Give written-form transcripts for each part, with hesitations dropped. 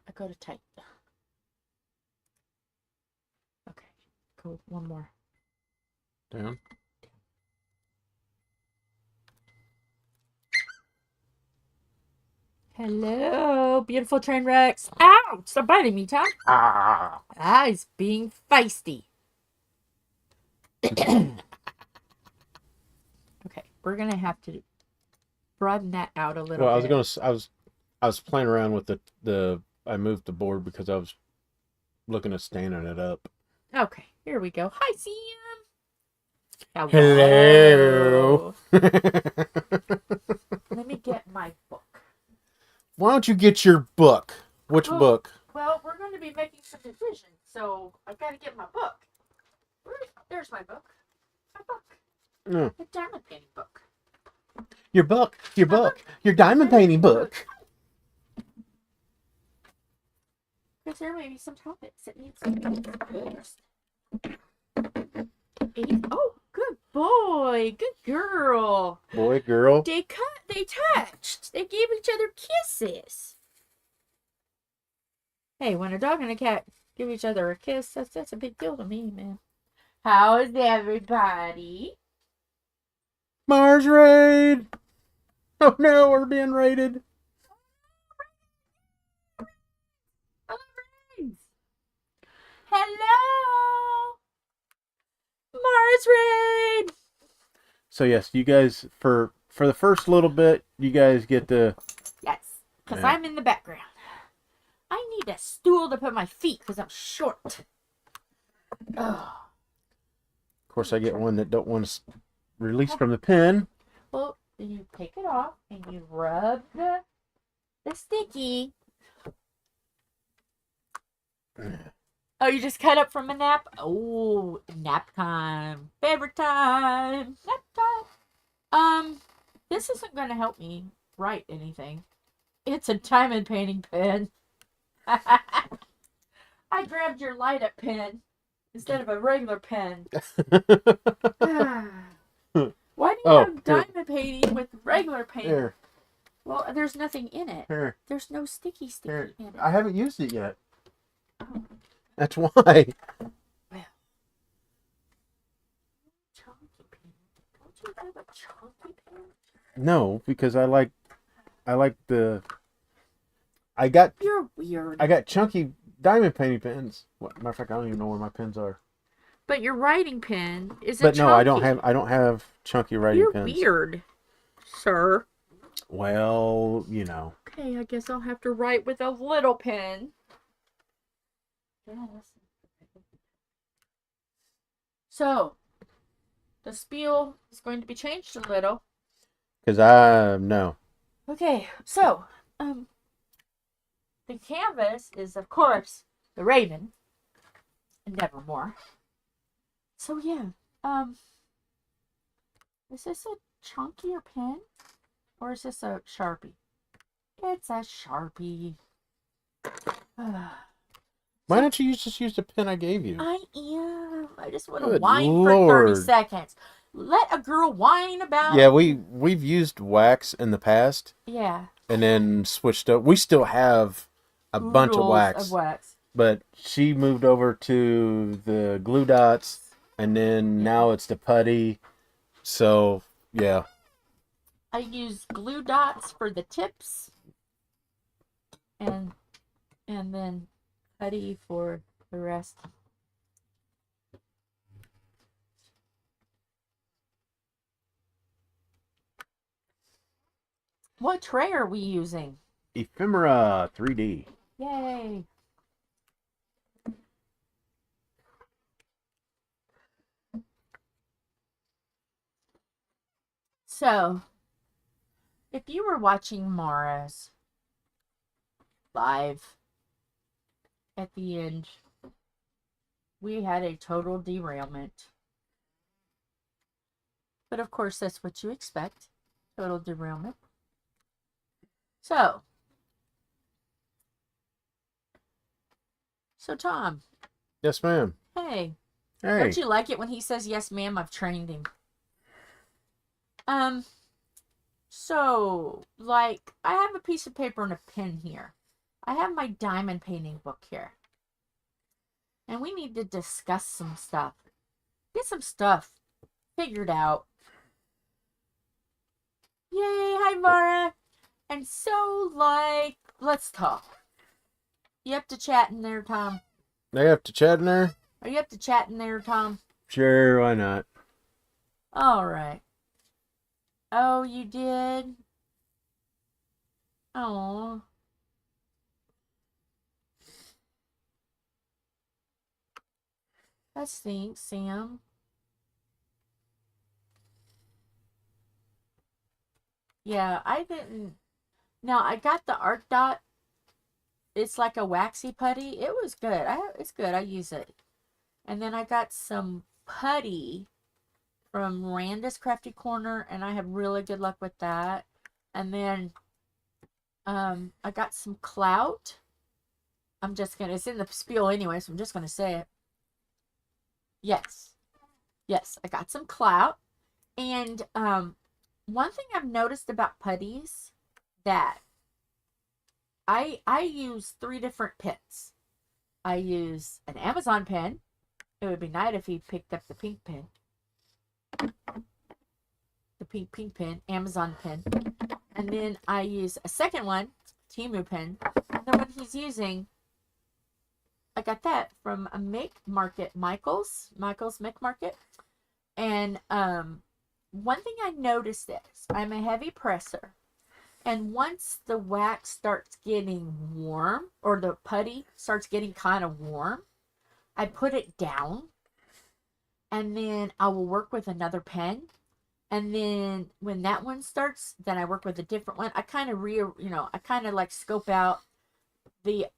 I go to tight. Okay, go one more. Down. Hello, beautiful train wrecks. Ow! Stop biting me, Tom. Ah. He's being feisty. Okay, we're gonna have to broaden that out a little Well, bit. I was playing around with I moved the board because I was looking at standing it up. Okay, here we go. Hi, Sam. Hello. Let me get my book. Why don't you get your book? Which book? Well, we're going to be making some decisions, so I've got to get my book. There's my book. My book. Mm. The diamond painting book. Your book. Your book. Your diamond painting book. Because there may be some topics that need some first. Oh, good boy. Good girl. Boy, girl. They touched. They gave each other kisses. Hey, when a dog and a cat give each other a kiss, that's a big deal to me, man. How is everybody? Mars raid. Oh no, we're being raided. Hello, Mars raid. So yes, you guys for the first little bit, you guys get to. Yes, because I'm in the background. I need a stool to put my feet because I'm short. Oh. Of course, I get one that don't want to release from the pen. Well, you take it off and you rub the sticky. Oh, you just cut up from a nap? Oh, nap time. Favorite time. Nap time. This isn't going to help me write anything. It's a diamond painting pen. I grabbed your light up pen instead of a regular pen. Why do you have diamond painting with regular paint? Here. Well, there's nothing in it. Here. There's no sticky in it. I haven't used it yet. Oh. That's why. Well, chunky pen. Don't you have a chunky pen? No, because I like the. You're weird. I got chunky diamond painting pens. Matter of fact, I don't even know where my pens are. But your writing pen is. But no, I don't have chunky writing pens. You're weird, sir. Well, you know. Okay, I guess I'll have to write with a little pen. Yes. So, the spiel is going to be changed a little. Because I know. Okay, so, the canvas is, of course, the Raven, and Nevermore. So, yeah, is this a chunkier pen, or is this a Sharpie? It's a Sharpie. Why don't you just use the pen I gave you? I just want to whine for 30 seconds. Let a girl whine about... Yeah, we've used wax in the past. Yeah. And then switched up. We still have a bunch of wax. But she moved over to the glue dots. And then now it's the putty. So, yeah. I use glue dots for the tips. And then putty for the rest. What tray are we using? Ephemera3d. Yay. So, if you were watching Mara's live at the end, we had a total derailment. But of course, that's what you expect. Total derailment. So Tom. Yes, ma'am. Hey. Hey. Don't you like it when he says, yes, ma'am, I've trained him? So, like, I have a piece of paper and a pen here. I have my diamond painting book here. And we need to discuss some stuff. Get some stuff figured out. Yay, hi Mara. And so, like, let's talk. You have to chat in there, Tom? They have to chat in there? Are you up to chat in there, Tom? Sure, why not? All right. Oh, you did? Oh. That stinks, Sam. Yeah, I didn't. Now, I got the art dot. It's like a waxy putty. It was good. It's good. I use it. And then I got some putty from Randa's Crafty Corner, and I have really good luck with that. And then I got some CLOUT. It's in the spiel anyway, so I'm just gonna say it. Yes, I got some CLOUT. And one thing I've noticed about putties that I use 3 different pens. I use an Amazon pen. It would be nice if he picked up the pink pen. The pink pen, Amazon pen. And then I use a second one, Temu pen. And the one he's using, I got that from a Make Market, Micheal's Make Market. And one thing I noticed is I'm a heavy presser. And once the wax starts getting warm, or the putty starts getting kind of warm, I put it down. And then I will work with another pen. And then when that one starts, then I work with a different one. I kind of I kind of like scope out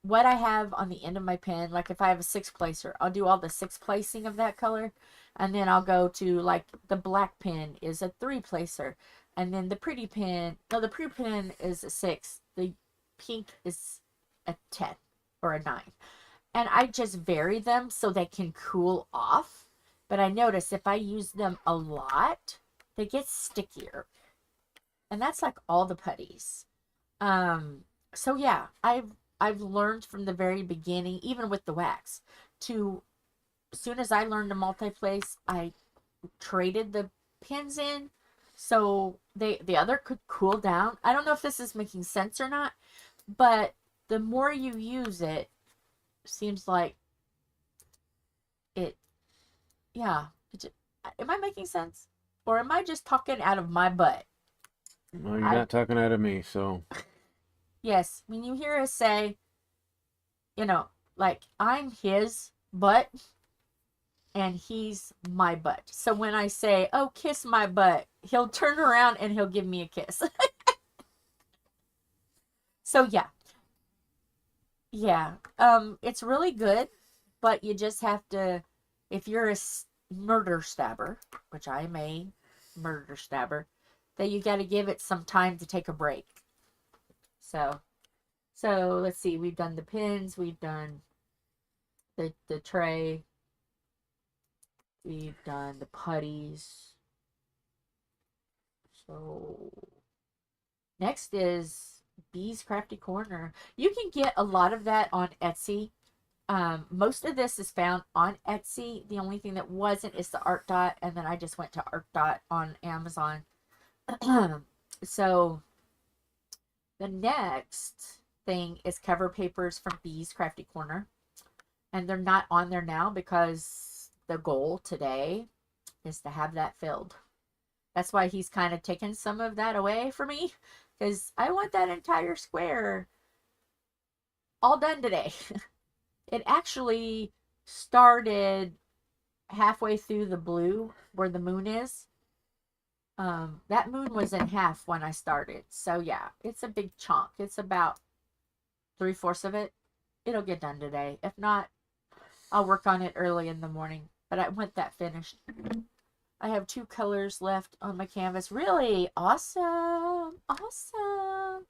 what I have on the end of my pen. Like if I have a 6 placer, I'll do all the 6 placing of that color. And then I'll go to, like, the black pen is a 3 placer. And then the pretty pen is a 6. The pink is a 10 or a 9. And I just vary them so they can cool off. But I notice if I use them a lot, they get stickier. And that's like all the putties. So yeah, I've learned from the very beginning, even with the wax, as soon as I learned to multi-place, I traded the pins in so the other could cool down. I don't know if this is making sense or not, but the more you use it, seems like it, yeah. Am I making sense? Or am I just talking out of my butt? No, you're not talking out of me, so. Yes, when you hear us say, like, I'm his butt and he's my butt. So when I say, oh, kiss my butt, he'll turn around and he'll give me a kiss. So yeah. Yeah. It's really good, but you just have to, if you're a murder stabber, which I am a murder stabber, that you got to give it some time to take a break. So let's see. We've done the pins. We've done the tray. We've done the putties. So next is Bee's Crafty Corner. You can get a lot of that on Etsy. Most of this is found on Etsy. The only thing that wasn't is the art dot, and then I just went to art dot on Amazon. So the next thing is cover papers from Bee's Crafty Corner, and they're not on there now because the goal today is to have that filled. That's why he's kind of taken some of that away for me, because I want that entire square all done today. It actually started halfway through the blue where the moon is. That moon was in half when I started. So yeah, it's a big chunk. It's about 3/4 of it. It'll get done today. If not, I'll work on it early in the morning. But I want that finished. I have 2 colors left on my canvas. Really awesome. Awesome.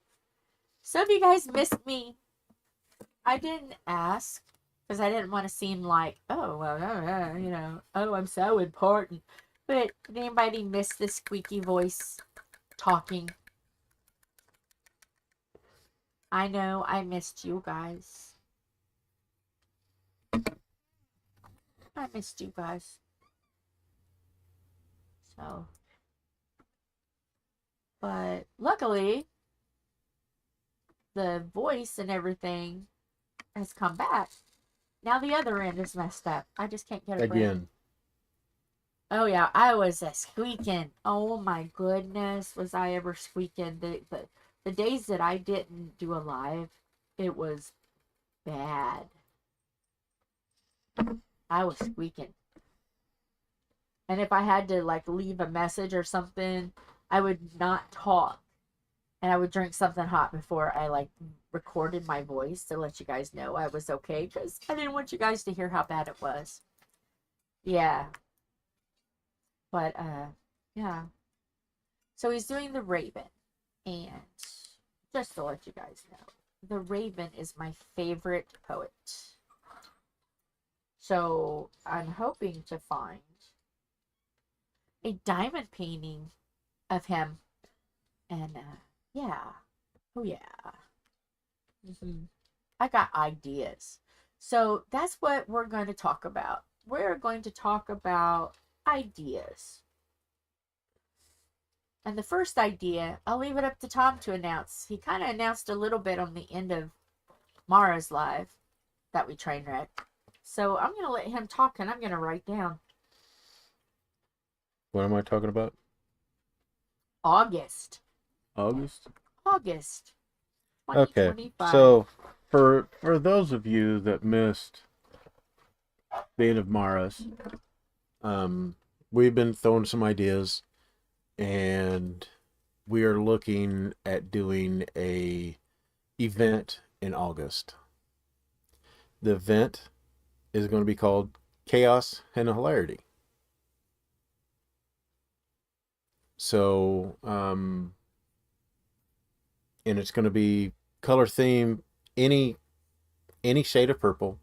Some of you guys missed me. I didn't ask because I didn't want to seem like, oh, well, oh, I'm so important. But did anybody miss the squeaky voice talking? I know I missed you guys. I missed you guys. So, but luckily, the voice and everything has come back. Now the other end is messed up. I just can't get it again. Oh yeah, I was squeaking. Oh my goodness, was I ever squeaking? The days that I didn't do a live, it was bad. I was squeaking. And if I had to like leave a message or something, I would not talk. And I would drink something hot before I like recorded my voice to let you guys know I was okay, because I didn't want you guys to hear how bad it was. Yeah. But yeah. So he's doing the Raven. And just to let you guys know, the Raven is my favorite poet. So I'm hoping to find a diamond painting of him. And yeah. Oh yeah. I got ideas. So that's what we're going to talk about. We're going to talk about ideas. And the first idea, I'll leave it up to Tom to announce. He kind of announced a little bit on the end of Mara's live that we train wreck. So I'm going to let him talk, and I'm going to write down. What am I talking about? August. August? August. Okay. So for those of you that missed the end of Mara's, we've been throwing some ideas, and we are looking at doing a event in August. The event is going to be called Chaos and Hilarity. So, and it's going to be color theme, any shade of purple,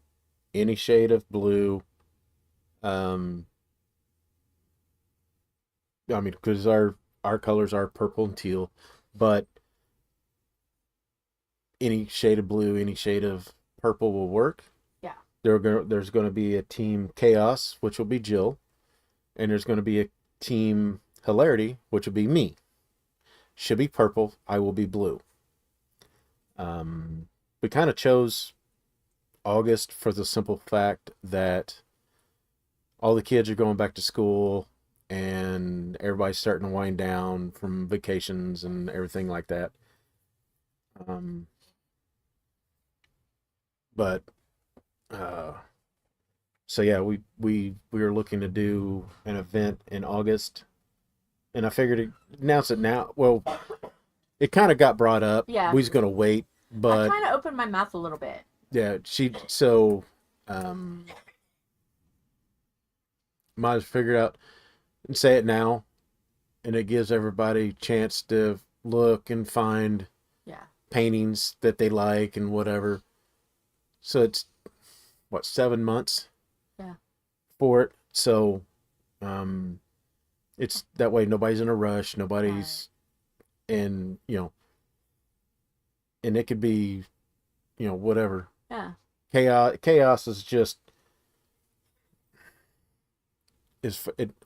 any shade of blue. I mean, because our colors are purple and teal, but any shade of blue, any shade of purple will work. Yeah. There's going to be a team Chaos, which will be Jill, and there's going to be a team Hilarity, which will be me. She'll be purple. I will be blue. We kind of chose August for the simple fact that all the kids are going back to school and everybody's starting to wind down from vacations and everything like that. So yeah, we were looking to do an event in August, and I figured to announce it now. Well, it kind of got brought up. Yeah. We was gonna wait, but I kind of opened my mouth a little bit. Yeah, might have figured out and say it now, and it gives everybody a chance to look and find paintings that they like and whatever. So it's what, 7 months for it. So it's that way nobody's in a rush, nobody's in, and it could be whatever. Yeah. Chaos is just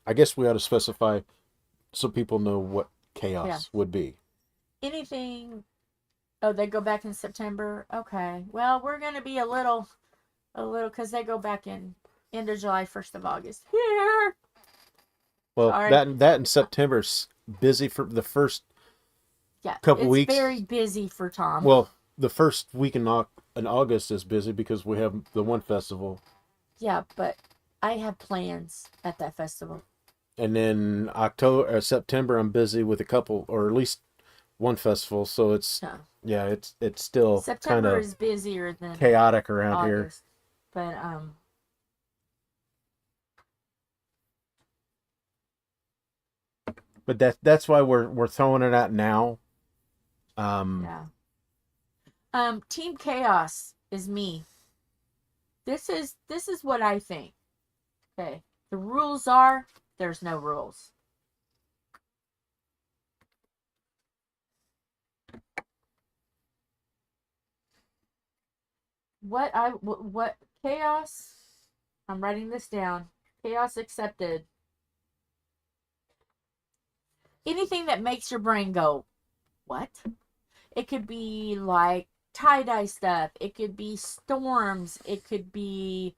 I guess we ought to specify so people know what chaos would be. Anything. Oh, they go back in September. Okay. Well, we're gonna be a little, because they go back in end of July, 1st of August. Here. Well, that in September's busy for the first couple weeks. It's very busy for Tom. Well, the first week in August is busy because we have the one festival. Yeah, but I have plans at that festival. And then September, I'm busy with a couple, or at least one festival. So it's it's still September is busier than chaotic around August, here. But that's why we're throwing it out now. Team Chaos is me. This is what I think. Okay. The rules are there's no rules. what chaos? I'm writing this down. Chaos accepted. Anything that makes your brain go, what? It could be like tie-dye stuff. It could be storms. It could be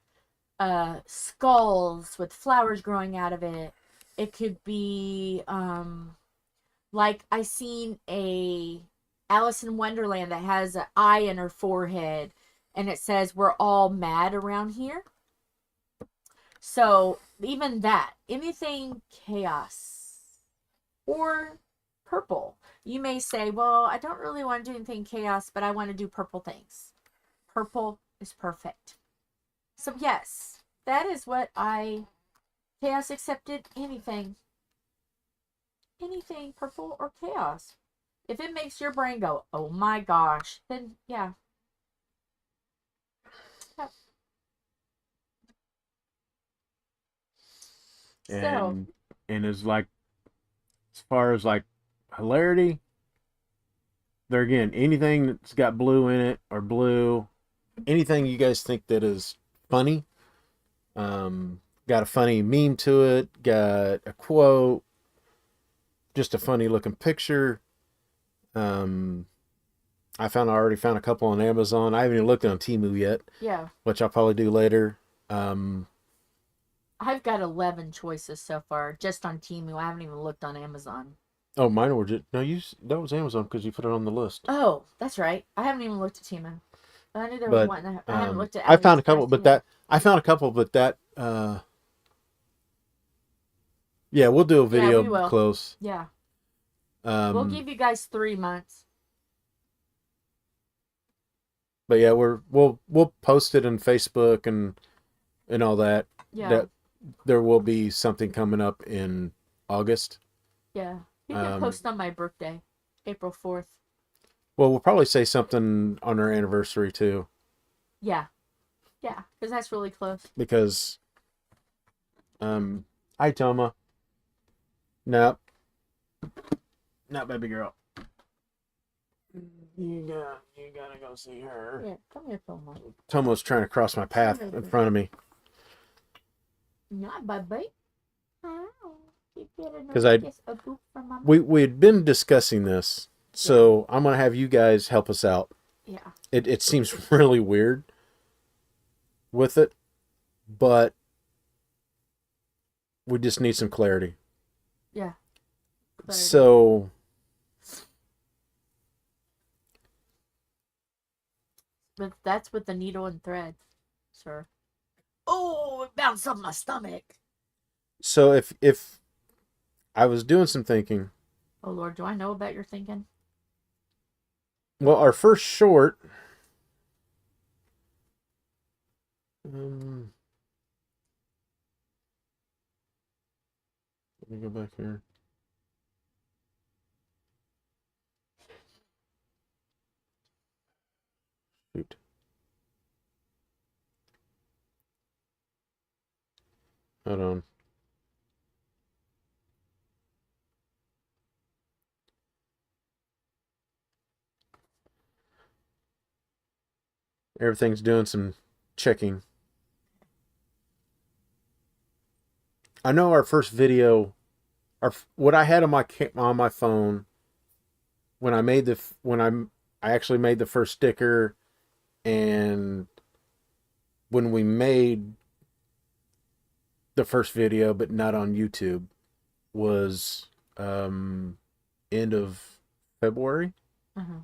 skulls with flowers growing out of it. It could be like I seen a Alice in Wonderland that has an eye in her forehead and it says we're all mad around here. So even that, anything chaos or purple. You may say, well, I don't really want to do anything chaos, but I want to do purple things. Purple is perfect. So yes, that is what chaos accepted. Anything, purple or chaos. If it makes your brain go, oh my gosh, then yeah. Yep. And is like, as far as like hilarity, there again, anything that's got blue in it or blue, anything you guys think that is funny, got a funny meme to it, got a quote, just a funny looking picture. I already found a couple on Amazon. I haven't even looked on Temu yet. Yeah. Which I'll probably do later. I've got 11 choices so far just on Temu. I haven't even looked on Amazon. Oh, mine were just that was Amazon because you put it on the list. Oh, that's right. I haven't even looked at Temu. I knew there was one. I haven't looked at. I found a couple, but that yeah, we'll do a video close. Yeah. We'll give you guys 3 months. But yeah, we'll post it on Facebook and all that. Yeah. There will be something coming up in August. Yeah. You can post on my birthday, April 4th. Well, we'll probably say something on our anniversary too. Yeah. Yeah, because that's really close. Because, hi Toma. Nope. Not baby girl. You gotta go see her. Yeah, come here, Toma. Toma's trying to cross my path in front of me. Not baby. Because we had been discussing this, so I'm gonna have you guys help us out. Yeah. It seems really weird with it, but we just need some clarity. Yeah. Clarity. So but that's with the needle and thread, sir. Oh, it bounced off my stomach. So if I was doing some thinking. Oh Lord, do I know about your thinking? Well, our first short. Let me go back here. Shoot. Hold on. Everything's doing some checking. I know our first video, what I had on my phone when I actually made the first sticker, and when we made the first video, but not on YouTube, was end of February. Uh-huh.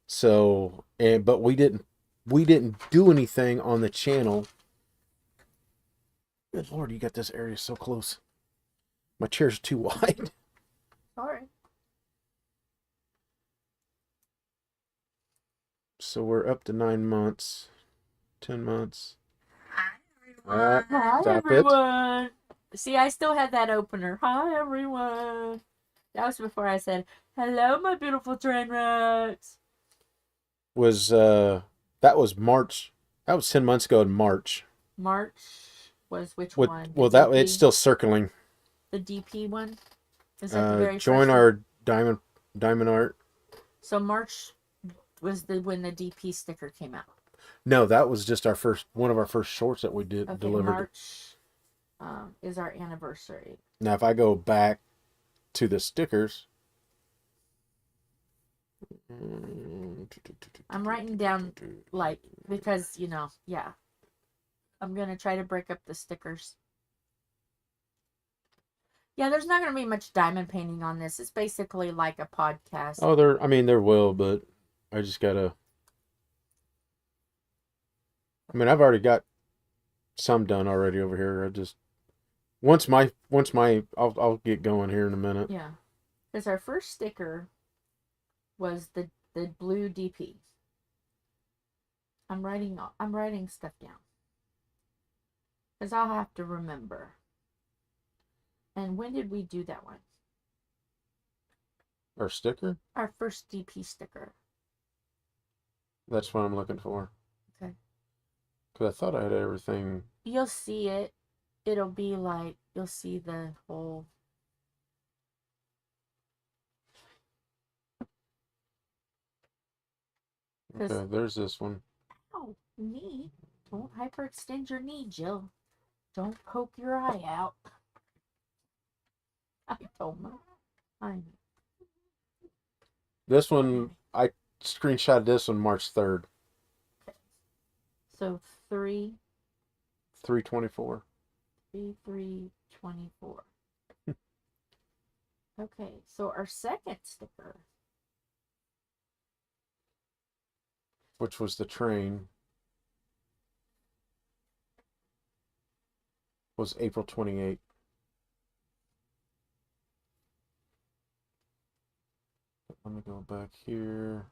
So, but we didn't do anything on the channel. Good Lord, you got this area so close. My chair's too wide. Sorry. So we're up to 9 months, 10 months. Hi everyone. See, I still had that opener. Hi everyone. That was before I said, hello my beautiful train wrecks. That was March. That was 10 months ago in March. March was which one? Well, that it's still circling. The DP one? Is that the very join first our diamond art. So March was when the DP sticker came out. No, that was just one of our first shorts that we delivered. March is our anniversary. Now, if I go back to the stickers, I'm writing down, like, because, yeah. I'm going to try to break up the stickers. Yeah, there's not going to be much diamond painting on this. It's basically like a podcast. Oh, there will, but I just gotta. I mean, I've already got some done already over here. I just I'll get going here in a minute. Yeah, because our first sticker was the blue DP. I'm writing stuff down because I'll have to remember. And when did we do that one? Our sticker? Our first DP sticker. That's what I'm looking for. Okay. Because I thought I had everything. You'll see it. It'll be like, you'll see the whole... Okay, there's this one. Oh, knee. Don't hyperextend your knee, Jill. Don't poke your eye out. I told her. I know. This one, I screenshotted this on March 3rd. Okay. So 3/24. 3/3/24. Okay, so our second sticker, which was the train, was April 28th. Let me go back here.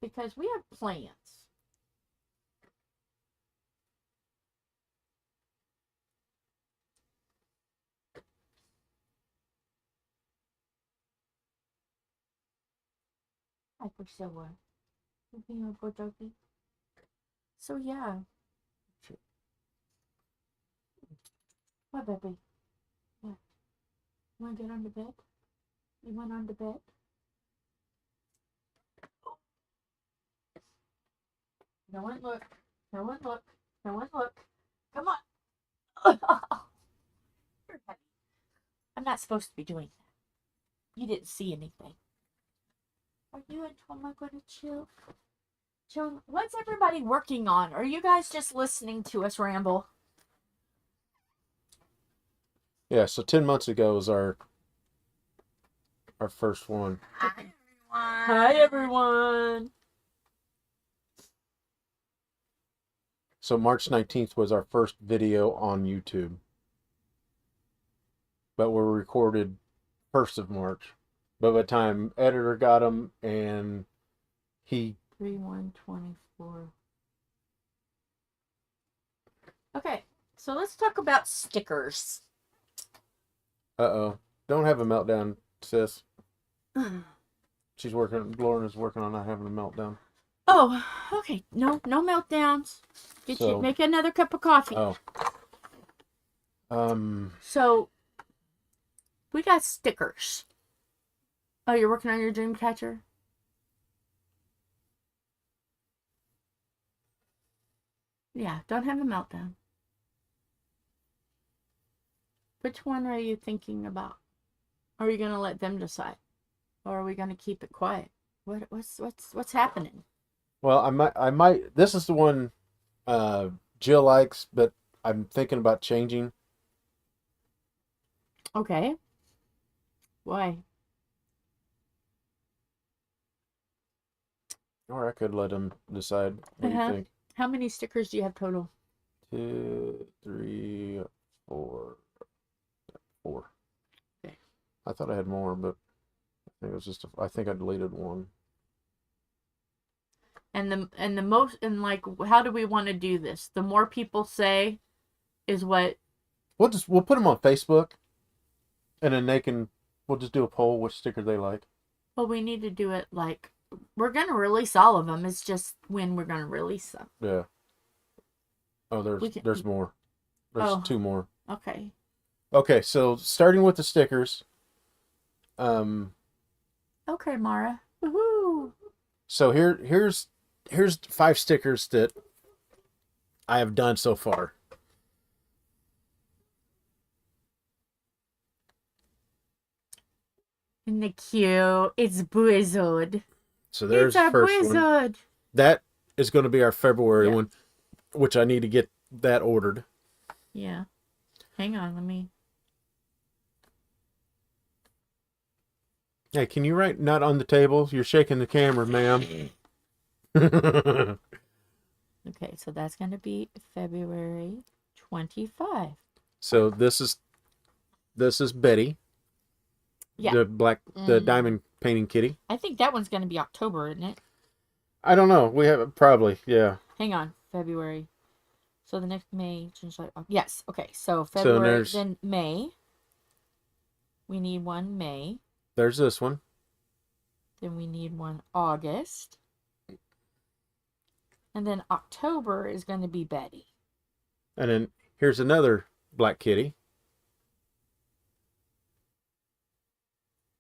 because we have plans. Hi, Priscilla. So yeah. What, baby? Yeah. You want to get on the bed? You want on the bed? No one look. No one look. No one look. Come on. You're heavy. I'm not supposed to be doing that. You didn't see anything. Are you and Toma going to chill? Chill. What's everybody working on? Are you guys just listening to us ramble? Yeah, so 10 months ago was our first one. Hi, everyone. Hi, everyone. So March 19th was our first video on YouTube. But we're recorded 1st of March. But by the time editor got them and he... 3/1/24. Okay, so let's talk about stickers. Uh-oh. Don't have a meltdown, sis. Lauren is working on not having a meltdown. Oh, okay. No meltdowns. Make another cup of coffee. Oh. So, we got stickers. Oh, you're working on your dream catcher? Yeah, don't have a meltdown. Which one are you thinking about? Are you gonna let them decide, or are we gonna keep it quiet? What's happening? Well, I might. This is the one Jill likes, but I'm thinking about changing. Okay. Why? Or I could let him decide. What do you think? How many stickers do you have total? 2, 3, 4. 4. Okay. I thought I had more, but I think it was just. I think I deleted one. And how do we want to do this? The more people say, is what. We'll put them on Facebook, and then we'll just do a poll which sticker they like. Well, we need to do it like. We're going to release all of them. It's just when we're going to release them. Yeah. Oh, there's more. There's 2 more. Okay. Okay, so starting with the stickers. Okay, Mara. Woohoo! So here's here's 5 stickers that I have done so far. Isn't it cute? It's Blizzard. So there's the first one. That is going to be our February one, which I need to get that ordered. Yeah. Hang on, let me. Hey, can you write not on the table? You're shaking the camera, ma'am. Okay, so that's going to be February 25. So this is Betty. Yeah. The diamond painting kitty. I think that one's going to be October, isn't it? I don't know. We have probably, yeah. Hang on, February. So the next May, yes. Okay, so February, then May. We need one May. There's this one. Then we need one August. And then October is going to be Betty. And then here's another black kitty.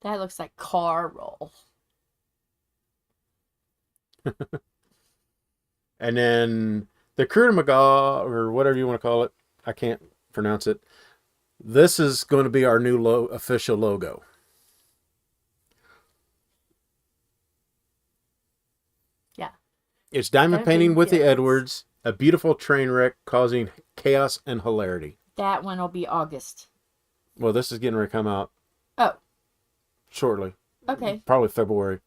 That looks like Carl. And then the Kurtamaga, or whatever you want to call it. I can't pronounce it. This is going to be our new official logo. Yeah. It's diamond painting with the Edwards. A beautiful train wreck causing chaos and hilarity. That one will be August. Well, this is getting ready to come out. Oh. Shortly. Okay. Probably February.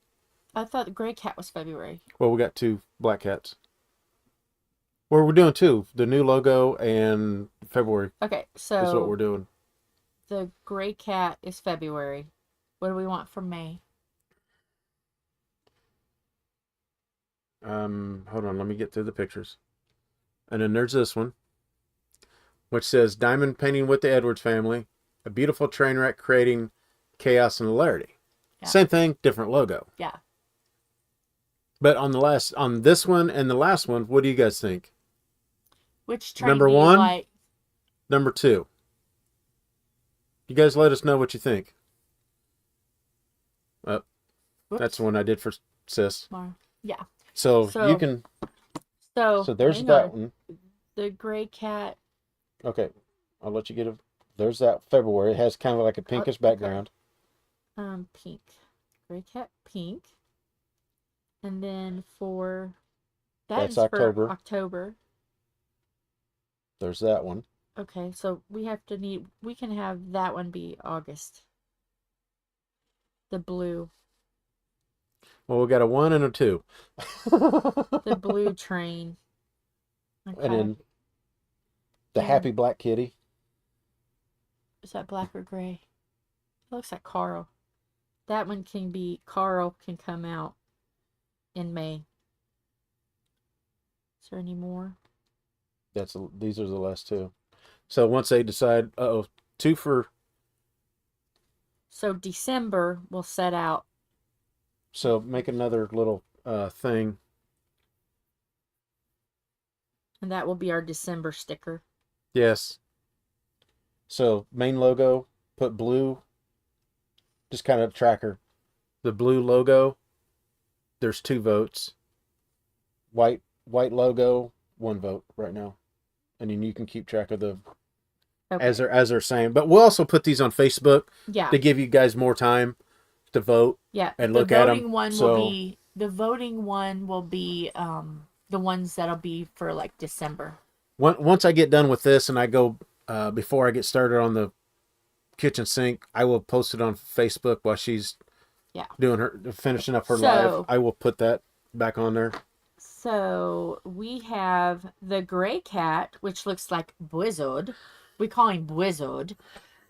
I thought the gray cat was February. Well, we got 2 black cats. Well, we're doing 2. The new logo and February. Okay, so that's what we're doing. The gray cat is February. What do we want for May? Hold on, let me get through the pictures. And then there's this one, which says diamond painting with the Edwards family, a beautiful train wreck creating chaos and hilarity. Yeah. Same thing, different logo. Yeah. But on this one and the last one, what do you guys think? Which train number do you 1, like? Number 2. You guys let us know what you think. That's the one I did for Sis. Yeah. So you can. So there's that one. The gray cat. Okay, I'll let you get a. There's that February. It has kind of like a pinkish background. Pink. Gray cat pink. And then for that's October. For October. There's that one. Okay, so we can have that one be August. The blue. Well, we got a 1 and a 2. The blue train. Okay. And then the happy black kitty. Is that black or gray? It looks like Carl. That one Carl can come out in May. Is there any more? These are the last 2. So once they decide, 2 for. So December will set out. So make another little thing. And that will be our December sticker. Yes. So main logo, put blue. Just kind of tracker. The blue logo, there's 2 votes. White logo, 1 vote right now. And then you can keep track of the as they're saying. But we'll also put these on Facebook to give you guys more time to vote. Yeah, and look at them. The voting one will be the ones that'll be for like December. Once I get done with this and I go before I get started on the kitchen sink, I will post it on Facebook while she's finishing up her live. I will put that back on there. So we have the gray cat, which looks like Blizzard. We call him Blizzard.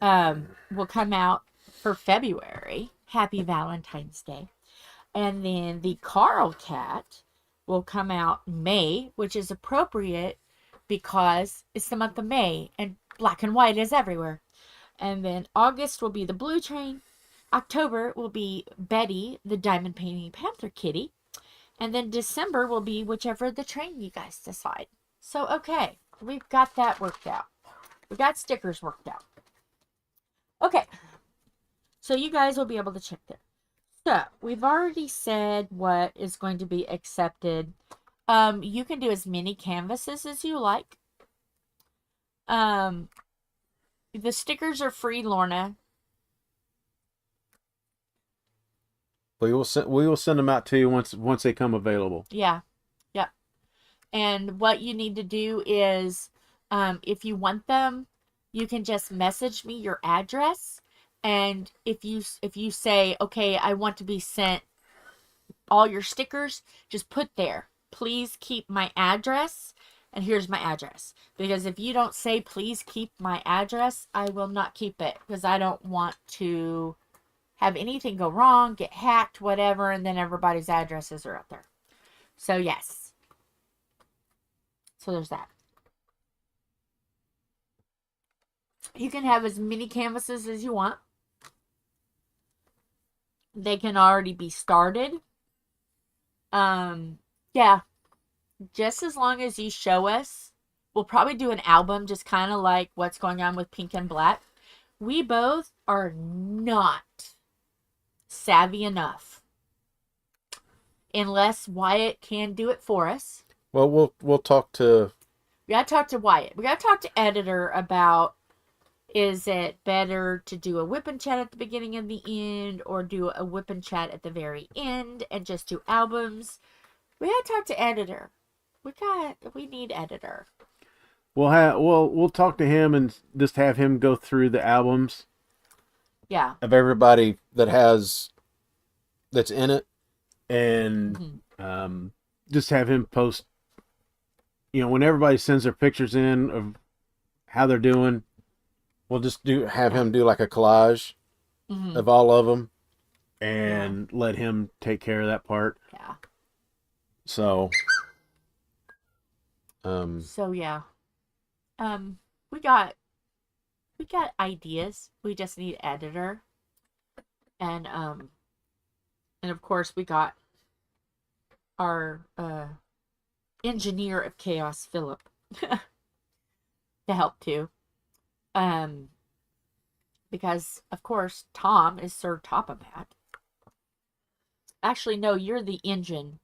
Will come out for February. Happy Valentine's Day. And then the Carl cat will come out May, which is appropriate because it's the month of May and black and white is everywhere. And then August will be the blue train. October will be Betty, the diamond painting panther kitty. And then December will be whichever the train you guys decide. So, okay, we've got that worked out. We got stickers worked out. Okay, so you guys will be able to check there. So, we've already said what is going to be accepted You can do as many canvases as you like. The stickers are free, Lorna. We will send them out to you once they come available. Yeah. Yep. And what you need to do is, if you want them, you can just message me your address. And if you say, okay, I want to be sent all your stickers, just put there, please keep my address, and here's my address. Because if you don't say, please keep my address, I will not keep it, because I don't want to have anything go wrong, get hacked, whatever, and then everybody's addresses are up there. So yes. So there's that. You can have as many canvases as you want. They can already be started. Yeah. Just as long as you show us, we'll probably do an album, just kind of like what's going on with Pink and Black. We both are not savvy enough, unless Wyatt can do it for us. Well, we'll talk to. We gotta talk to Wyatt. We gotta talk to editor about, is it better to do a whip and chat at the beginning and the end, or do a whip and chat at the very end and just do albums? We gotta talk to editor. We need editor. We'll talk to him and just have him go through the albums. Yeah. Of everybody that's in it, and just have him post. When everybody sends their pictures in of how they're doing, we'll just have him do like a collage of all of them, and let him take care of that part. Yeah. So. So yeah. We got ideas. We just need editor. And of course we got our engineer of chaos, Philip, to help too. Because of course Tom is Sir Top of Hat. Actually, no, you're the engine.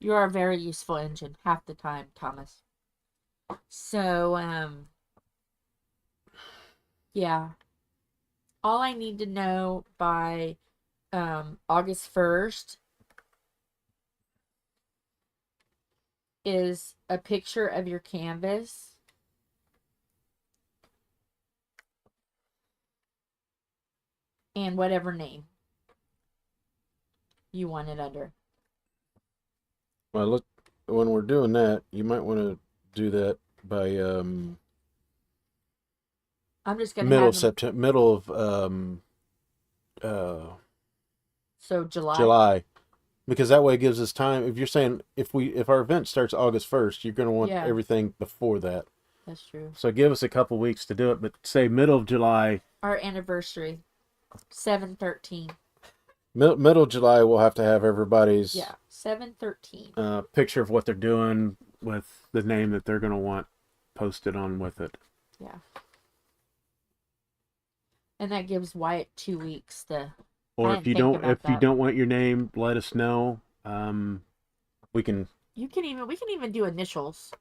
You are a very useful engine half the time, Thomas. So, yeah. All I need to know by August 1st is a picture of your canvas. And whatever name you want it under. Well, look, when we're doing that, you might want to do that by I'm just gonna middle of September, middle of so July. July, because that way it gives us time. If you're saying if our event starts August 1st, you're gonna want everything before that. That's true. So give us a couple weeks to do it, but say middle of July. Our anniversary, 7/13. Middle of July, we'll have to have everybody's 7/13 picture of what they're doing with the name that they're gonna want posted on with it. Yeah. And that gives Wyatt 2 weeks to. Or if you don't want your name, let us know. We can. We can even do initials.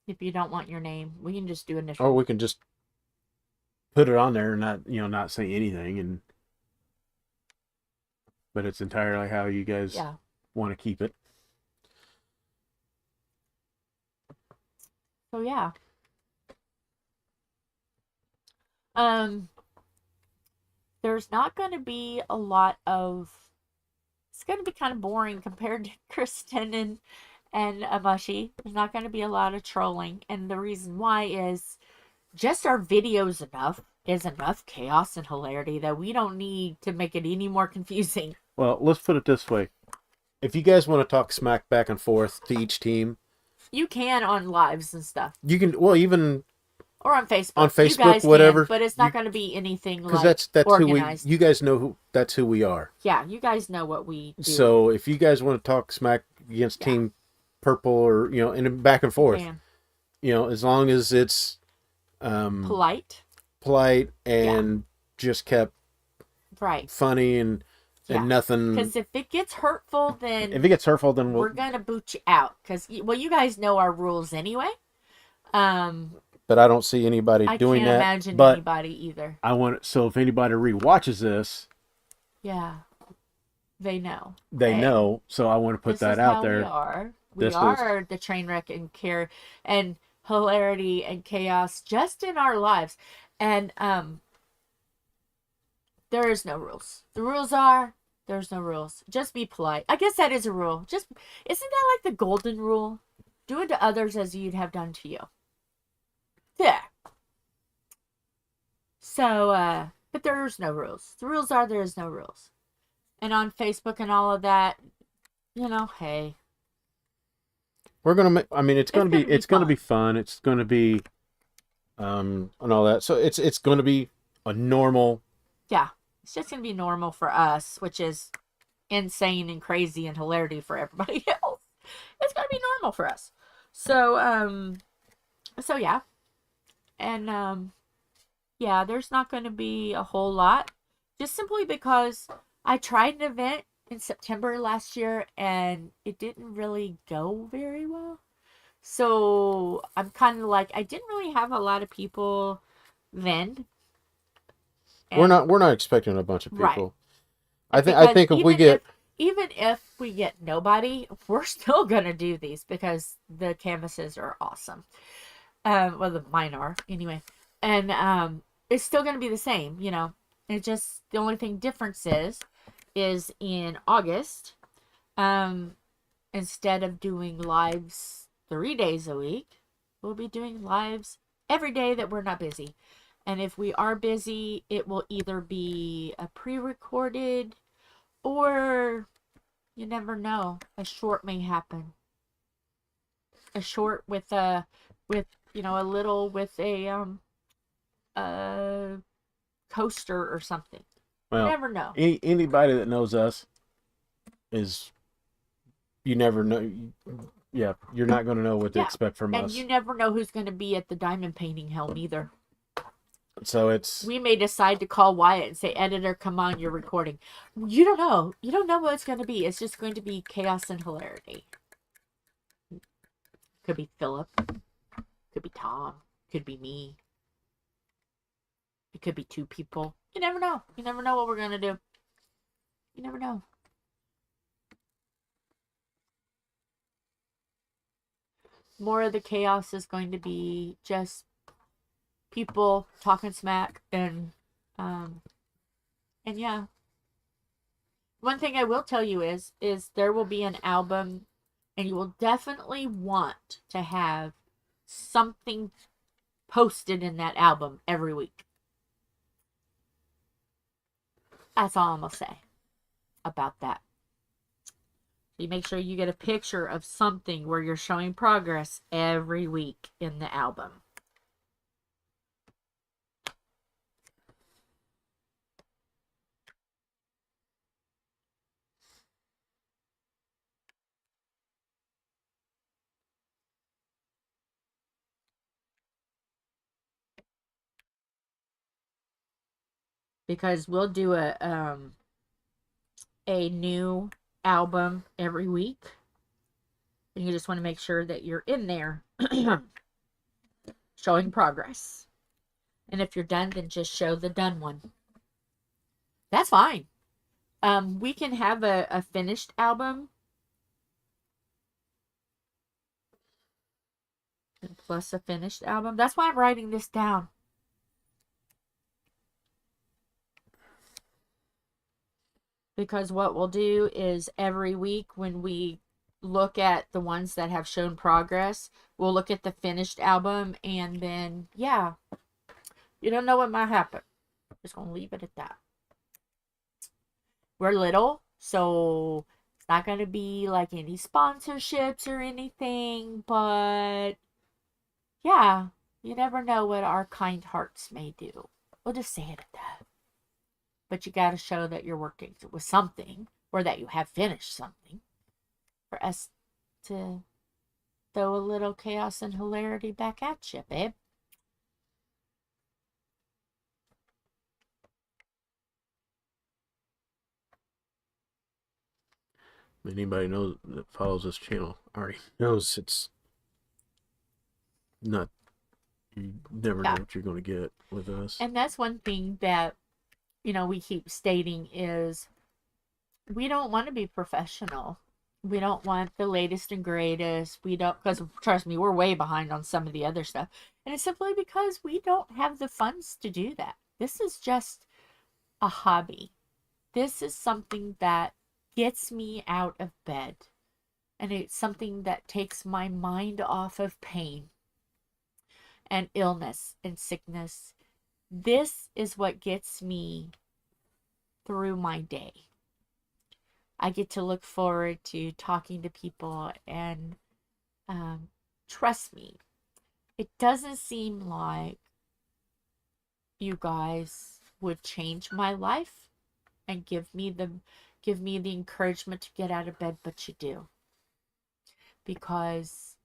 If you don't want your name, we can just do initials. Or we can just put it on there and not say anything, but it's entirely how you guys want to keep it. So yeah. There's not going to be a lot of. It's going to be kind of boring compared to Kristyn and Mushy. There's not going to be a lot of trolling, and the reason why is just our videos is enough chaos and hilarity that we don't need to make it any more confusing. Well, let's put it this way: if you guys want to talk smack back and forth to each team, you can on lives and stuff. You can even. Or on Facebook. On Facebook, whatever. But it's not going to be anything like that's organized. You guys know that's who we are. Yeah, you guys know what we do. So if you guys want to talk smack against Team Purple or, and back and forth, as long as it's polite and just kept funny and and nothing. Because if it gets hurtful, then we're gonna boot you out. Because you guys know our rules anyway. But I don't see anybody doing that. I can't imagine anybody either. So if anybody rewatches this, they know. They know. So I want to put that out there. We are the trainwreck and care and hilarity and chaos just in our lives, and there is no rules. The rules are there's no rules. Just be polite. I guess that is a rule. Isn't that like the golden rule? Do it to others as you'd have done to you. Yeah. So, but there's no rules. The rules are there is no rules. And on Facebook and all of that, hey. We're gonna make. I mean, it's gonna be fun. It's gonna be, and all that. So it's gonna be a normal. Yeah, it's just gonna be normal for us, which is insane and crazy and hilarity for everybody else. It's gonna be normal for us. So yeah. And, yeah, there's not going to be a whole lot. Just simply because I tried an event in September last year, and it didn't really go very well. So, I'm kind of like, I didn't really have a lot of people then. And we're not expecting a bunch of people. Right. I think if we get... Even if we get nobody, we're still going to do these because the canvases are awesome. Well, mine are anyway, and it's still going to be the same, It just the only thing difference is in August, instead of doing lives 3 days a week, we'll be doing lives every day that we're not busy, and if we are busy, it will either be a pre-recorded, or you never know, a short may happen. A short with a little with a coaster or something. Well, you never know. Anybody that knows us you never know. Yeah, you're not going to know what to expect from us. And you never know who's going to be at the diamond painting helm either. So we may decide to call Wyatt and say, editor, come on, you're recording. You don't know. You don't know what it's going to be. It's just going to be chaos and hilarity. Could be Philip. Could be Tom. Could be me. It could be 2 people. You never know. You never know what we're going to do. You never know. More of the chaos is going to be just people talking smack and yeah. One thing I will tell you is there will be an album, and you will definitely want to have something posted in that album every week. That's all I'm going to say about that. You make sure you get a picture of something where you're showing progress every week in the album. Because we'll do a new album every week, and you just want to make sure that you're in there showing progress. And if you're done, then just show the done one. That's fine. We can have a finished album plus a finished album. That's why I'm writing this down. Because what we'll do is every week when we look at the ones that have shown progress, we'll look at the finished album, and then, yeah, you don't know what might happen. Just going to leave it at that. We're little, so it's not going to be like any sponsorships or anything, but yeah, you never know what our kind hearts may do. We'll just say it at that. But you got to show that you're working with something, or that you have finished something, for us to throw a little chaos and hilarity back at you, babe. Anybody knows that follows this channel already knows it's not. You never know what you're going to get with us. And that's one thing that, you know, we keep stating is we don't want to be professional. We don't want the latest and greatest. We don't, because trust me, we're way behind on some of the other stuff. And it's simply because we don't have the funds to do that. This is just a hobby. This is something that gets me out of bed. And it's something that takes my mind off of pain and illness and sickness. This is what gets me through my day. I get to look forward to talking to people, and trust me, it doesn't seem like you guys would change my life and give me the encouragement to get out of bed, but you do. Because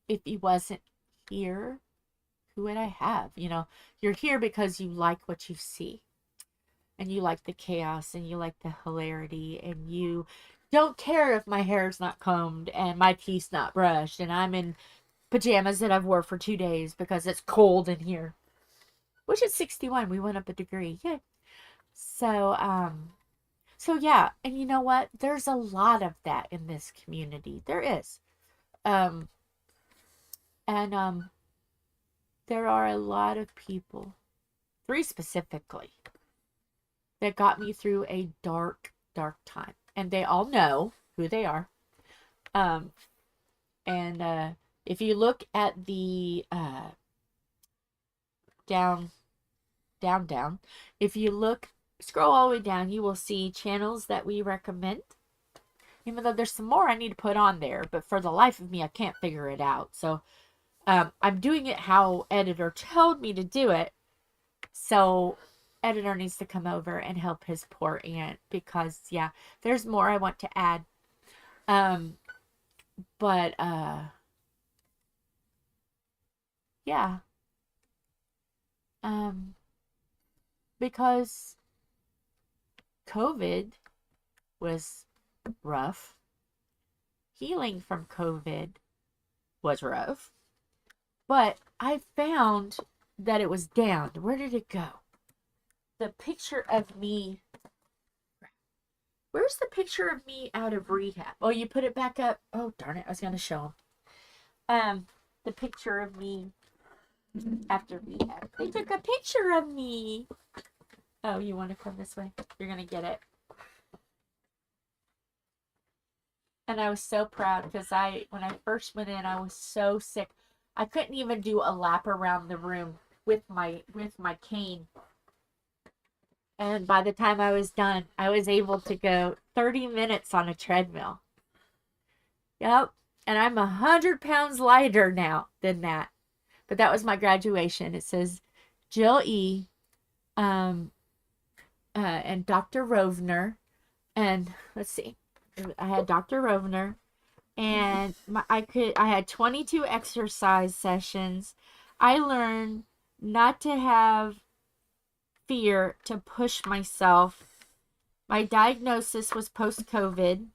if he wasn't here, who would I have? You know, you're here because you like what you see. And you like the chaos, and you like the hilarity, and you don't care if my hair's not combed and my teeth's not brushed, and I'm in pajamas that I've wore for 2 days because it's cold in here. Which is 61. We went up a degree. Yeah. So yeah, and you know what? There's a lot of that in this community. There is. There are a lot of people, 3 specifically, that got me through a dark, dark time. And they all know who they are. If you look at the down, if you scroll all the way down, you will see channels that we recommend. Even though there's some more I need to put on there, but for the life of me, I can't figure it out. So I'm doing it how editor told me to do it. So editor needs to come over and help his poor aunt, because yeah, there's more I want to add. Yeah. Because COVID was rough. Healing from COVID was rough. But I found that it was down. Where did it go? The picture of me. Where's the picture of me out of rehab? Oh, you put it back up. Oh, darn it. I was going to show him. The picture of me after rehab. They took a picture of me. Oh, you want to come this way? You're going to get it. And I was so proud because when I first went in, I was so sick. I couldn't even do a lap around the room with my cane. And by the time I was done, I was able to go 30 minutes on a treadmill. Yep. And I'm 100 pounds lighter now than that. But that was my graduation. It says Jill E. And Dr. Rovner. And let's see. I had Dr. Rovner. And I had 22 exercise sessions. I learned not to have fear, to push myself. My diagnosis was post-COVID.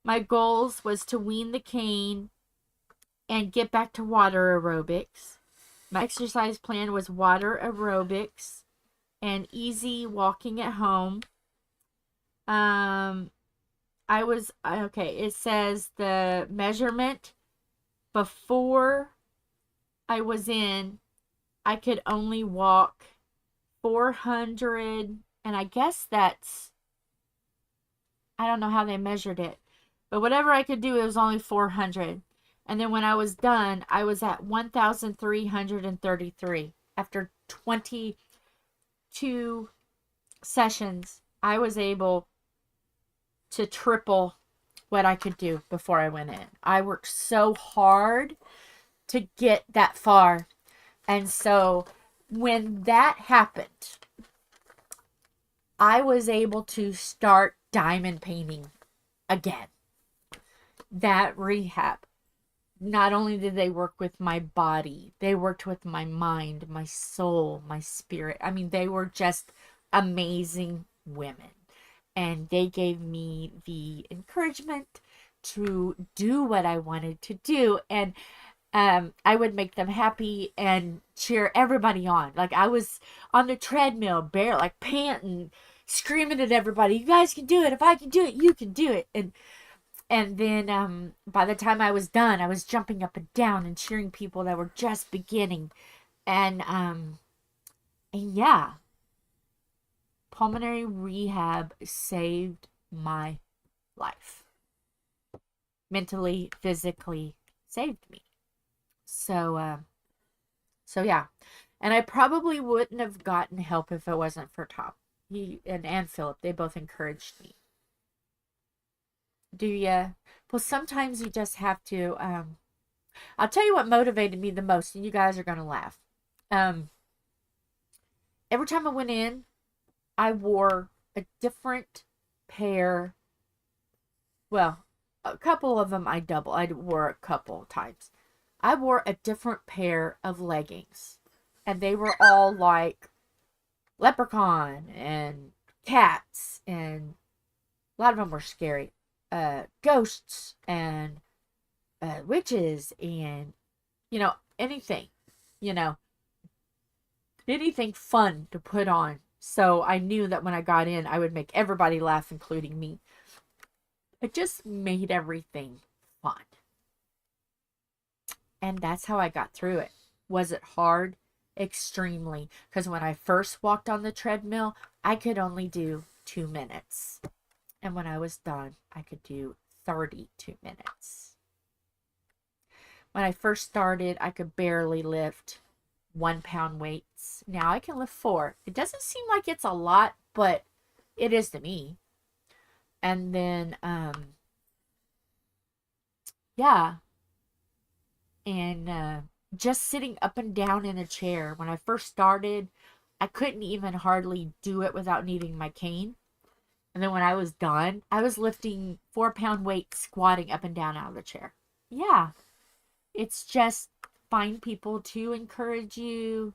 My goals was to wean the cane and get back to water aerobics. My exercise plan was water aerobics and easy walking at home. It says the measurement before I was in, I could only walk 400, and I guess that's, I don't know how they measured it, but whatever I could do, it was only 400. And then when I was done, I was at 1,333. After 22 sessions, I was able to triple what I could do before I went in. I worked so hard to get that far. And so when that happened, I was able to start diamond painting again. That rehab, not only did they work with my body, they worked with my mind, my soul, my spirit. I mean, they were just amazing women. and they gave me the encouragement to do what I wanted to do. And I would make them happy and cheer everybody on. Like, I was on the treadmill, bare, like panting, screaming at everybody, "You guys can do it! If I can do it, you can do it!" And then by the time I was done, I was jumping up and down and cheering people that were just beginning. And yeah, pulmonary rehab saved my life. Mentally, physically saved me. So yeah. And I probably wouldn't have gotten help if it wasn't for Tom. He and Philip, they both encouraged me. Do ya? Well, sometimes you just have to I'll tell you what motivated me the most, and you guys are gonna laugh. Every time I went in, I wore a different pair. Well, a couple of them I wore a couple times. I wore a different pair of leggings, and they were all like leprechaun and cats, and a lot of them were scary. Ghosts and witches, and anything, you know anything fun to put on. So I knew that when I got in, I would make everybody laugh, including me. It just made everything fun. And that's how I got through it. Was it hard? Extremely. Because when I first walked on the treadmill, I could only do 2 minutes. And when I was done, I could do 32 minutes. When I first started, I could barely lift 1-pound weights. Now I can lift 4. It doesn't seem like it's a lot, but it is to me. And then, yeah. And just sitting up and down in a chair. When I first started, I couldn't even hardly do it without needing my cane. And then when I was done, I was lifting 4-pound weights, squatting up and down out of the chair. Yeah. It's just find people to encourage you.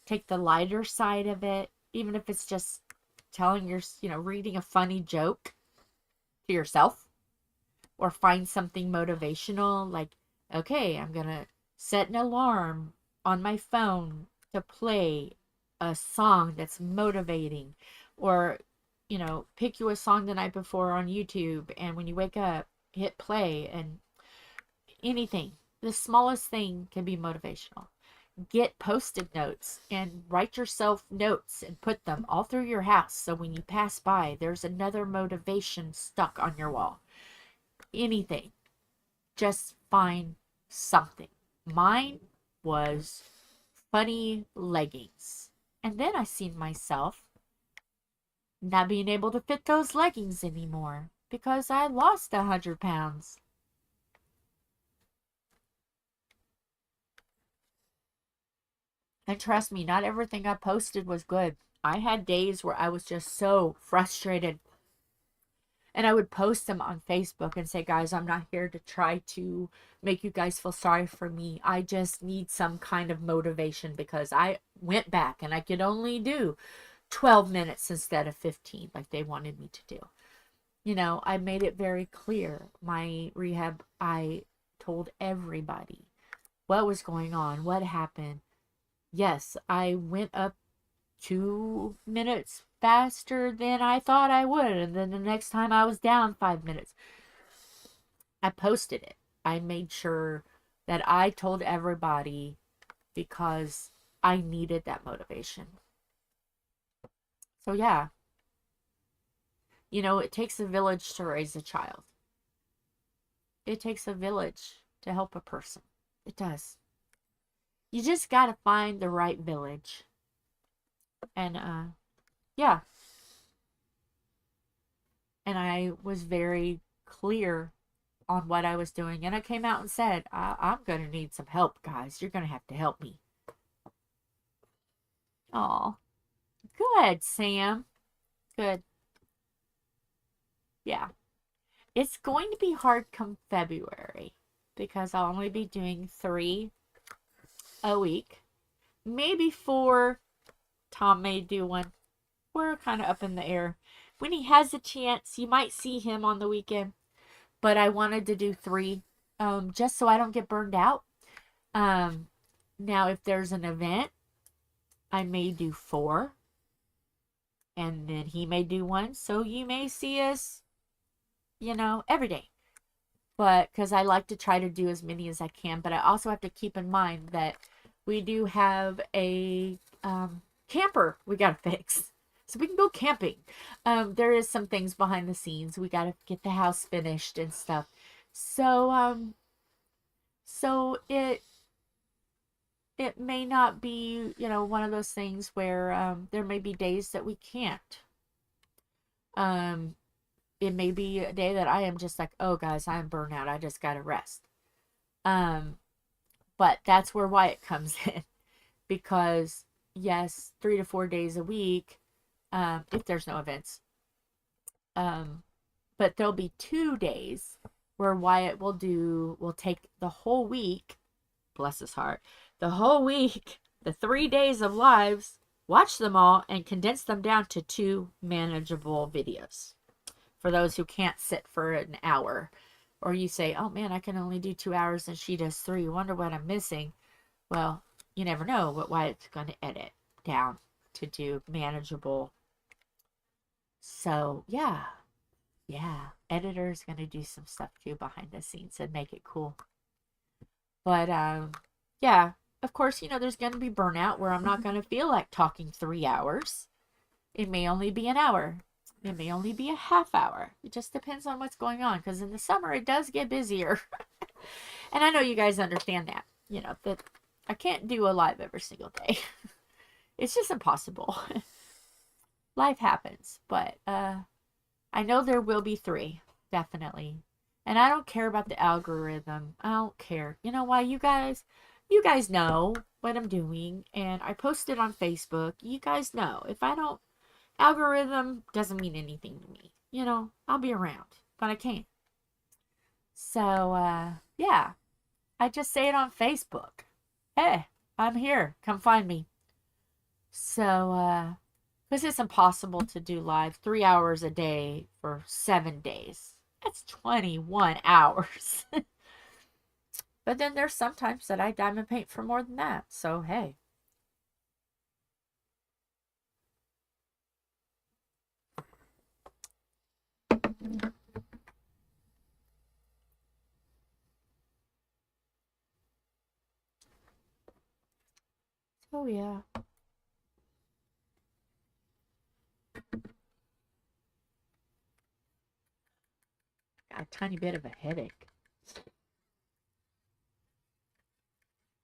Take the lighter side of it. Even if it's just reading a funny joke to yourself. Or find something motivational. Like, okay, I'm going to set an alarm on my phone to play a song that's motivating. Or, pick you a song the night before on YouTube. And when you wake up, hit play. And anything. The smallest thing can be motivational. Get Post-it notes and write yourself notes and put them all through your house. So when you pass by, there's another motivation stuck on your wall. Anything. Just find something. Mine was funny leggings. And then I seen myself not being able to fit those leggings anymore because I lost 100 pounds. And trust me, not everything I posted was good. I had days where I was just so frustrated. And I would post them on Facebook and say, guys, I'm not here to try to make you guys feel sorry for me. I just need some kind of motivation because I went back and I could only do 12 minutes instead of 15 like they wanted me to do. I made it very clear. My rehab, I told everybody what was going on, what happened. Yes, I went up 2 minutes faster than I thought I would. And then the next time I was down 5 minutes. I posted it. I made sure that I told everybody because I needed that motivation. So yeah. It takes a village to raise a child. It takes a village to help a person. It does. You just gotta find the right village. And, yeah. And I was very clear on what I was doing. And I came out and said, I'm going to need some help, guys. You're going to have to help me. Oh, good, Sam. Good. Yeah. It's going to be hard come February because I'll only be doing 3 a week. Maybe 4. Tom may do one. We're kind of up in the air. when he has a chance, you might see him on the weekend. But I wanted to do 3, just so I don't get burned out. Now, if there's an event, I may do 4. And then he may do 1. So you may see us, every day. But because I like to try to do as many as I can. But I also have to keep in mind that we do have a camper we got to fix. So we can go camping. There is some things behind the scenes. We got to get the house finished and stuff. So, it may not be, one of those things where there may be days that we can't. It may be a day that I am just like, oh, guys, I'm burnt out. I just got to rest. But that's where Wyatt comes in. Because, yes, 3 to 4 days a week, if there's no events. But there'll be 2 days where Wyatt will take the whole week, bless his heart, the whole week, the 3 days of lives, watch them all, and condense them down to 2 manageable videos. For those who can't sit for an hour. Or you say, oh man, I can only do 2 hours and she does 3. Wonder what I'm missing. Well, you never know what Wyatt's going to edit down to do manageable. So, yeah. Editor's going to do some stuff too behind the scenes and make it cool. But, yeah. Of course, there's going to be burnout where I'm not going to feel like talking 3 hours. It may only be an hour. It may only be a half hour. It just depends on what's going on. Because in the summer, it does get busier. And I know you guys understand that. That I can't do a live every single day. It's just impossible. Life happens. But I know there will be 3. Definitely. And I don't care about the algorithm. I don't care. You know why? You guys know what I'm doing. And I post it on Facebook. You guys know. If I don't, algorithm doesn't mean anything to me. I'll be around. But I can't. So, yeah. I just say it on Facebook. Hey, I'm here. Come find me. So, because it's impossible to do live 3 hours a day for 7 days. That's 21 hours. But then there's sometimes that I diamond paint for more than that. So, hey. Oh, yeah. Got a tiny bit of a headache.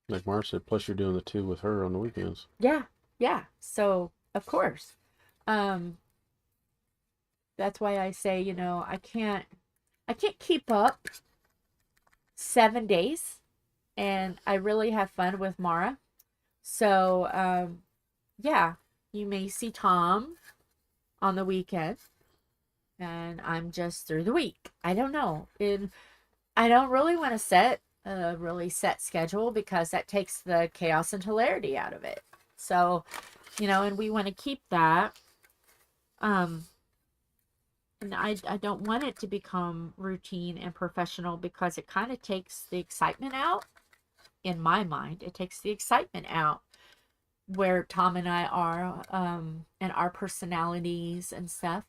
Like Mara said, plus you're doing the 2 with her on the weekends. Yeah. So, of course. That's why I say, I can't keep up 7 days. And I really have fun with Mara. So, yeah, you may see Tom on the weekend. And I'm just through the week. I don't know. I don't really want to set a really set schedule because that takes the chaos and hilarity out of it. So, and we want to keep that. And I don't want it to become routine and professional because it kind of takes the excitement out. In my mind, it takes the excitement out where Tom and I are, and our personalities and stuff.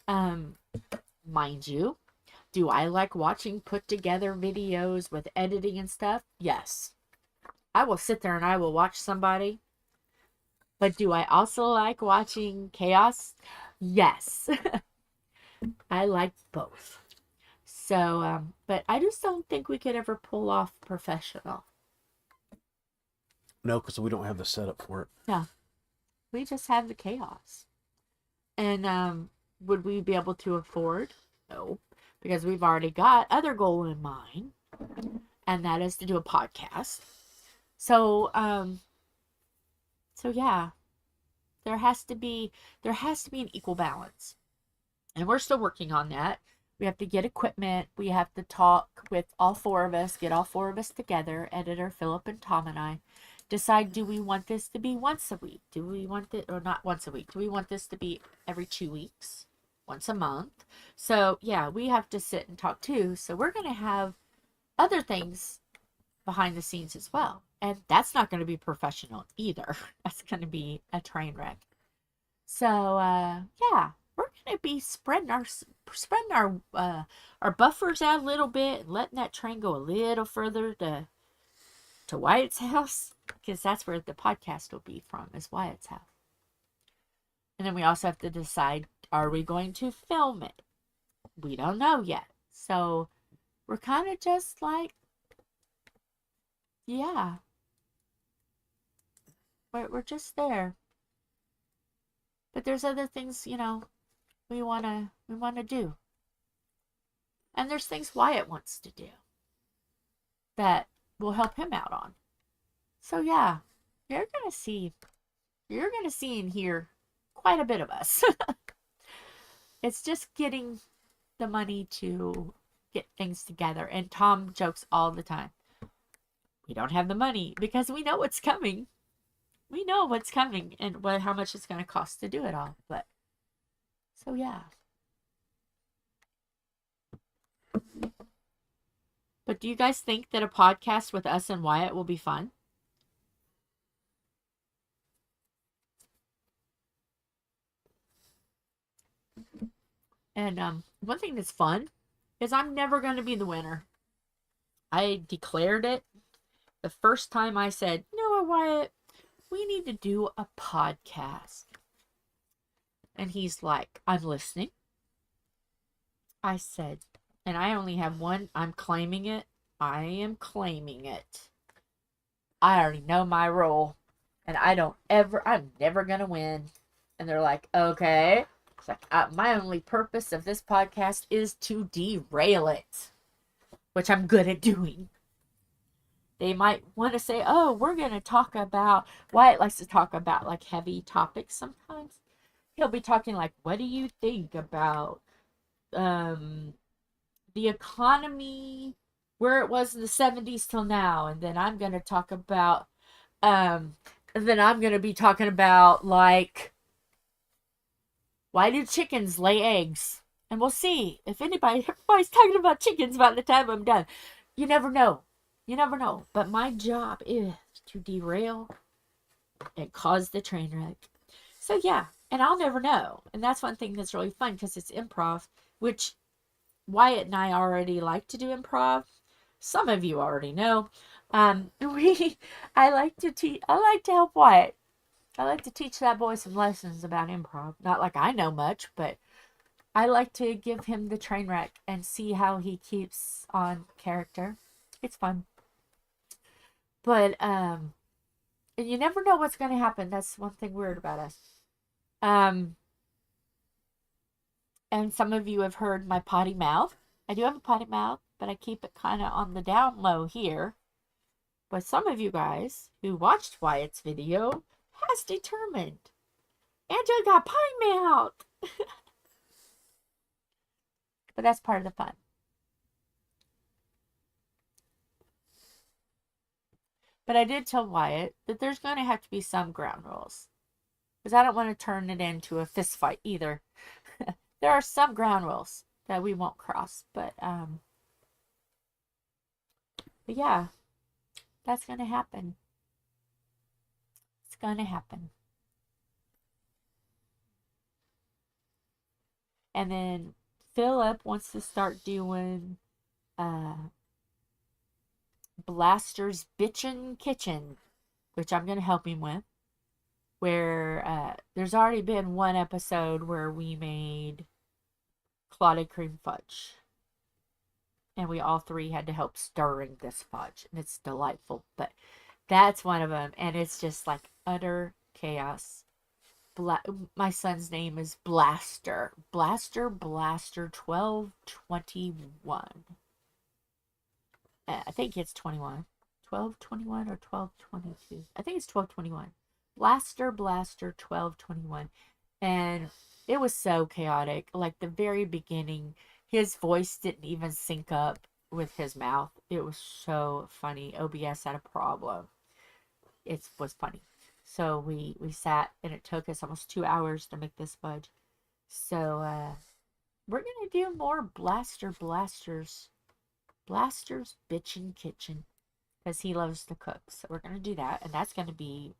Mind you, do I like watching put together videos with editing and stuff? Yes. I will sit there and I will watch somebody. But do I also like watching chaos? Yes. I like both. So, but I just don't think we could ever pull off professional. No, because we don't have the setup for it. No. We just have the chaos. And, would we be able to afford? No. Because we've already got other goal in mind. And that is to do a podcast. So, yeah. There has to be an equal balance. And we're still working on that. We have to get equipment. We have to talk with all 4 of us, get all 4 of us together, editor, Philip, and Tom and I. Decide, do we want this to be once a week? Do we want it, or not once a week? Do we want this to be every 2 weeks? once a month. So yeah, we have to sit and talk too. So we're going to have other things behind the scenes as well. And that's not going to be professional either. That's going to be a train wreck. So yeah, we're going to be spreading our buffers out a little bit and letting that train go a little further to Wyatt's house, because that's where the podcast will be from, is Wyatt's house. And then we also have to decide, are we going to film it? We don't know yet. So we're kind of just like, yeah, we're just there. But there's other things, you know, we wanna do. And there's things Wyatt wants to do that will help him out on. So yeah, you're gonna see and hear quite a bit of us. It's just getting the money to get things together. And Tom jokes all the time, we don't have the money, because we know what's coming. We know what's coming and how much it's going to cost to do it all. But so yeah. But do you guys think that a podcast with us and Wyatt will be fun? And one thing that's fun is I'm never going to be the winner. I declared it the first time I said, you know what, Wyatt, we need to do a podcast. And he's like, I'm listening. I said, and I only have one. I'm claiming it. I am claiming it. I already know my role. And I'm never going to win. And they're like, okay. It's like, my only purpose of this podcast is to derail it, which I'm good at doing. They might want to say, oh, we're going to talk about, Wyatt likes to talk about like heavy topics sometimes. He'll be talking like, what do you think about the economy, where it was in the 70s till now? And then I'm going to talk about, be talking about like, why do chickens lay eggs? And we'll see if everybody's talking about chickens by the time I'm done. You never know. You never know. But my job is to derail and cause the train wreck. So yeah, and I'll never know. And that's one thing that's really fun, because it's improv, which Wyatt and I already like to do improv. Some of you already know. I like to help Wyatt. I like to teach that boy some lessons about improv. Not like I know much, but I like to give him the train wreck and see how he keeps on character. It's fun. But, and you never know what's going to happen. That's one thing weird about us. And some of you have heard my potty mouth. I do have a potty mouth, but I keep it kind of on the down low here. But some of you guys who watched Wyatt's video has determined Angela got potty mouth. But that's part of the fun. But I did tell Wyatt that there's going to have to be some ground rules, because I don't want to turn it into a fist fight either. There are some ground rules that we won't cross, but yeah, that's going to happen. It's going to happen. And then Philip wants to start doing Blaster's Bitchin' Kitchen, which I'm going to help him with, where there's already been one episode where we made clotted cream fudge, and we all three had to help stirring this fudge, and it's delightful. But that's one of them, and it's just like utter chaos. My son's name is Blaster 1221. I think it's 21. 1221 or 1222. I think it's 1221. Blaster 1221. And it was so chaotic. Like the very beginning, his voice didn't even sync up with his mouth. It was so funny. OBS had a problem. It was funny. So we sat, and it took us almost 2 hours to make this fudge. So we're going to do more Blasters Bitchin' Kitchen. Because he loves to cook. So we're going to do that. And that's going to be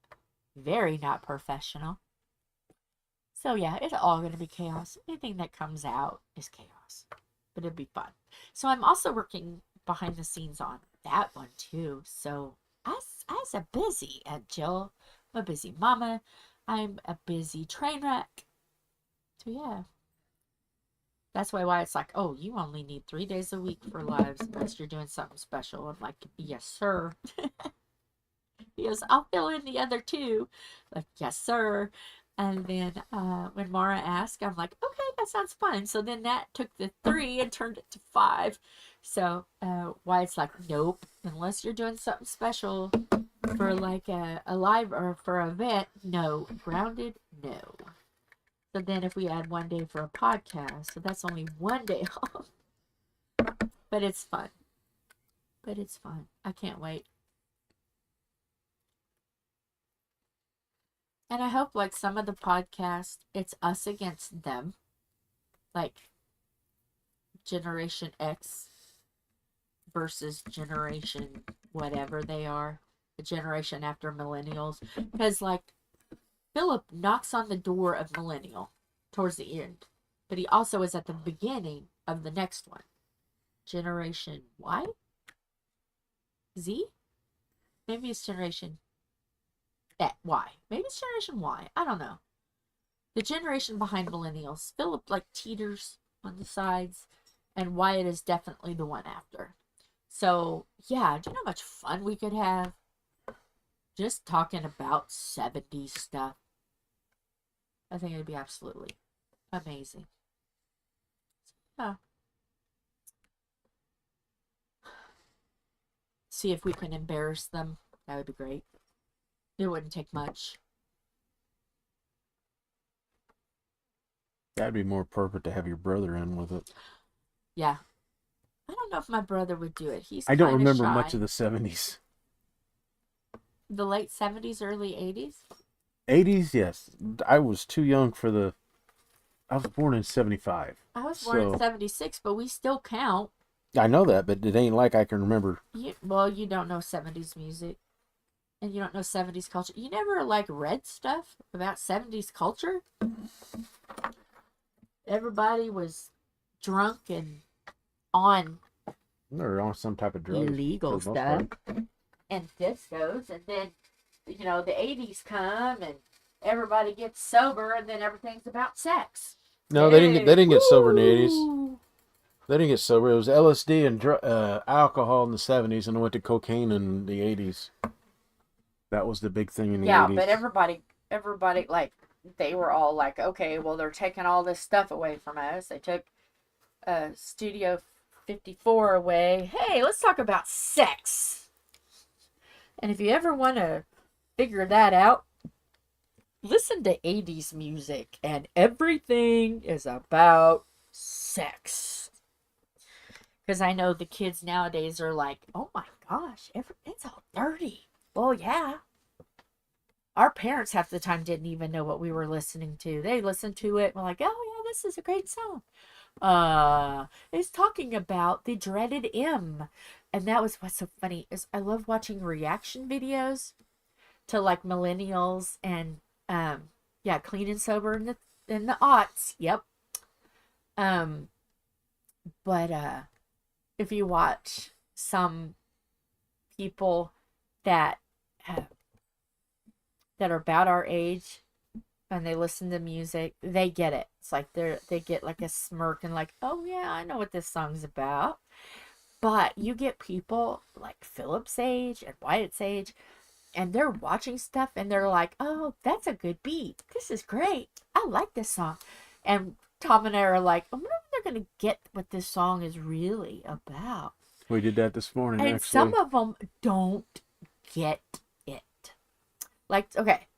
very not professional. So yeah, it's all going to be chaos. Anything that comes out is chaos. But it'll be fun. So I'm also working behind the scenes on that one too. So as a busy Aunt Jill, I'm a busy mama. I'm a busy train wreck. So yeah. That's why it's like, oh, you only need 3 days a week for lives unless you're doing something special. I'm like, yes, sir. He goes, I'll fill in the other 2. Like, yes, sir. And then when Mara asked, I'm like, okay, that sounds fun. So then that took the 3 and turned it to 5. So Wyatt's like, nope, unless you're doing something special for like a live or for an event, no. Grounded, no. So then if we add 1 day for a podcast, so that's only 1 day off. But it's fun. I can't wait. And I hope like some of the podcasts, it's us against them. Like Generation X versus Generation whatever they are. The generation after millennials. Because like Philip knocks on the door of millennial towards the end. But he also is at the beginning of the next one. Generation Y? Z? Maybe it's Generation Y. Maybe it's Generation Y. I don't know. The generation behind millennials. Philip like teeters on the sides. And Wyatt is definitely the one after. So, yeah. Do you know how much fun we could have? Just talking about 70s stuff. I think it'd be absolutely amazing. Yeah. See if we can embarrass them. That would be great. It wouldn't take much. That'd be more perfect to have your brother in with it. Yeah. I don't know if my brother would do it. He's I don't remember shy. much of the 70s. The late 70s, early 80s? 80s, yes. I was too young for the... I was born in 75. I was born in 76, but we still count. I know that, but it ain't like I can remember. You don't know 70s music. And you don't know 70s culture. You never, like, read stuff about 70s culture? Everybody was drunk and on... They're on some type of drugs. Illegal stuff. And discos, and then, the 80s come, and everybody gets sober, and then everything's about sex. No, they didn't get sober in the 80s. They didn't get sober. It was LSD and alcohol in the 70s, and it went to cocaine in the 80s. That was the big thing in the 80s. Yeah, but everybody, like, they were all like, okay, well, they're taking all this stuff away from us. They took Studio 54 away. Hey, let's talk about sex. And if you ever want to figure that out, listen to 80s music, and everything is about sex. Because I know the kids nowadays are like, oh my gosh, it's all dirty. Well, yeah. Our parents half the time didn't even know what we were listening to. They listened to it and were like, oh yeah, this is a great song. It's talking about the dreaded M. And that was what's so funny is I love watching reaction videos to like millennials and clean and sober in the aughts. Yep. But if you watch some people that are about our age and they listen to music, they get it. It's like they get like a smirk and like, oh yeah, I know what this song's about. But you get people like Philip's age and Wyatt's age, and they're watching stuff and they're like, oh, that's a good beat. This is great. I like this song. And Tom and I are like, I wonder if they're going to get what this song is really about. We did that this morning, and actually. Some of them don't get it. Like, okay,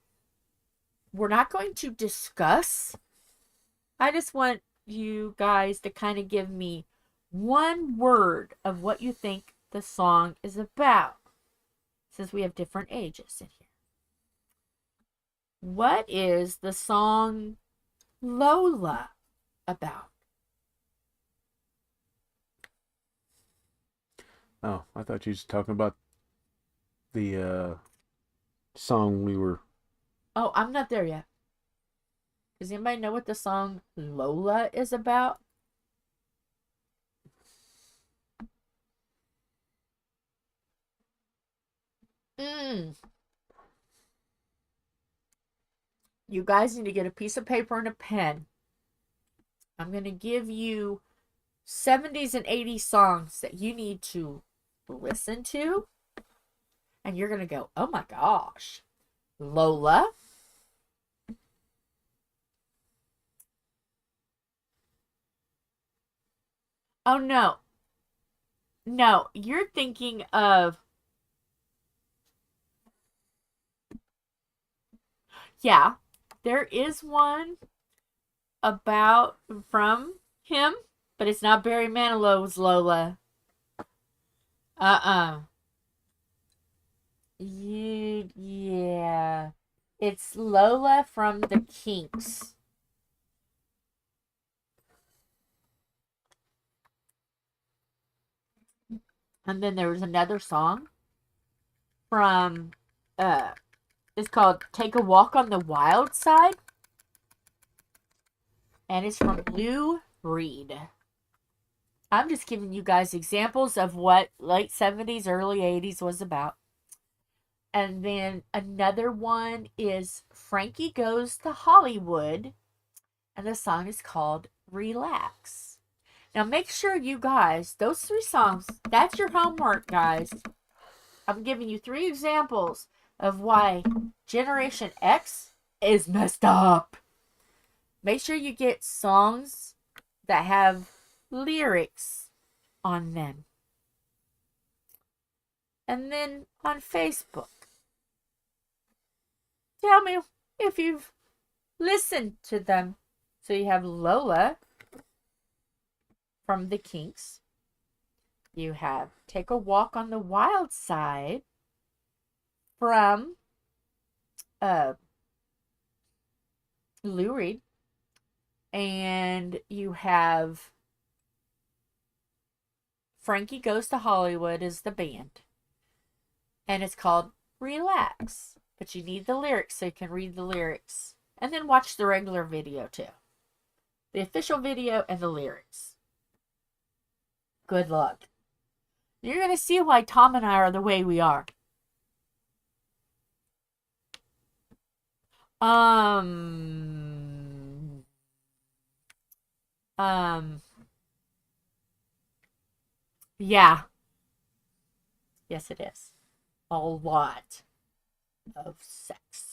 we're not going to discuss. I just want you guys to kind of give me one word of what you think the song is about, since we have different ages in here. What is the song Lola about? Oh, I thought you was talking about the song we were. Oh, I'm not there yet. Does anybody know what the song Lola is about? You guys need to get a piece of paper and a pen. I'm going to give you 70s and 80s songs that you need to listen to. And you're going to go, oh my gosh. Lola. Oh no. No, you're thinking of. Yeah, there is one about from him, but it's not Barry Manilow's Lola. Yeah. It's Lola from the Kinks. And then there was another song from it's called Take a Walk on the Wild Side. And it's from Lou Reed. I'm just giving you guys examples of what late 70s, early 80s was about. And then another one is Frankie Goes to Hollywood. And the song is called Relax. Now make sure you guys, those 3 songs, that's your homework, guys. I'm giving you 3 examples of why Generation X is messed up. Make sure you get songs that have lyrics on them. And then on Facebook, tell me if you've listened to them. So you have Lola from the Kinks. You have Take a Walk on the Wild Side from Lou Reed. And you have Frankie Goes to Hollywood is the band. And it's called Relax. But you need the lyrics so you can read the lyrics. And then watch the regular video too. The official video and the lyrics. Good luck. You're going to see why Tom and I are the way we are. Yeah. Yes, it is. A lot of sex.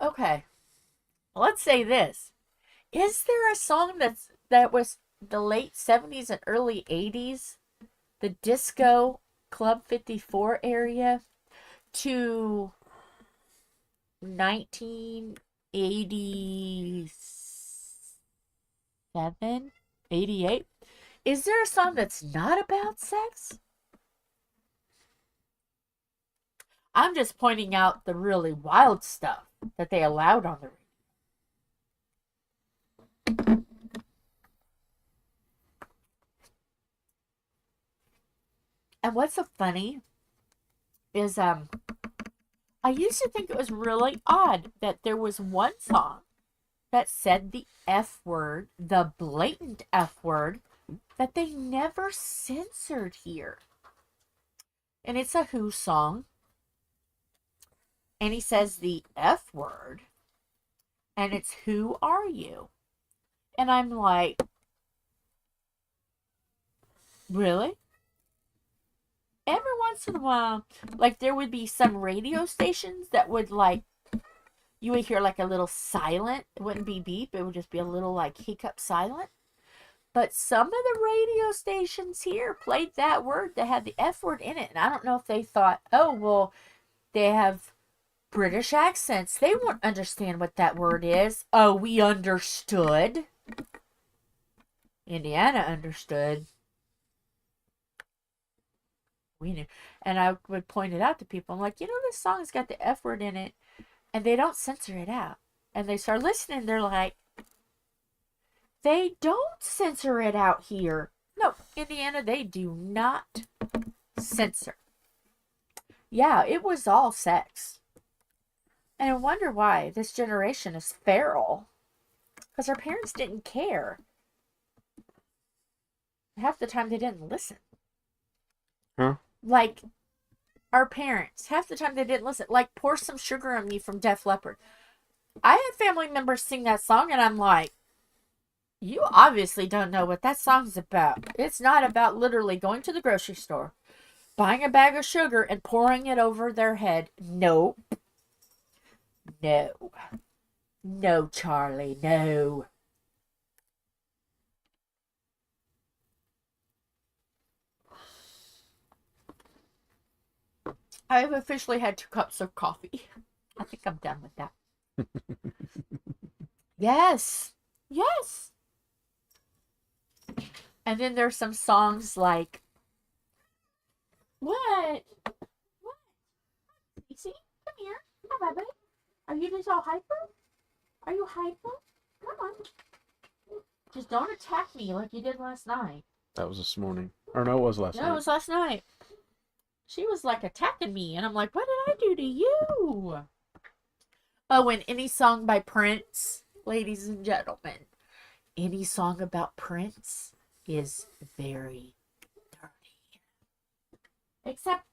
Okay. Let's say this. Is there a song that was the late 70s and early 80s, the disco Club 54 area, to 1987, 88? Is there a song that's not about sex? I'm just pointing out the really wild stuff that they allowed on the radio. And what's so funny is I used to think it was really odd that there was one song that said the F word, the blatant F word, that they never censored here. And it's a Who song. And he says the F word. And it's Who Are You? And I'm like, really? Every once in a while, like there would be some radio stations that would like, you would hear like a little silent. It wouldn't be beep. It would just be a little like hiccup silent. But some of the radio stations here played that word that had the F word in it. And I don't know if they thought, oh, well, they have British accents. They won't understand what that word is. Oh, we understood. Indiana understood. We knew. And I would point it out to people. I'm like, this song's got the F word in it. And they don't censor it out. and they start listening, they're like, they don't censor it out here. No, Indiana, they do not censor. Yeah, it was all sex. And I wonder why this generation is feral. Because our parents didn't care. Half the time they didn't listen. Huh? Like, our parents, half the time they didn't listen. Like, Pour Some Sugar on Me from Def Leppard. I had family members sing that song, and I'm like, you obviously don't know what that song's about. It's not about literally going to the grocery store, buying a bag of sugar, and pouring it over their head. Nope. No. No, Charlie, no. I have officially had 2 cups of coffee. I think I'm done with that. Yes. Yes. And then there's some songs like, what? What? Casey, come here. Come on, baby. Are you just all hyper? Are you hyper? Come on. Just don't attack me like you did last night. That was this morning. Or no, it was last night. No, it was last night. She was like attacking me, and I'm like, what did I do to you? Oh, and any song by Prince, ladies and gentlemen, any song about Prince is very dirty. Except,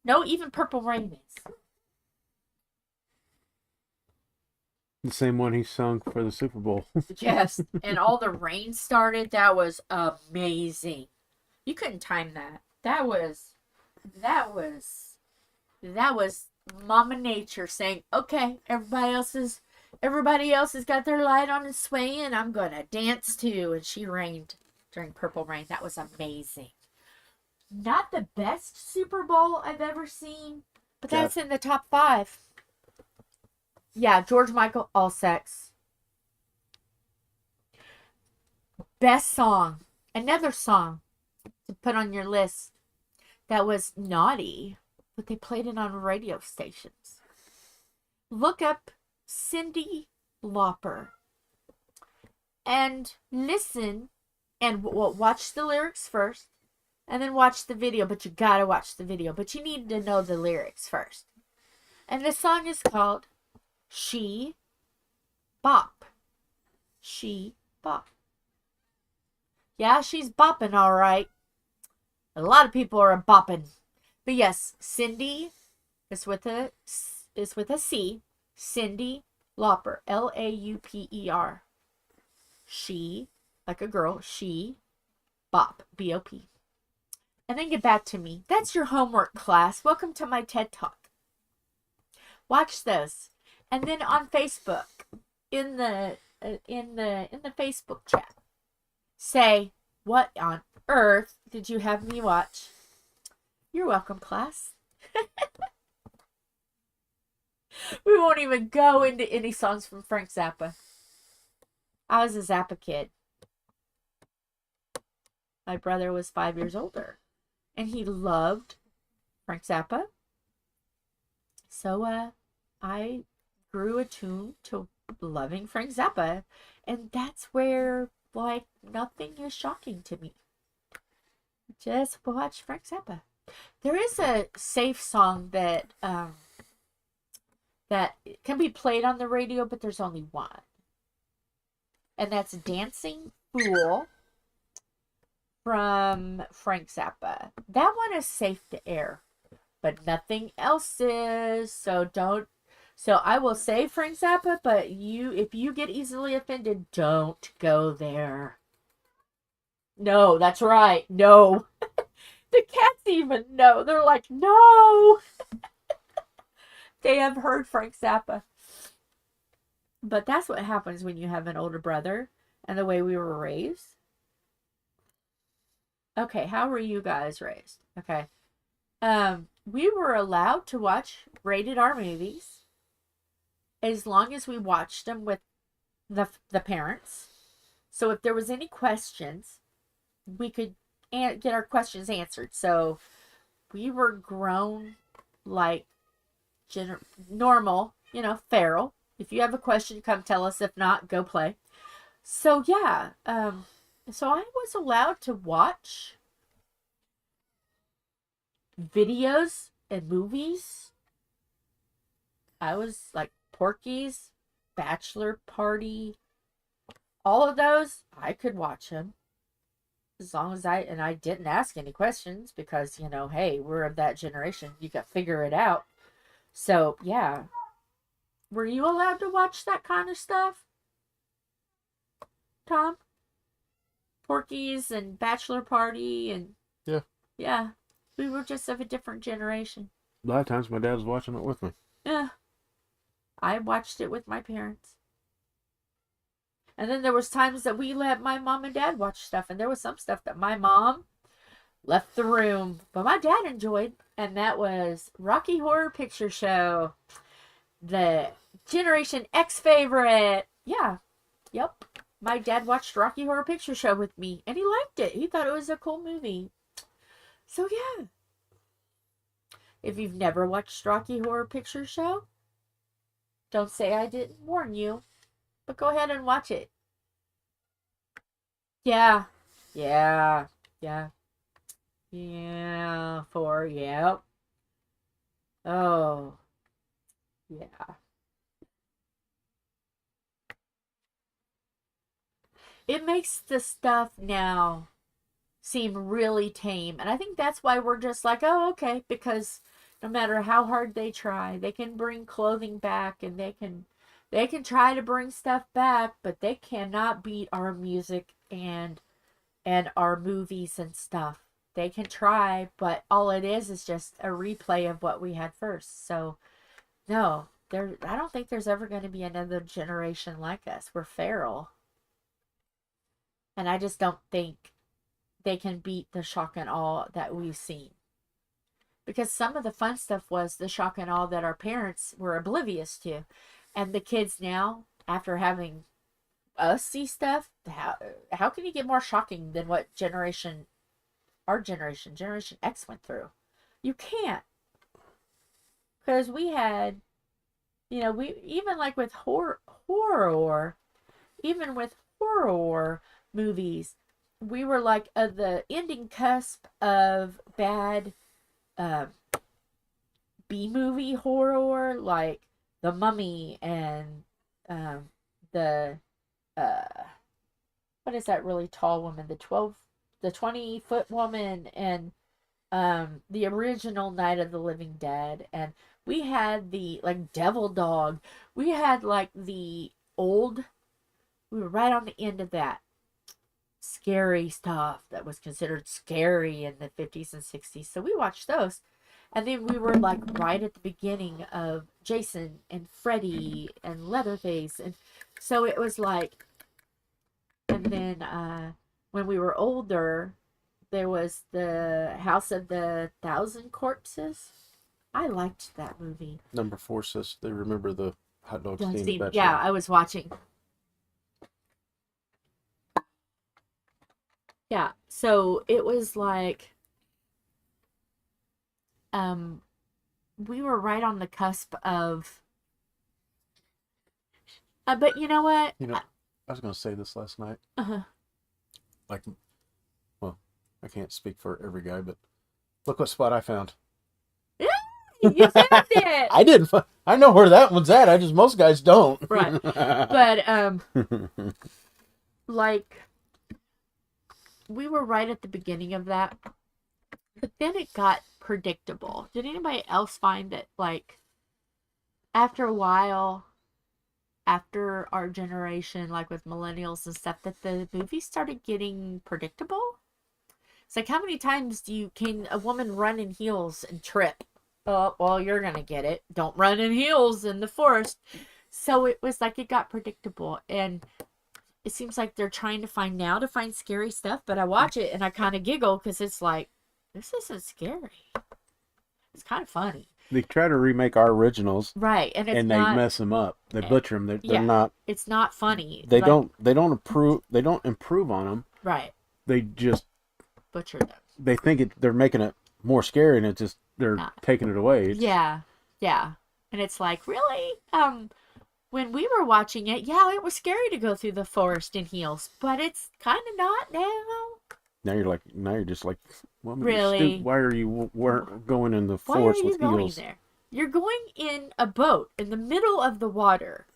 no, even Purple Rain is. The same one he sung for the Super Bowl. Yes, and all the rain started. That was amazing. You couldn't time that. That was Mama Nature saying, okay, everybody else has got their light on and swaying, I'm gonna dance too. And she rained during Purple Rain. That was amazing. Not the best Super Bowl I've ever seen, but that's in the top 5. Yeah, George Michael, All Sex. Best song. Another song to put on your list that was naughty, but they played it on radio stations. Look up Cyndi Lauper and listen and watch the lyrics first and then watch the video, but you gotta watch the video, but you need to know the lyrics first. And the song is called She Bop. She Bop. Yeah, she's bopping all right. A lot of people are bopping. But yes, Cyndi is with a C. Cyndi Lauper. Lauper. She, like a girl, she, bop. B-O-P. And then get back to me. That's your homework, class. Welcome to my TED Talk. Watch those. And then on Facebook, in the Facebook chat, say, what on earth did you have me watch? You're welcome, class. We won't even go into any songs from Frank Zappa. I was a Zappa kid. My brother was 5 years older, and he loved Frank Zappa. So I grew attuned to loving Frank Zappa, and that's where, like, nothing is shocking to me. Just watch Frank Zappa. There is a safe song that that can be played on the radio, but there's only one. And that's Dancing Fool from Frank Zappa. That one is safe to air, but nothing else is. So I will say Frank Zappa, but if you get easily offended, don't go there. No, that's right. No. The cats even know. They're like, no. They have heard Frank Zappa. But that's what happens when you have an older brother and the way we were raised. Okay, how were you guys raised? Okay. We were allowed to watch rated R movies as long as we watched them with the parents. So if there was any questions, we could get our questions answered. So we were grown like normal, feral. If you have a question, come tell us. If not, go play. So yeah, so I was allowed to watch videos and movies. I was like Porky's, Bachelor Party, all of those. I could watch them as long as I didn't ask any questions because, you know, hey, we're of that generation. You got to figure it out. So yeah, were you allowed to watch that kind of stuff, Tom? Porky's and Bachelor Party and yeah, we were just of a different generation. A lot of times my dad was watching it with me. Yeah, I watched it with my parents. And then there was times that we let my mom and dad watch stuff, and there was some stuff that my mom left the room, but my dad enjoyed, and that was Rocky Horror Picture Show, the Generation X favorite. Yeah, yep. My dad watched Rocky Horror Picture Show with me, and he liked it. He thought it was a cool movie. So yeah. If you've never watched Rocky Horror Picture Show, don't say I didn't warn you, but go ahead and watch it. Yeah. Yeah. Yeah. Yeah. Yep. Oh. Yeah. It makes the stuff now seem really tame. And I think that's why we're just like, oh, okay. Because no matter how hard they try, they can bring clothing back and they can try to bring stuff back, but they cannot beat our music and our movies and stuff. They can try, but all it is just a replay of what we had first. So no, I don't think there's ever going to be another generation like us. We're feral. And I just don't think they can beat the shock and awe that we've seen. Because some of the fun stuff was the shock and awe that our parents were oblivious to. And the kids now, after having us see stuff, how can you get more shocking than what our generation X went through? You can't. Because we had, you know, we even like with horror, even with horror movies, we were like the ending cusp of bad B-movie horror, like The Mummy and the what is that really tall woman, the 20-foot woman, and the original Night of the Living Dead. And we had the like Devil Dog. We had like we were right on the end of that scary stuff that was considered scary in the 50s and 60s. So we watched those. And then we were like right at the beginning of Jason and Freddy and Leatherface. And so it was like, and then when we were older, there was the House of the Thousand Corpses. I liked that movie. Number 4 says they remember the hot dog steam. Yeah, I was watching. Yeah, so it was like, we were right on the cusp of, but you know what? You know, I was going to say this last night. Like, well, I can't speak for every guy, but look what spot I found. Yeah, you found it. I didn't. I know where that one's at. Most guys don't. Right, but like, we were right at the beginning of that, but then it got predictable. Did anybody else find that, like, after a while, after our generation, like with millennials and stuff, that the movies started getting predictable? It's like, how many times can a woman run in heels and trip? Oh, well, you're gonna get it. Don't run in heels in the forest. So it was like, it got predictable, and it seems like they're trying to find scary stuff, but I watch it and I kind of giggle because it's like, this isn't scary. It's kind of funny. They try to remake our originals, right? And they mess them up. They butcher them. They're not. It's not funny. They don't improve on them. Right. They just butcher them. They think they're making it more scary, and they're taking it away. Yeah. And it's like, really, when we were watching it, yeah, it was scary to go through the forest in heels, but it's kind of not now. Now you're just like, well, really? Why are you going in the forest with heels? Why are you going there? You're going in a boat in the middle of the water.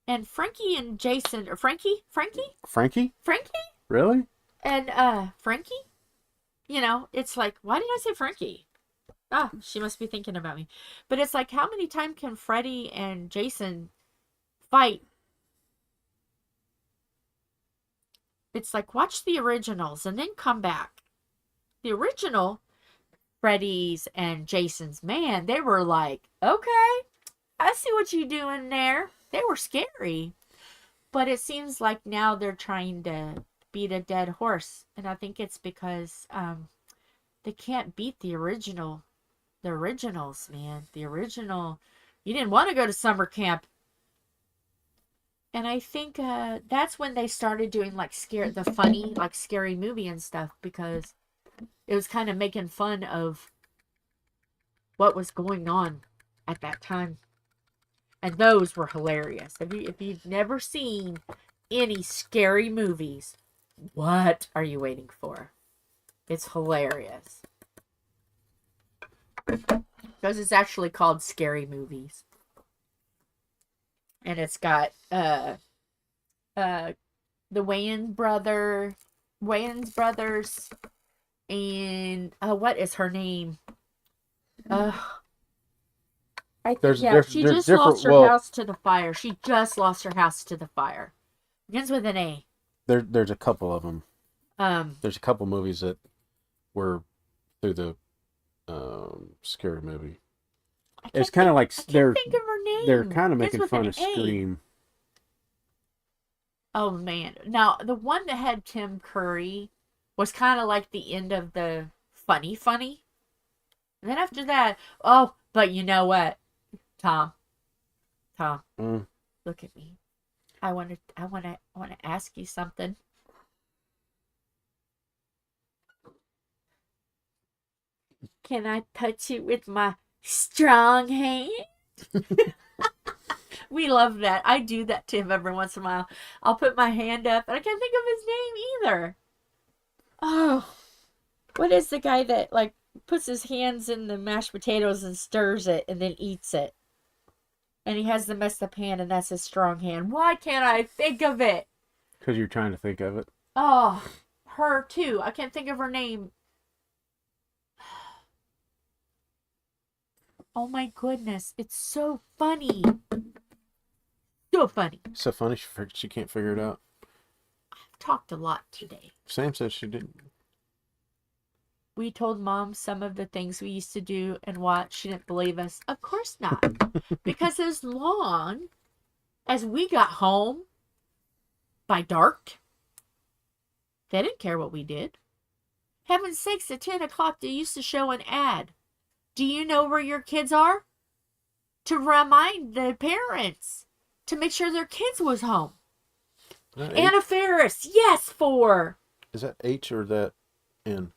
And Frankie and Jason, or Frankie? Frankie? Really? And Frankie? You know, it's like, why did I say Frankie? Ah, she must be thinking about me. But it's like, how many times can Freddy and Jason fight? It's like, watch the originals and then come back. The original Freddy's and Jason's, man, they were like, okay, I see what you doing there. They were scary. But it seems like now they're trying to beat a dead horse. And I think it's because they can't beat the originals, man. The original, you didn't want to go to summer camp. And I think that's when they started doing like scary movie and stuff, because it was kind of making fun of what was going on at that time. And those were hilarious. If you've never seen any scary movies, what are you waiting for? It's hilarious. Because it's actually called Scary Movies. And it's got the Wayans brothers, and what is her name? She just lost her house to the fire. She just lost her house to the fire. Begins with an A. There's a couple of them. There's a couple movies that were through the scary movie. It's kind of like they're kind of making fun of Scream. Oh man! Now the one that had Tim Curry was kind of like the end of the funny. And then after that, but you know what, Tom, look at me. I want to ask you something. Can I touch you with my strong hand? We love that. I do that to him every once in a while. I'll put my hand up, and I can't think of his name either. Oh, what is the guy that like puts his hands in the mashed potatoes and stirs it and then eats it? And he has the messed up hand, and that's his strong hand. Why can't I think of it? Because you're trying to think of it. Oh, her too. I can't think of her name. Oh my goodness. It's so funny. So funny. So funny she can't figure it out. I've talked a lot today. Sam says she didn't. We told Mom some of the things we used to do and watch. She didn't believe us. Of course not. Because as long as we got home by dark, they didn't care what we did. Heaven's sakes, at 10 o'clock they used to show an ad. Do you know where your kids are? To remind the parents to make sure their kids was home. Anna Faris, yes, 4. Is that H or that N?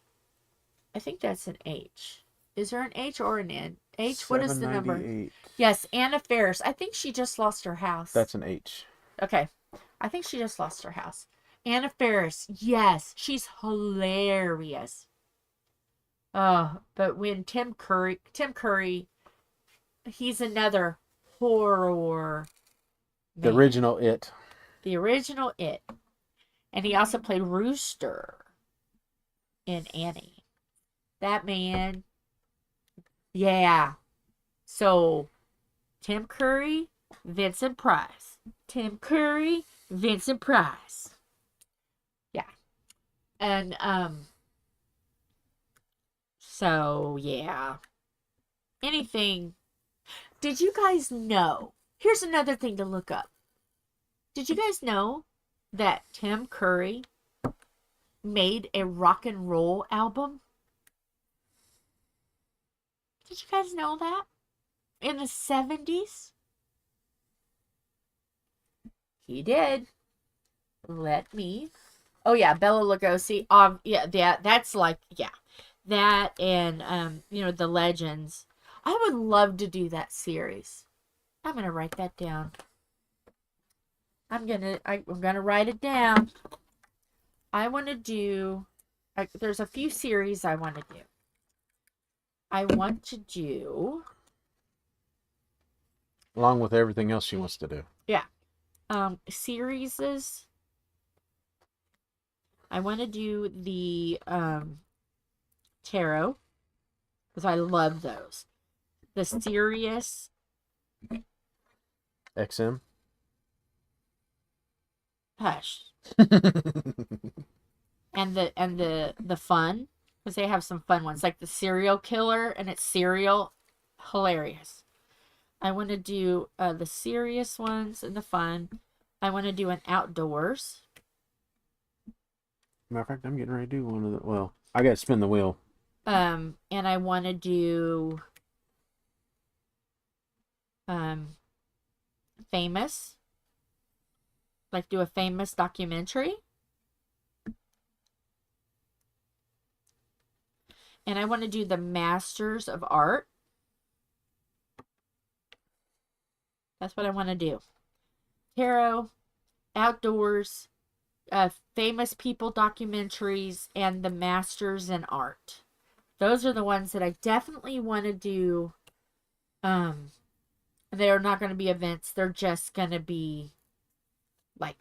I think that's an H. Is there an H or an N? H, what is the number? 798. Yes, Anna Faris. I think she just lost her house. That's an H. Okay. I think she just lost her house. Anna Faris, yes, she's hilarious. But when Tim Curry, he's another horror man. The original It. The original It. And he also played Rooster in Annie. That man. Yeah. So, Tim Curry, Vincent Price. Tim Curry, Vincent Price. Yeah. And, so, yeah. Anything. Did you guys know? Here's another thing to look up. Did you guys know that Tim Curry made a rock and roll album? Did you guys know that? In the 70s? He did. Let me. Oh, yeah. Bela Lugosi. That's like, yeah. That and, The Legends. I would love to do that series. I'm gonna write that down. I'm gonna write it down. I want to do. There's a few series I want to do. I want to do. Along with everything else she wants to do. Yeah. Series. I want to do the tarot because I love those. The serious XM. hush. and the fun because they have some fun ones like the serial killer and it's serial hilarious. I want to do the serious ones and the fun. I want to do an outdoors. Matter of fact, I'm getting ready to do one of the. Well, I got to spin the wheel. And I want to do famous. Like do a famous documentary. And I want to do the Masters of Art. That's what I want to do. Tarot, outdoors, famous people documentaries, and the Masters in Art. Those are the ones that I definitely want to do. They're not going to be events. They're just going to be like,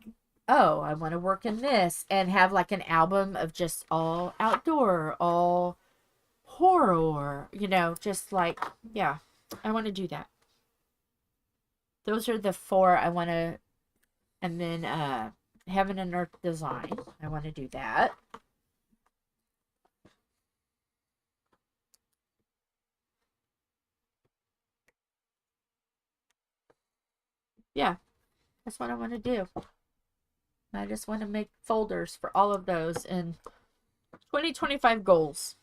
oh, I want to work in this and have like an album of just all outdoor, all horror, you know, just like, yeah, I want to do that. Those are the 4 I want to, and then Heaven and Earth Design. I want to do that. Yeah, that's what I want to do. I just want to make folders for all of those and 2025 goals.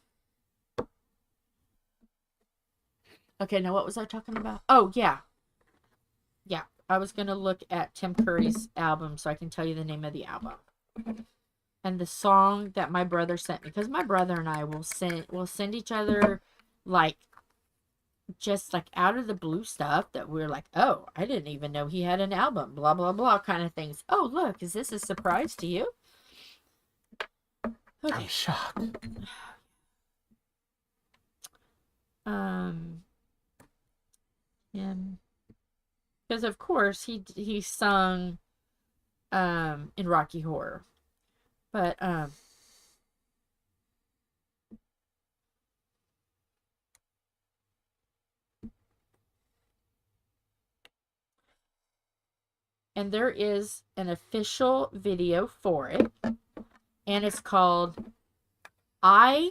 Okay, now what was I talking about? Oh, yeah. Yeah, I was going to look at Tim Curry's album so I can tell you the name of the album. And the song that my brother sent me, because my brother and I will send each other like just like out of the blue stuff that we're like, oh, I didn't even know he had an album, blah blah blah kind of things. Oh, look, is this a surprise to you? Okay. I'm shocked. Because of course he sung in Rocky Horror. But and there is an official video for it, and it's called I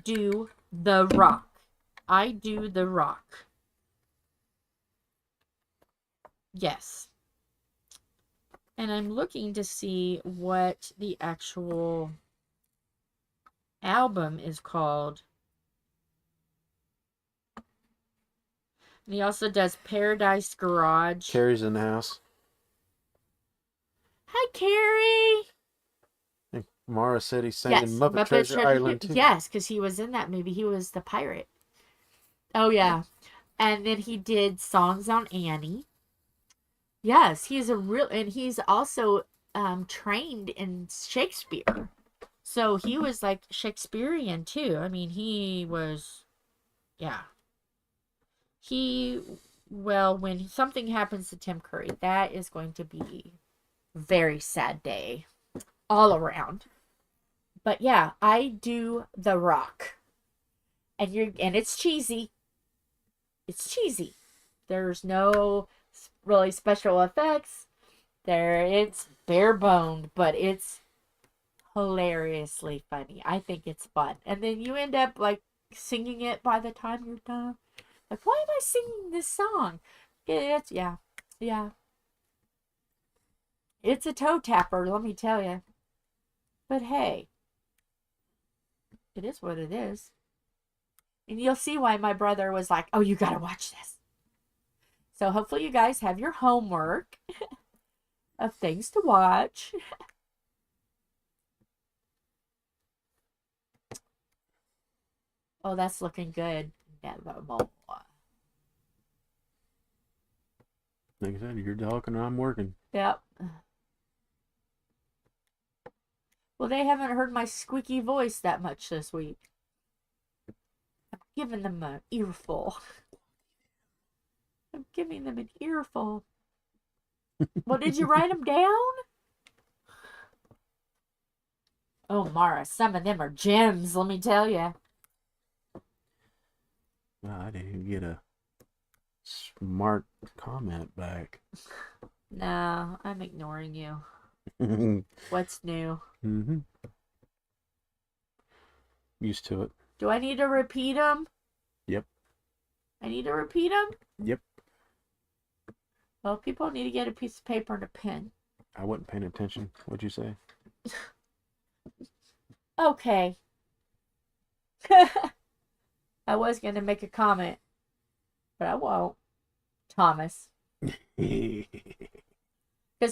Do the Rock. I Do the Rock. Yes. And I'm looking to see what the actual album is called. And he also does Paradise Garage. Carrie's in the house. Hi, Carrie. And Mara said he sang in Muppet Treasure Island too. Yes, because he was in that movie. He was the pirate. Oh, yeah. And then he did Songs on Annie. Yes, he's and he's also trained in Shakespeare. So he was like Shakespearean too. I mean, he was, yeah. Well, when something happens to Tim Curry, that is going to be a very sad day all around. But yeah, I Do the Rock. And it's cheesy. It's cheesy. There's no really special effects. It's bare boned, but it's hilariously funny. I think it's fun. And then you end up like singing it by the time you're done. Like, why am I singing this song? It's yeah. It's a toe tapper, let me tell you. But hey, it is what it is. And you'll see why my brother was like, oh, you gotta watch this. So hopefully you guys have your homework of things to watch. Oh, that's looking good. Like I said, you're talking, I'm working. Yep. Well, they haven't heard my squeaky voice that much this week. I'm giving them an earful. I'm giving them an earful. Well, did you write them down? Oh, Mara, some of them are gems, let me tell you. Well, I didn't even get a smart comment back. No, I'm ignoring you. What's new? Mm-hmm. Used to it. Do I need to repeat them? Yep. I need to repeat them? Yep. Well, people need to get a piece of paper and a pen. I wasn't paying attention. What'd you say? Okay. I was going to make a comment, but I won't. Thomas. Because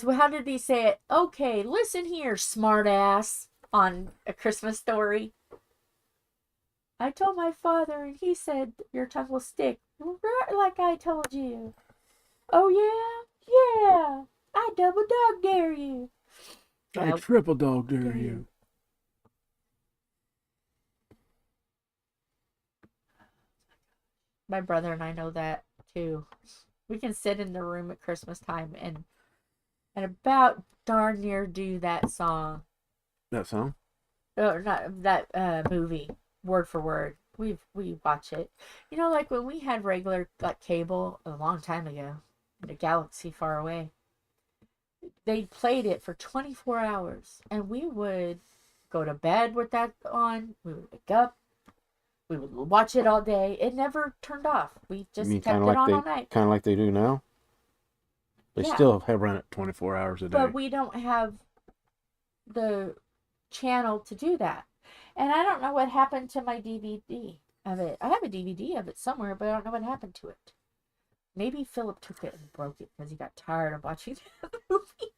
how did he say it? Okay, listen here, smartass, on A Christmas Story. I told my father, and he said, your tongue will stick, right like I told you. Oh, yeah? Yeah. I double dog dare you. I triple dog dare you. My brother and I know that, too. We can sit in the room at Christmas time and about darn near do that song. That song? Not that movie, word for word. We watch it. You know, like when we had regular cable a long time ago in a galaxy far away, they played it for 24 hours, and we would go to bed with that on. We would wake up. We would watch it all day. It never turned off. We just kept it on all night. Kind of like they do now? They still have run it 24 hours a day. But we don't have the channel to do that. And I don't know what happened to my DVD of it. I have a DVD of it somewhere, but I don't know what happened to it. Maybe Philip took it and broke it because he got tired of watching the movie.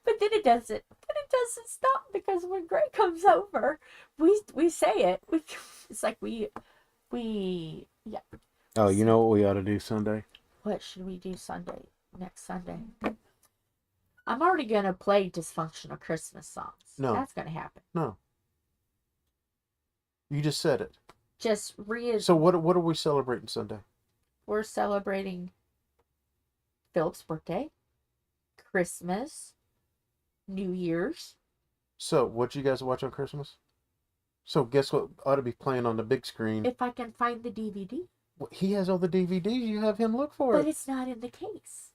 But then it doesn't. But it doesn't stop because when Greg comes over, we say it. It's like we yeah. Oh, you know what we ought to do Sunday? What should we do Sunday? Next Sunday. I'm already gonna play dysfunctional Christmas songs. No, that's gonna happen. No. You just said it. Just So what are we celebrating Sunday? We're celebrating Philip's birthday, Christmas, New Year's. So what you guys watch on Christmas? So guess what ought to be playing on the big screen? If I can find the DVD. Well, he has all the DVDs. You have him look for it. But it's not in the case.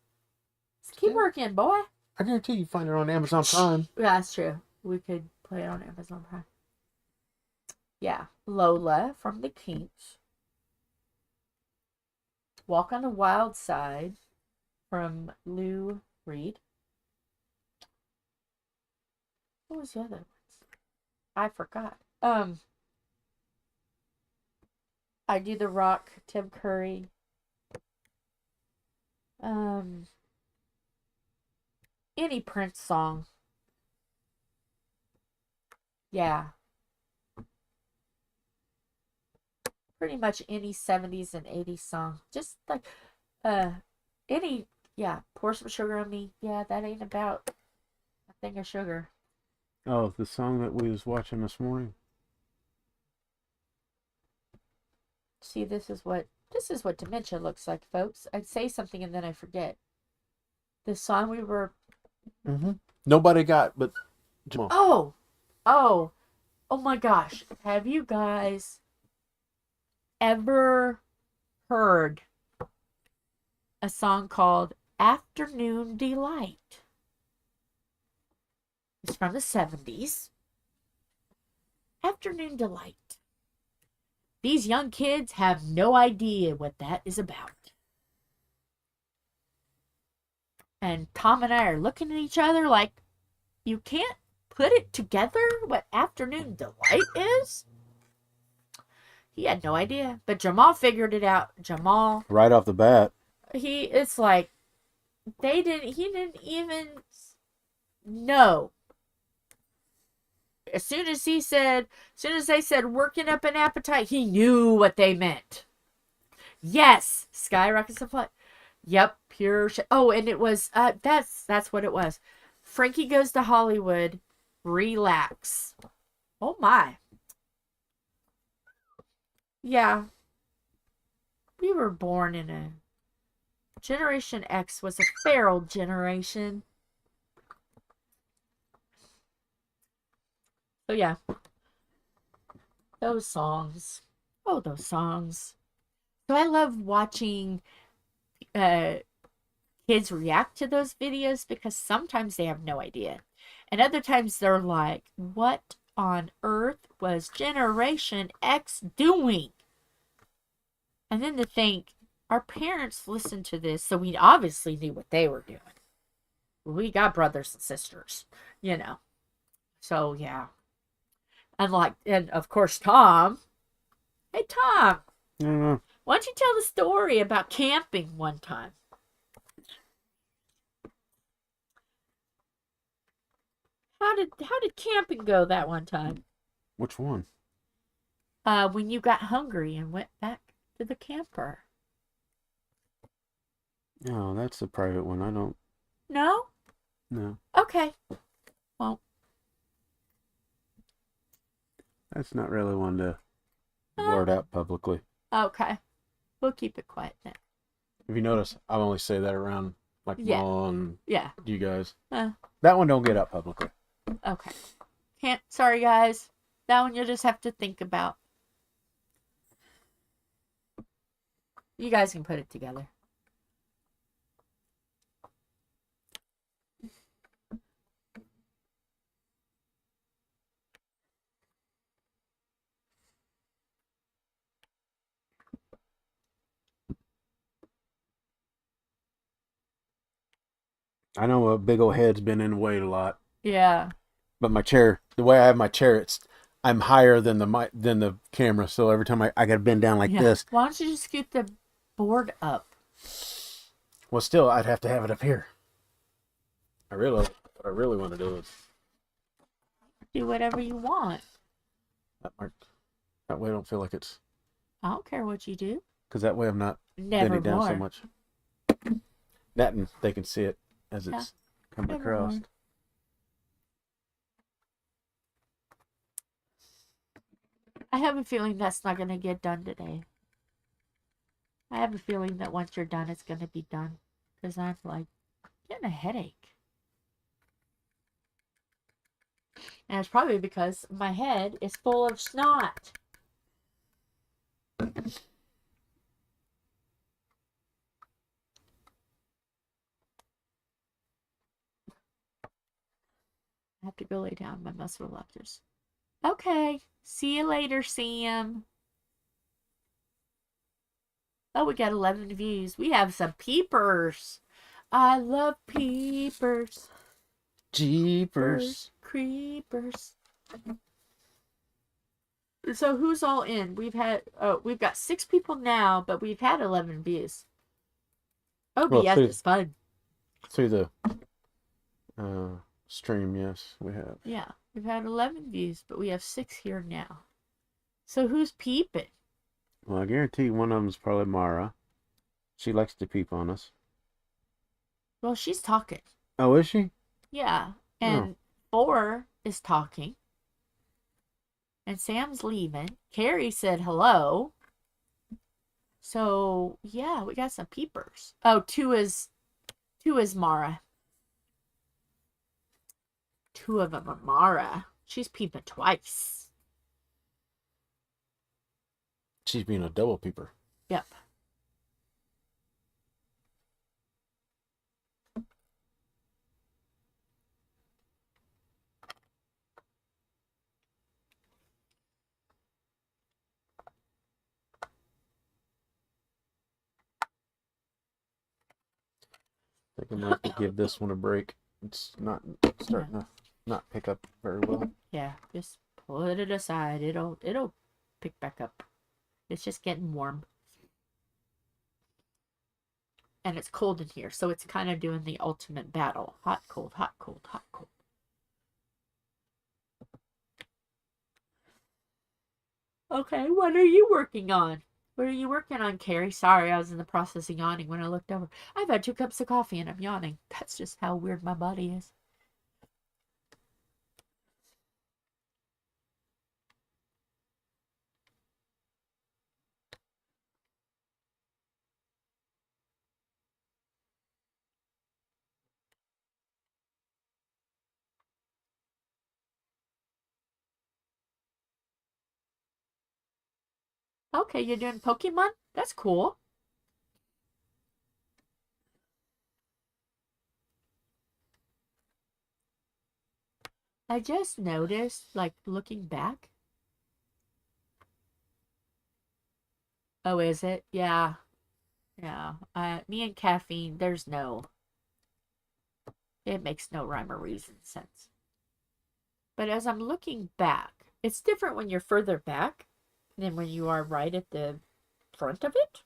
Keep working, boy. I guarantee you find it on Amazon Prime. Yeah, that's true. We could play it on Amazon Prime. Yeah. Lola from the Kinks. Walk on the Wild Side from Lou Reed. What was the other ones? I forgot. I Do the Rock, Tim Curry. Any Prince song. Yeah. Pretty much any 70s and 80s song. Just like any, yeah, Pour Some Sugar on Me. Yeah, that ain't about a thing of sugar. Oh, the song that we was watching this morning. See, this is what dementia looks like, folks. I'd say something and then I forget. The song we were Nobody got but Jamal. Oh my gosh. Have you guys ever heard a song called Afternoon Delight? It's from the 70s. Afternoon Delight. These young kids have no idea what that is about. And Tom and I are looking at each other like, you can't put it together what Afternoon Delight is? He had no idea. But Jamal figured it out. Jamal. Right off the bat. It's like, he didn't even know. As soon as they said working up an appetite, he knew what they meant. Yes, Skyrockets the Flight. Yep, pure shit. Oh, and it was that's what it was. Frankie Goes to Hollywood, Relax. Oh my. Yeah. We were born in a Generation X was a feral generation. So yeah. Those songs. Oh, those songs. So I love watching kids react to those videos because sometimes they have no idea. And other times they're like, what on earth was Generation X doing? And then to think, our parents listened to this, so we obviously knew what they were doing. We got brothers and sisters, you know. So yeah. And of course Tom. Hey Tom. Mm-hmm. Why don't you tell the story about camping one time? How did camping go that one time? Which one? When you got hungry and went back to the camper. No, that's a private one. I don't. No? No. Okay. Well, That's not really one to blurt out publicly. Okay. We'll keep it quiet then. If you notice, I only say that around like Mom and you guys. That one don't get out publicly. Okay. Sorry guys. That one you'll just have to think about. You guys can put it together. I know a big old head's been in the way a lot. Yeah. But my chair, the way I have my chair, I'm higher than the camera, so every time I got to bend down like this. Why don't you just scoot the board up? Well, still, I'd have to have it up here. What I really want to do is do whatever you want. That way I don't feel like it's. I don't care what you do. Because that way I'm not bending down so much. That and they can see it as it's coming across. I have a feeling that's not going to get done today. I have a feeling that once you're done, it's going to be done. Because I'm like getting a headache. And it's probably because my head is full of snot. I have to go lay down my muscle relaxers. Okay. See you later, Sam. Oh, we got 11 views. We have some peepers. I love peepers. Jeepers. Creepers. So who's all in? We've got 6 people now, but we've had 11 views. OBS is fun. Through the stream, yes, we have. Yeah, we've had 11 views, but we have 6 here now. So who's peeping? Well, I guarantee one of them's probably Mara. She likes to peep on us. Well, she's talking. Oh, is she? Yeah, and 4 is talking. And Sam's leaving. Carrie said hello. So, yeah, we got some peepers. Oh, 2 is Mara. 2 of them are Mara. She's peeping twice. She's being a double peeper. Yep. I think I'm going to have to give this one a break. It's not starting to not pick up very well. Yeah, just put it aside. It'll pick back up. It's just getting warm. And it's cold in here, so it's kind of doing the ultimate battle. Hot, cold, hot, cold, hot, cold. Okay, what are you working on? What are you working on, Carrie? Sorry, I was in the process of yawning when I looked over. I've had 2 cups of coffee and I'm yawning. That's just how weird my body is. Okay, you're doing Pokemon? That's cool. I just noticed, like, looking back. Oh, is it? Yeah. Yeah. Me and caffeine, there's no... It makes no rhyme or reason sense. But as I'm looking back, it's different when you're further back than when you are right at the front of it.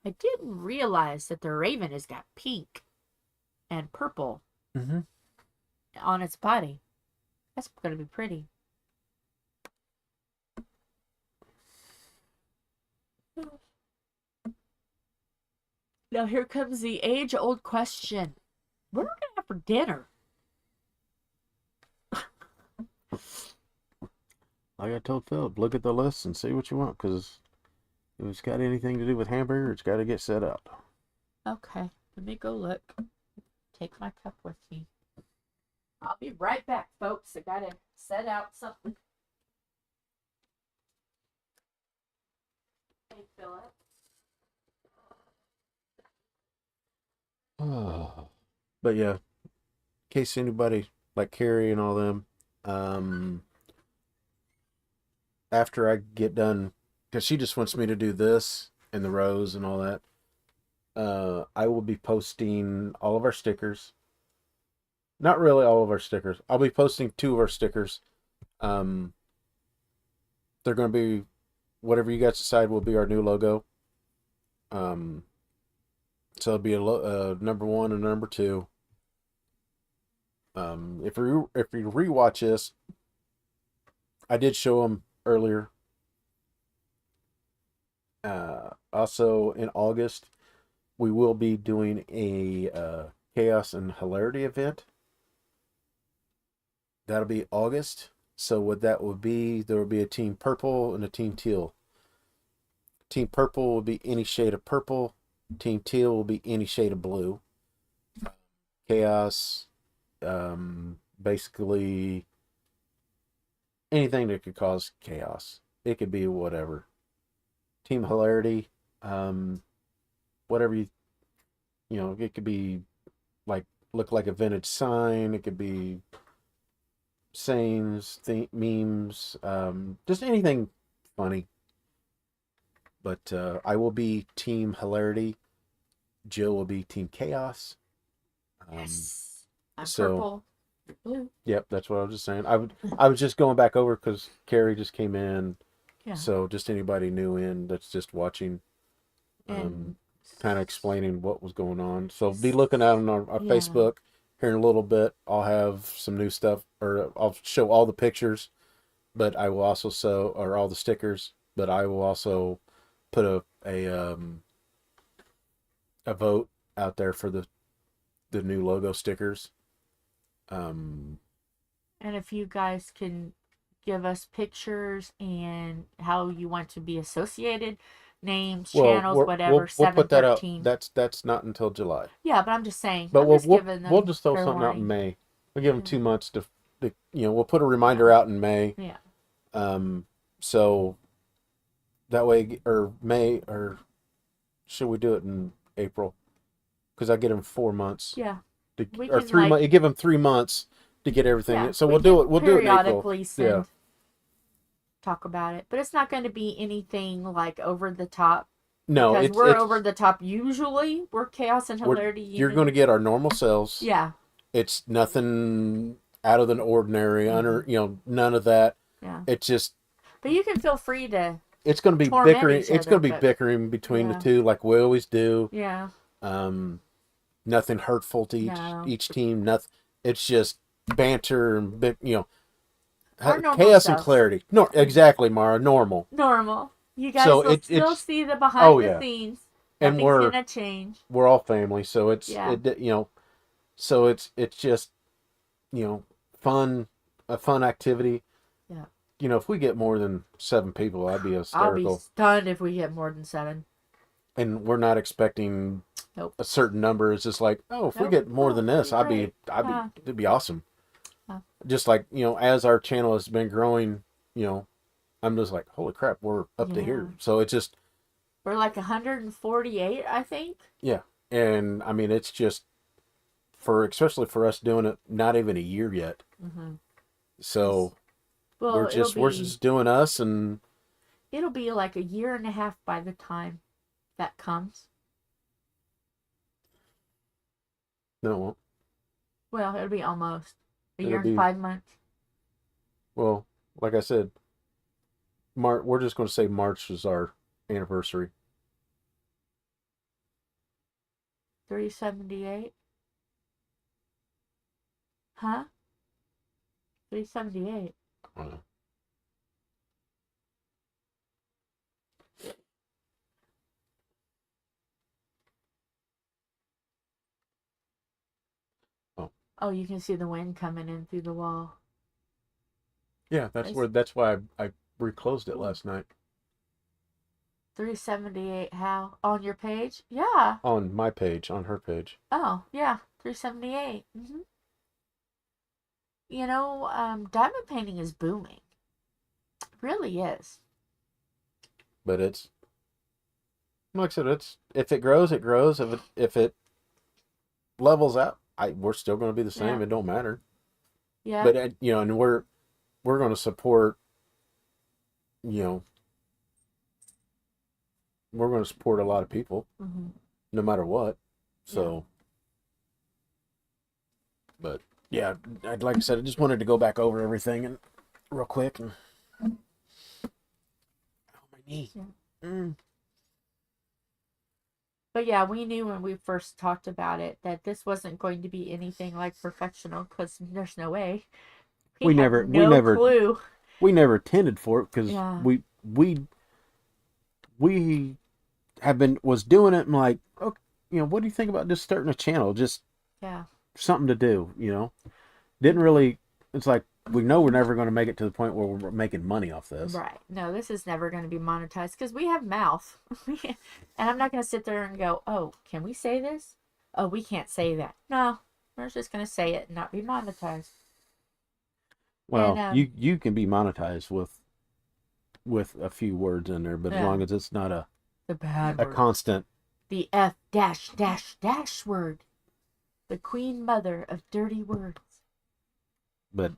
I didn't realize that the raven has got pink and purple on its body. That's going to be pretty. Now here comes the age-old question. What are we going to have for dinner? Like I told Philip, look at the list and see what you want, because if it's got anything to do with hamburger, it's got to get set up. Okay, let me go look. Take my cup with me. I'll be right back, folks. I got to set out something. Hey, Philip. But yeah, in case anybody like Carrie and all them, after I get done, because she just wants me to do this and the rows and all that, I will be posting all of our stickers. Not really all of our stickers. I'll be posting 2 of our stickers. They're going to be whatever you guys decide will be our new logo. So it'll be a number 1 and number 2. If you rewatch this, I did show them earlier. Also in August, we will be doing a Chaos and Hilarity event. That'll be August. So what that will be, there will be a Team Purple and a Team Teal. Team Purple will be any shade of purple. Team Teal will be any shade of blue. Chaos, basically anything that could cause chaos. It could be whatever. Team Hilarity, whatever you know, it could be like, look like a vintage sign. It could be sayings, memes, just anything funny. But I will be Team Hilarity. Jill will be Team Chaos. Yes. I'm purple. You're blue. Yep, that's what I was just saying. I was just going back over because Carrie just came in. Yeah. So just anybody new in that's just watching, kind of explaining what was going on. So be looking out on our Facebook here in a little bit. I'll have some new stuff, or I'll show all the pictures, but I will also or all the stickers, but I will also put a vote out there for the new logo stickers. And if you guys can give us pictures and how you want to be associated, names, channels, whatever. We'll put that out. That's not until July. Yeah, but I'm just saying. But we'll just throw something out in May. We'll give them 2 months to we'll put a reminder out in May. Yeah. So that way, or May, or should we do it in April? Because I get them 4 months. Yeah. Or 3 months. You give them 3 months to get everything. Yeah, so we'll do it. We'll do it in April. Yeah. Talk about it, but it's not going to be anything like over the top. No, because we're over the top usually. We're Chaos and Hilarity. You're going to get our normal selves. Yeah. It's nothing out of the ordinary. None of that. Yeah. It's just. But you can feel free to. It's going to be bickering. It's going to be bickering between the two, like we always do. Yeah. Nothing hurtful to each team. Nothing. It's just banter and chaos and clarity. No, exactly, Mara. Normal. Normal. You guys will still see the behind the scenes. And nothing's gonna change. We're all family, so it's so it's just a fun activity. Yeah. If we get more than 7 people, I'd be hysterical. I'll be stunned if we get more than 7. And we're not expecting a certain number. It's just like, if we get more than this, it'd be awesome. Just like, as our channel has been growing, I'm just like, holy crap, we're up to here. So it's just, we're like 148, I think. Yeah. And I mean, it's just especially for us doing it not even a year yet. Mm-hmm. So we're just doing us, and it'll be like a year and a half by the time that comes. No, it won't. Well, it'll be almost a year and 5 months. Well, like I said, we're just going to say March is our anniversary. 378. Huh? 378. I don't know. Oh, you can see the wind coming in through the wall. Yeah, that's why I reclosed it last night. 378 how? On your page? Yeah. On my page, on her page. Oh, yeah. 378. Mm-hmm. Diamond painting is booming. It really is. But it's, like I said, if it grows, it grows. If it levels out, we're still going to be the same. Yeah. It don't matter. Yeah. But and we're going to support. We're going to support a lot of people, no matter what. So. Yeah. But yeah, like I said, I just wanted to go back over everything and real quick and. Oh, my knee. Yeah. Mm. But yeah, we knew when we first talked about it that this wasn't going to be anything like perfectional, because there's no way. We never clue. We never intended for it, because we was doing it and like, okay, what do you think about just starting a channel? Just something to do, Didn't really. It's like, we know we're never going to make it to the point where we're making money off this. Right. No, this is never going to be monetized, because we have mouth. And I'm not going to sit there and go, oh, can we say this? Oh, we can't say that. No, we're just going to say it and not be monetized. Well, and, you can be monetized with a few words in there, but as long as it's not the bad word. Constant. The F dash dash dash word. The queen mother of dirty words. But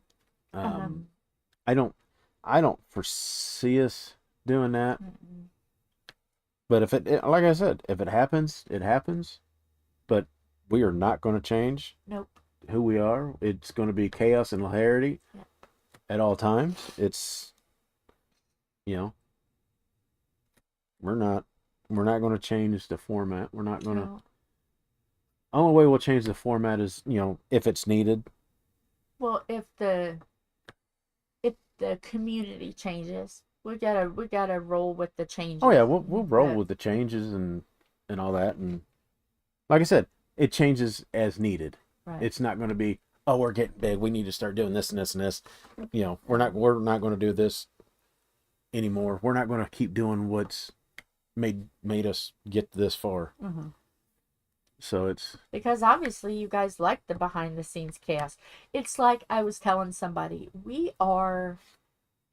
I don't foresee us doing that. Mm-mm. But if it, like I said, if it happens, it happens. But we are not going to change. Nope. Who we are. It's going to be chaos and hilarity at all times. It's, we're not going to change the format. We're not going to. Only way we'll change the format is, if it's needed. Well, if the community changes, we gotta roll with the changes. Oh yeah, we'll roll with the changes and all that, and like I said, it changes as needed. Right. It's not going to be, oh, we're getting big, we need to start doing this and this and this. We're not going to do this anymore. We're not going to keep doing what's made us get this far. Mm-hmm. So it's because obviously you guys like the behind the scenes chaos. It's like I was telling somebody, we are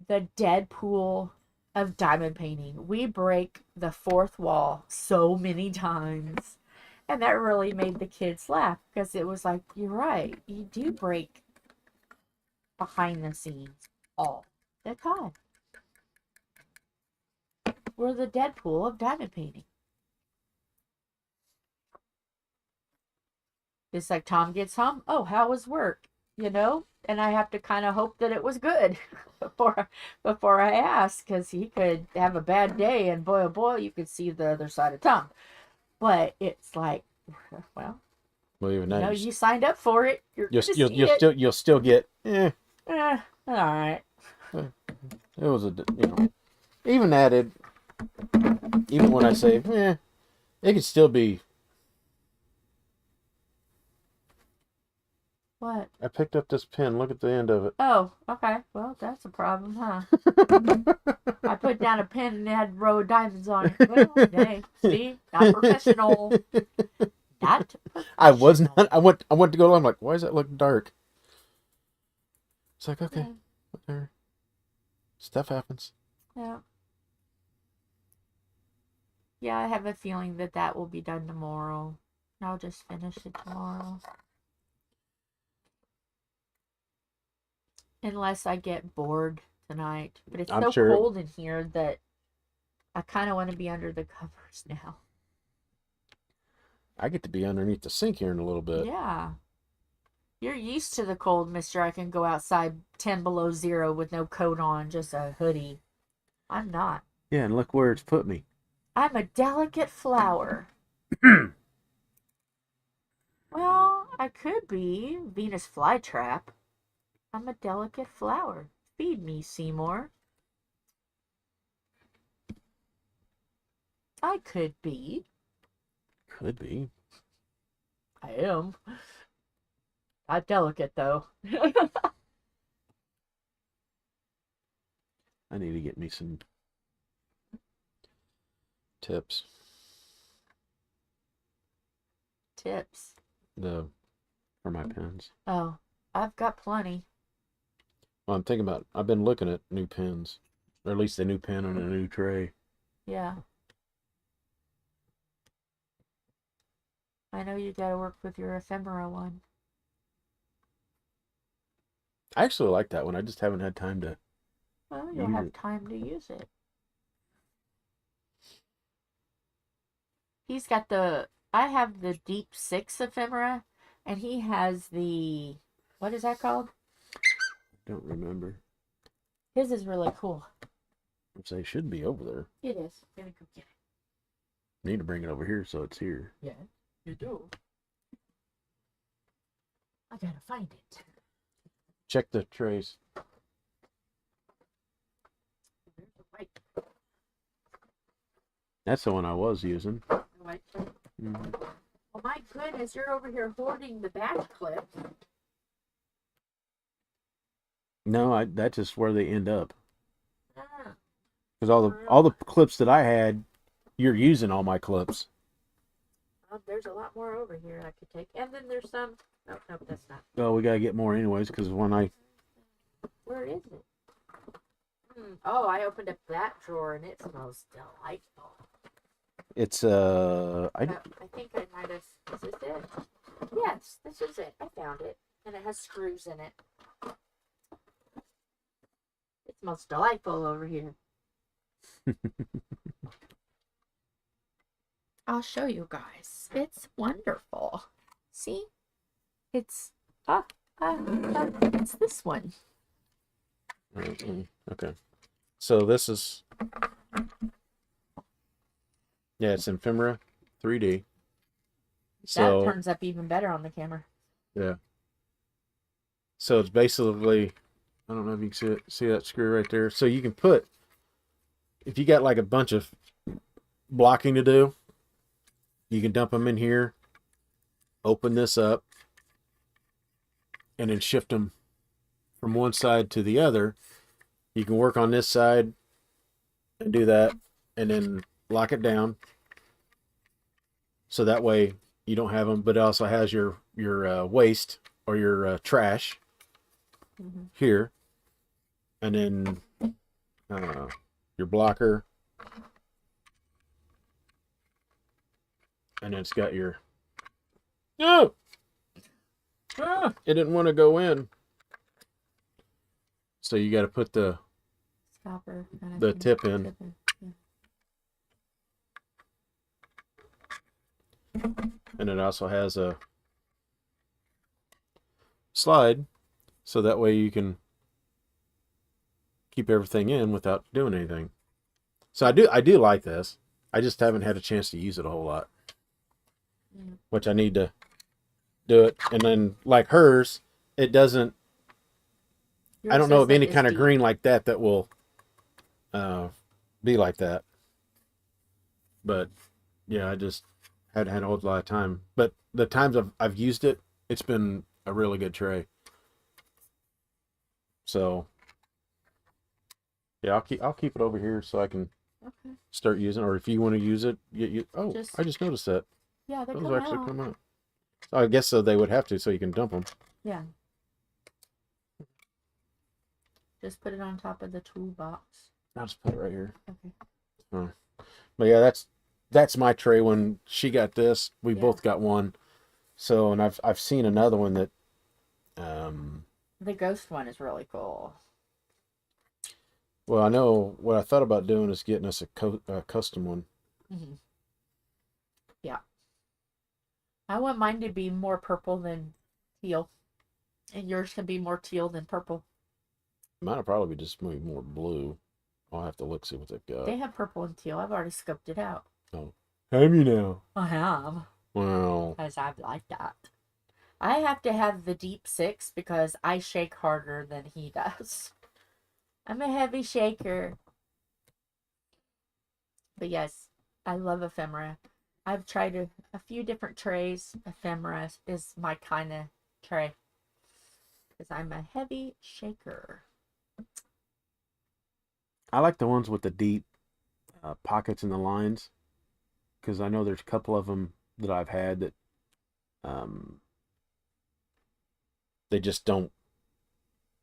the Deadpool of diamond painting. We break the fourth wall so many times. And that really made the kids laugh, because it was like, you're right, you do break behind the scenes all the time. We're the Deadpool of diamond painting. It's like Tom gets home. Oh, how was work? And I have to kind of hope that it was good before I ask, because he could have a bad day, and boy, oh boy, you could see the other side of Tom. But it's like, well, even now, you signed up for it. You'll still get. All right. It was even that even when I say, it could still be. What? I picked up this pin. Look at the end of it. Oh, okay. Well, that's a problem, huh? I put down a pin and it had a row of diamonds on it. Well, hey, see? Not professional. Not professional. I was not. I went to go. I'm like, why does that look dark? It's like, okay, whatever. Stuff happens. Yeah. Yeah, I have a feeling that will be done tomorrow. I'll just finish it tomorrow. Unless I get bored tonight. But it's so cold in here that I kind of want to be under the covers now. I get to be underneath the sink here in a little bit. Yeah. You're used to the cold, mister. I can go outside 10 below 0 with no coat on, just a hoodie. I'm not. Yeah, and look where it's put me. I'm a delicate flower. Well, I could be Venus flytrap. I'm a delicate flower. Feed me, Seymour. I could be. Could be. I am. Not delicate, though. I need to get me some tips. Tips? For my pens. Oh, I've got plenty. Well, I'm thinking about, I've been looking at new pens. Or at least a new pen and a new tray. Yeah. I know you gotta work with your ephemera one. I actually like that one. I just haven't had time to. Well, you'll have time to use it. He's got I have the Deep 6 ephemera, and he has the, what is that called? Don't remember. His is really cool. I'd say it should be over there. It is. I'm gonna go get it. Need to bring it over here so it's here. Yeah, you do. I gotta find it. Check the trays. There's a white. That's the one I was using. The white tray. Oh my goodness, you're over here hoarding the back clip. No, that's just where they end up. Ah. Because all the clips that I had, you're using all my clips. Oh, there's a lot more over here I could take. And then there's some. Nope, that's not. Well, we gotta get more anyways, because when I. Where is it? Oh, I opened up that drawer and it smells delightful. It's I think I might have. Is this it? Yes, this is it. I found it, and it has screws in it. It smells delightful over here. I'll show you guys. It's wonderful. See? It's it's this one. Okay. So this is, yeah, it's Ephemera3d. So that turns up even better on the camera. Yeah. So it's basically, I don't know if you can see that screw right there. So you can put, if you got like a bunch of blocking to do, you can dump them in here, open this up, and then shift them from one side to the other. You can work on this side and do that, and then lock it down. So that way you don't have them, but it also has your waste or your trash here, and then your blocker, and then it's got your it didn't want to go in, so you got to put the stopper, the tip in. Yeah. And it also has a slide, so that way you can keep everything in without doing anything. So I do like this. I just haven't had a chance to use it a whole lot, which I need to do it. And then like hers, it doesn't. I don't know of any kind of green like that will be like that. But yeah, I just hadn't had a whole lot of time. But the times I've used it, it's been a really good tray. So yeah, I'll keep it over here so I can start using. Or if you want to use it, I just noticed that. Yeah, they those actually come out. So I guess so they would have to, so you can dump them. Yeah. Just put it on top of the toolbox. I'll just put it right here. Okay. Oh. But yeah, that's my tray. When she got this, we both got one. So, and I've seen another one that the ghost one is really cool. Well, I know what I thought about doing is getting us a custom one. Mm-hmm. Yeah. I want mine to be more purple than teal. And yours can be more teal than purple. Mine will probably be just maybe more blue. I'll have to look, see what they've got. They have purple and teal. I've already scoped it out. Oh. Have you now? I have. Wow. Because I like that. I have to have the deep 6 because I shake harder than he does. I'm a heavy shaker. But yes, I love ephemera. I've tried a few different trays. Ephemera is my kind of tray. Because I'm a heavy shaker. I like the ones with the deep pockets in the lines. Because I know there's a couple of them that I've had that they just don't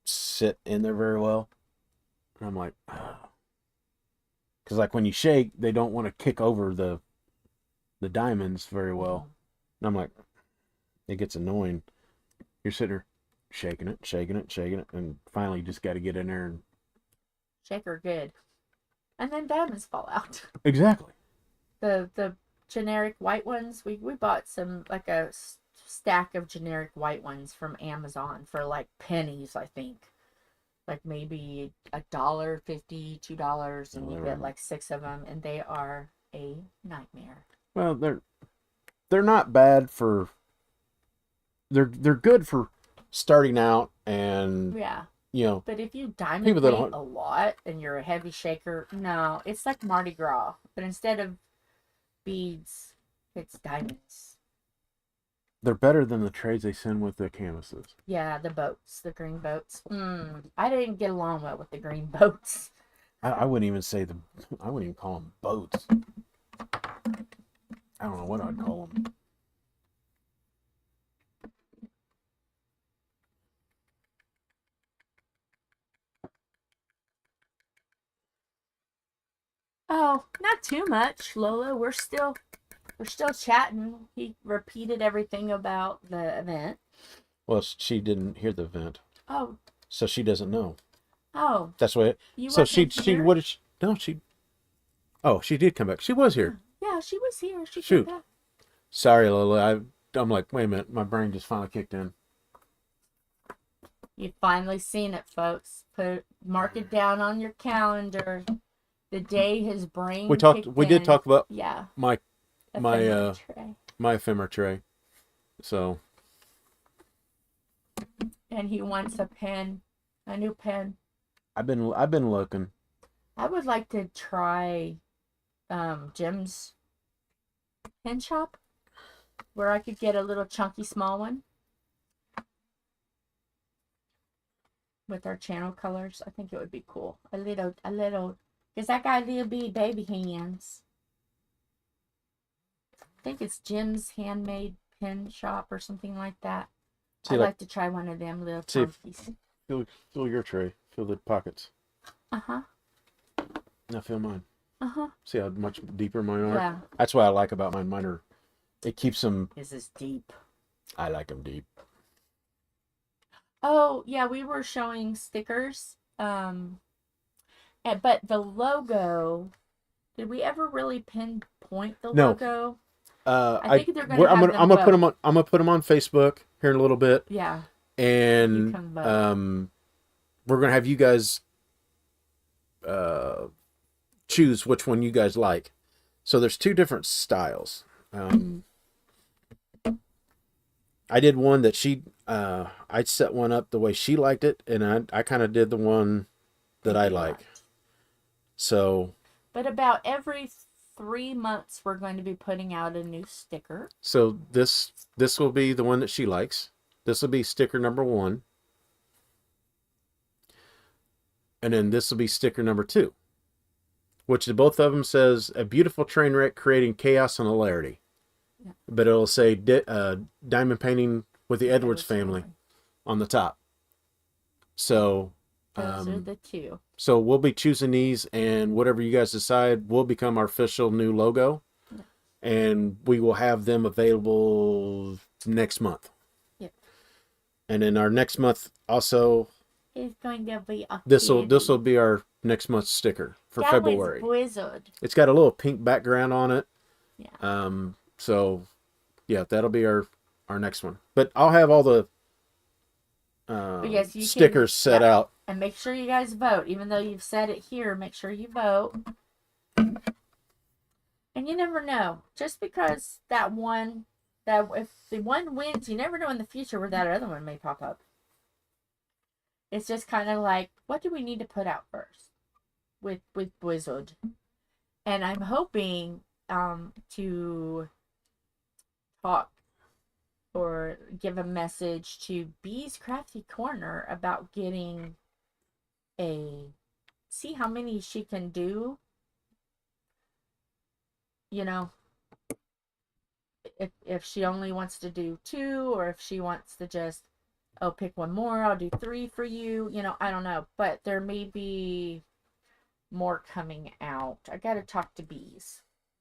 sit in there very well. And I'm like, because like when you shake, they don't want to kick over the diamonds very well. And I'm like, it gets annoying. You're sitting there shaking it, and finally you just got to get in there and shake her good, and then diamonds fall out. Exactly. The generic white ones, we bought some, like a stack of generic white ones from Amazon for like pennies, I think. Like maybe $1.50, $2, and you get like 6 of them, and they are a nightmare. Well, they're not bad for. They're good for starting out, and you know. But if you diamond paint a lot and you're a heavy shaker, no, it's like Mardi Gras, but instead of beads, it's diamonds. They're better than the trays they send with the canvases. Yeah, the boats, the green boats. I didn't get along well with the green boats. I wouldn't even say I wouldn't even call them boats. I don't know what I'd call them. Oh, not too much, Lola. We're still chatting. He repeated everything about the event. Well, she didn't hear the event. Oh. So she doesn't know. Oh. That's what. So she what did she? No, she. Oh, she did come back. She was here. Yeah, she was here. She Shoot. Came back. Sorry, Lola. I'm like, wait a minute. My brain just finally kicked in. You've finally seen it, folks. Mark it down on your calendar. The day his brain. We did talk about. Yeah. My ephemera tray. So. And he wants a pen, a new pen. I've been looking. I would like to try Jim's pen shop, where I could get a little chunky small one with our channel colors. I think it would be cool. A little, because I got little bitty baby hands. I think it's Jim's Handmade Pen Shop or something like that. I'd like to try one of them little chunkies. Feel your tray. Feel the pockets. Uh-huh. Now feel mine. Uh-huh. See how much deeper mine are? Yeah. That's what I like about mine. Mine are, it keeps them. This is deep. I like them deep. Oh, yeah, we were showing stickers. But the logo, did we ever really pinpoint the logo? I think they're gonna have them I'm gonna put them on Facebook here in a little bit. Yeah. And we're gonna have you guys choose which one you guys like. So there's 2 different styles. I did one that I set one up the way she liked it, and I kind of did the one that I like. So. But about every 3 months we're going to be putting out a new sticker. So this will be the one that she likes. This will be sticker number 1. And then this will be sticker number 2. Which both of them says, a beautiful train wreck creating chaos and hilarity. Yeah. But it'll say diamond painting with the Edwards family on the top. So those are the 2. So we'll be choosing these, and whatever you guys decide will become our official new logo. Yeah. And we will have them available next month. Yeah. And then our next month also is going to be a this will be our next month's sticker for February. Blizzard. It's got a little pink background on it. Yeah. So yeah, that'll be our next one. But I'll have all the stickers set out. And make sure you guys vote. Even though you've said it here, make sure you vote. And you never know. Just because if the one wins, you never know in the future where that other one may pop up. It's just kind of like, what do we need to put out first with Blizzard? And I'm hoping to talk or give a message to Bee's Crafty Corner about getting see how many she can do. You know, if she only wants to do 2, or if she wants to just, pick one more, I'll do 3 for you. You know, I don't know. But there may be more coming out. I gotta talk to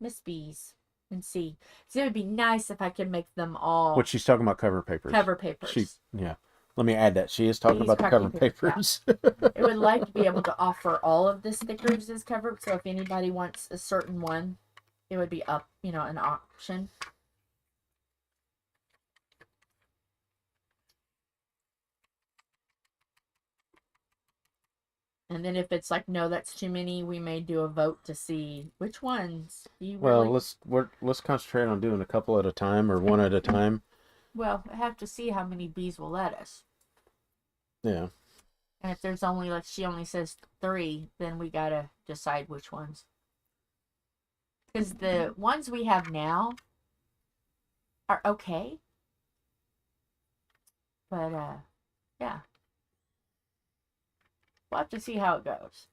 Miss Bees, and see. So it would be nice if I could make them all. What she's talking about, cover papers. Cover papers. Yeah. Let me add that. She is talking about the cover papers. Yeah. I would like to be able to offer all of the stickers as cover. So if anybody wants a certain one, it would be up, an option. And then if it's like, no, that's too many, we may do a vote to see which ones you really... Well, let's concentrate on doing a couple at a time, or one at a time. Well, I have to see how many bees will let us. Yeah. And if there's only, like, she only says 3, then we gotta decide which ones. Because the ones we have now are okay. But, yeah. We'll have to see how it goes.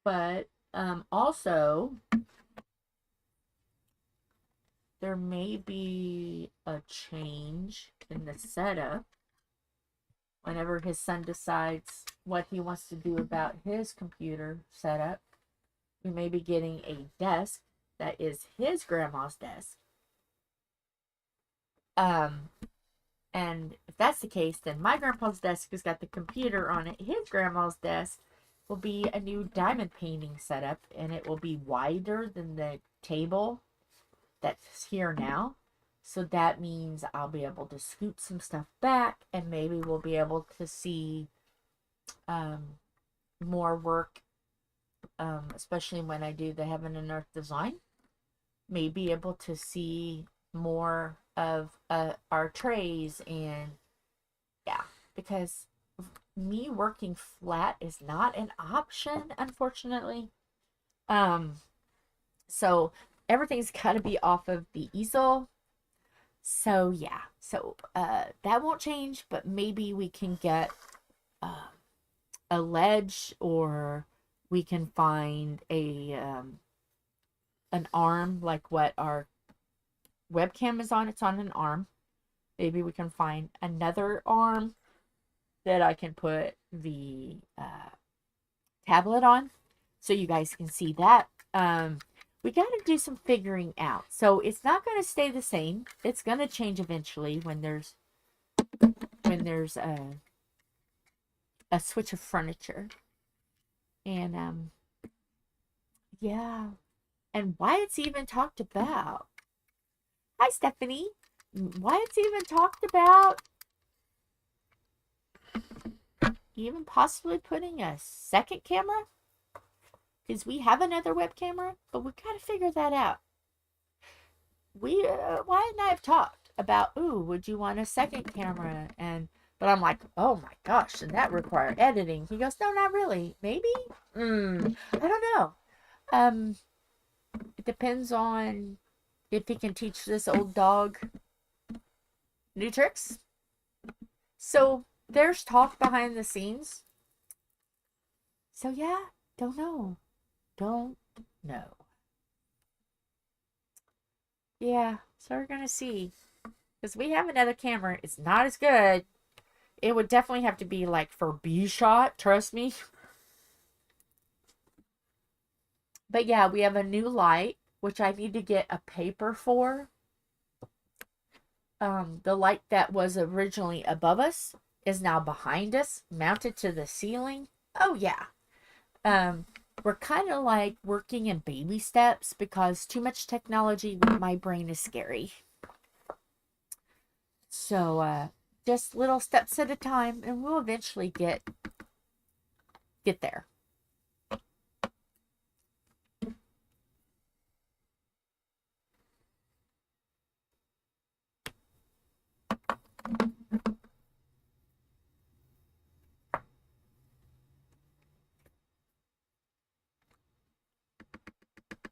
But also, there may be a change in the setup whenever his son decides what he wants to do about his computer setup. We may be getting a desk that is his grandma's desk. And if that's the case, then my grandpa's desk has got the computer on it. His grandma's desk will be a new diamond painting setup, and it will be wider than the table that's here now. So that means I'll be able to scoot some stuff back, and maybe we'll be able to see more work, especially when I do the Heaven and Earth design. May be able to see more of our trays, and yeah, because me working flat is not an option, unfortunately. So everything's got to be off of the easel. So yeah, so that won't change, but maybe we can get a ledge, or we can find an arm like what our webcam is on. It's on an arm. Maybe we can find another arm that I can put the tablet on, so you guys can see that. We got to do some figuring out. So it's not going to stay the same. It's going to change eventually when there's a switch of furniture. And yeah. And Wyatt's even talked about. Hi, Stephanie. Wyatt's even talked about even possibly putting a second camera, because we have another web camera, but we gotta figure that out. Wyatt and I have talked about, ooh, would you want a second camera? But I'm like, oh my gosh, does that require editing? He goes, no, not really. Maybe? I don't know. It depends on if he can teach this old dog new tricks. So there's talk behind the scenes. So yeah, don't know. Yeah, so we're gonna see. Because we have another camera. It's not as good. It would definitely have to be like for B-shot, trust me. But yeah, we have a new light, which I need to get a paper for. The light that was originally above us is now behind us, mounted to the ceiling. Oh yeah. We're kind of like working in baby steps because too much technology with my brain is scary. So, just little steps at a time, and we'll eventually get there.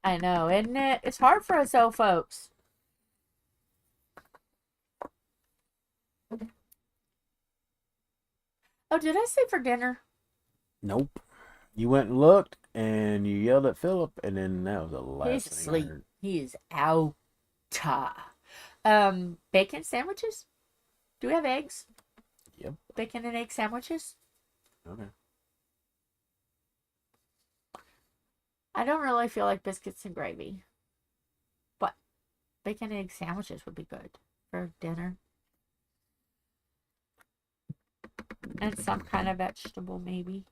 I know, isn't it? It's hard for us old folks. Oh, did I say for dinner? Nope. You went and looked, and you yelled at Philip, and then that was the last He's thing asleep. I heard. He is out. Bacon sandwiches? Do we have eggs? Yep. Bacon and egg sandwiches? Okay. I don't really feel like biscuits and gravy. But bacon and egg sandwiches would be good for dinner. And some kind of vegetable, maybe.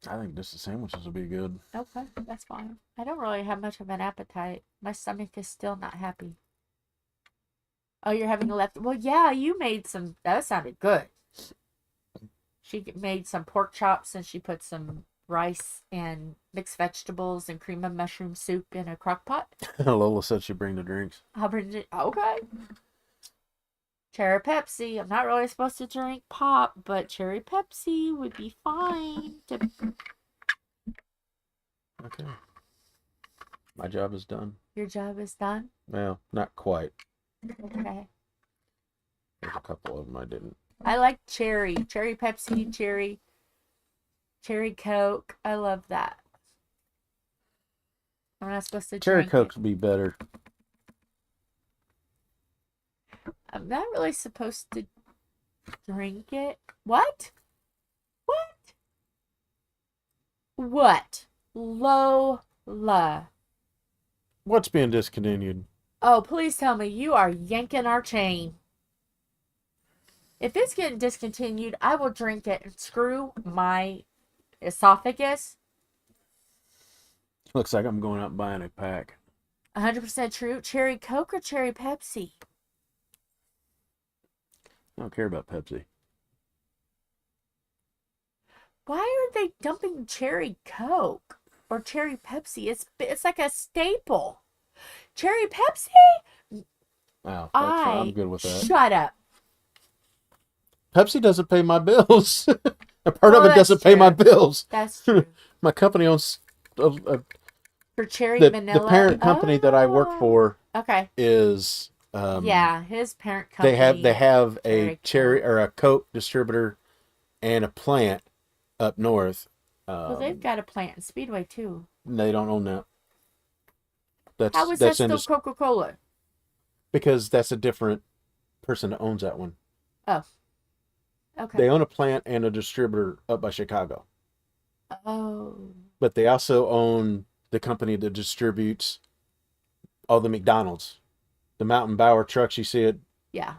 I think just the sandwiches will be good. Okay, that's fine. I don't really have much of an appetite. My stomach is still not happy. Oh, you're having a left. Well, yeah, you made some. That sounded good. She made some pork chops and she put some rice and mixed vegetables and cream of mushroom soup in a crock pot. Lola said she'd bring the drinks. I'll bring it. Okay. Cherry Pepsi. I'm not really supposed to drink pop, but cherry Pepsi would be fine. Okay. My job is done. Your job is done? Well, not quite. Okay. There's a couple of them I didn't. I like cherry. Cherry Pepsi, cherry Coke. I love that. I'm not supposed to Cherry drink Cokes it. would be better. I'm not really supposed to drink it. What? What? Lola. What's being discontinued? Oh, please tell me you are yanking our chain. If it's getting discontinued, I will drink it and screw my esophagus. Looks like I'm going out and buying a pack. 100% true. Cherry Coke or cherry Pepsi? I don't care about Pepsi. Why are they dumping cherry Coke or cherry Pepsi? It's like a staple. Cherry Pepsi? Wow, I'm good with that. Shut up. Pepsi doesn't pay my bills. A part of it doesn't pay my bills. That's true. My company owns for cherry vanilla. The parent company that I work for. Okay. Is yeah, his parent company. They have a cherry or a Coke distributor and a plant up north. Well, they've got a plant in Speedway too. They don't own that. How is that still Coca-Cola? Because that's a different person that owns that one. Oh. Okay. They own a plant and a distributor up by Chicago. Oh. But they also own the company that distributes all the McDonald's. The Mountain Bower trucks, you see it? Yeah.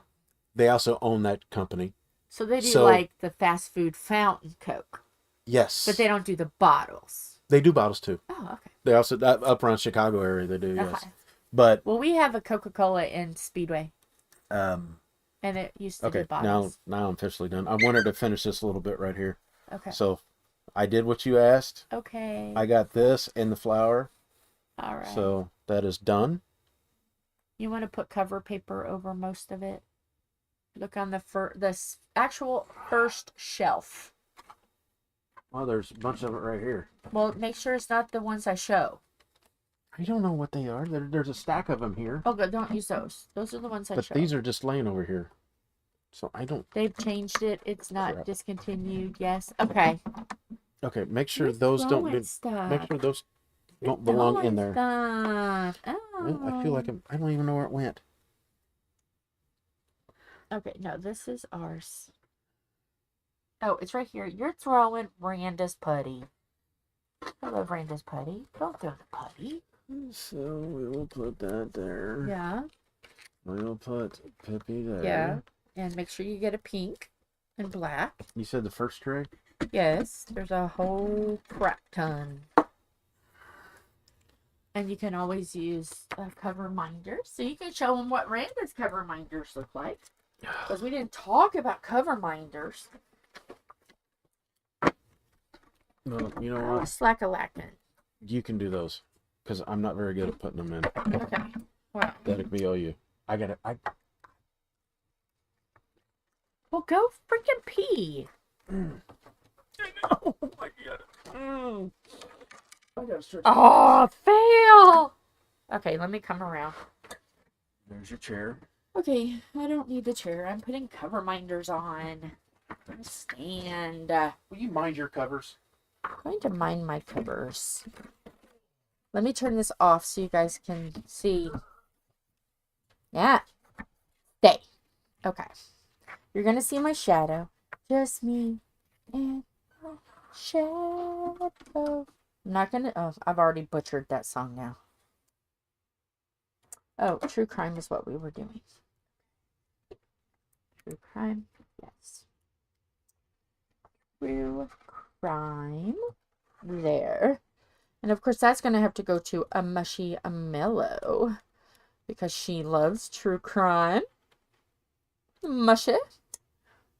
They also own that company. So they do like the fast food fountain Coke. Yes. But they don't do the bottles. They do bottles too. Oh, okay. They also, up around Chicago area, they do, yes. Okay. But. Well, we have a Coca-Cola in Speedway. And it used to be bottles. Now I'm officially done. I wanted to finish this a little bit right here. Okay. So I did what you asked. Okay. I got this and the flour. All right. So that is done. You want to put cover paper over most of it. Look on the actual first shelf. Well, there's a bunch of it right here. Well, make sure it's not the ones I show. I don't know what they are. There's a stack of them here. Oh, good. Don't use those. Those are the ones I show. But these are just laying over here. So I don't... They've changed it. It's not discontinued. Yes. Okay. Okay, make sure those don't... Make sure those don't belong in there. Oh. I feel like I don't even know where it went. Okay, no, this is ours. Oh, it's right here. You're throwing Randa's putty. I love Randa's putty. Don't throw the putty. So we will put that there. Yeah. We'll put Pippy there. Yeah. And make sure you get a pink and black. You said the first tray? Yes. There's a whole crap ton. And you can always use cover minders. So you can show them what Randa's cover minders look like. Because we didn't talk about cover minders. No, you know what? Slack-a-lackin'. You can do those. Because I'm not very good at putting them in. Okay. Well. That'd be all you. Well, go freaking pee. Oh my god. I gotta stretch. Oh, fail. Okay, let me come around. There's your chair. Okay, I don't need the chair. I'm putting cover minders on. Stand. Will you mind your covers? I'm going to mind my covers. Let me turn this off so you guys can see. Yeah. Stay. Okay. You're going to see my shadow. Just me and my shadow. I'm not going to... Oh, I've already butchered that song now. Oh, true crime is what we were doing. True crime. Yes. True crime. There. And of course, that's going to have to go to a Mushy, a Mellow. Because she loves true crime. Mushy.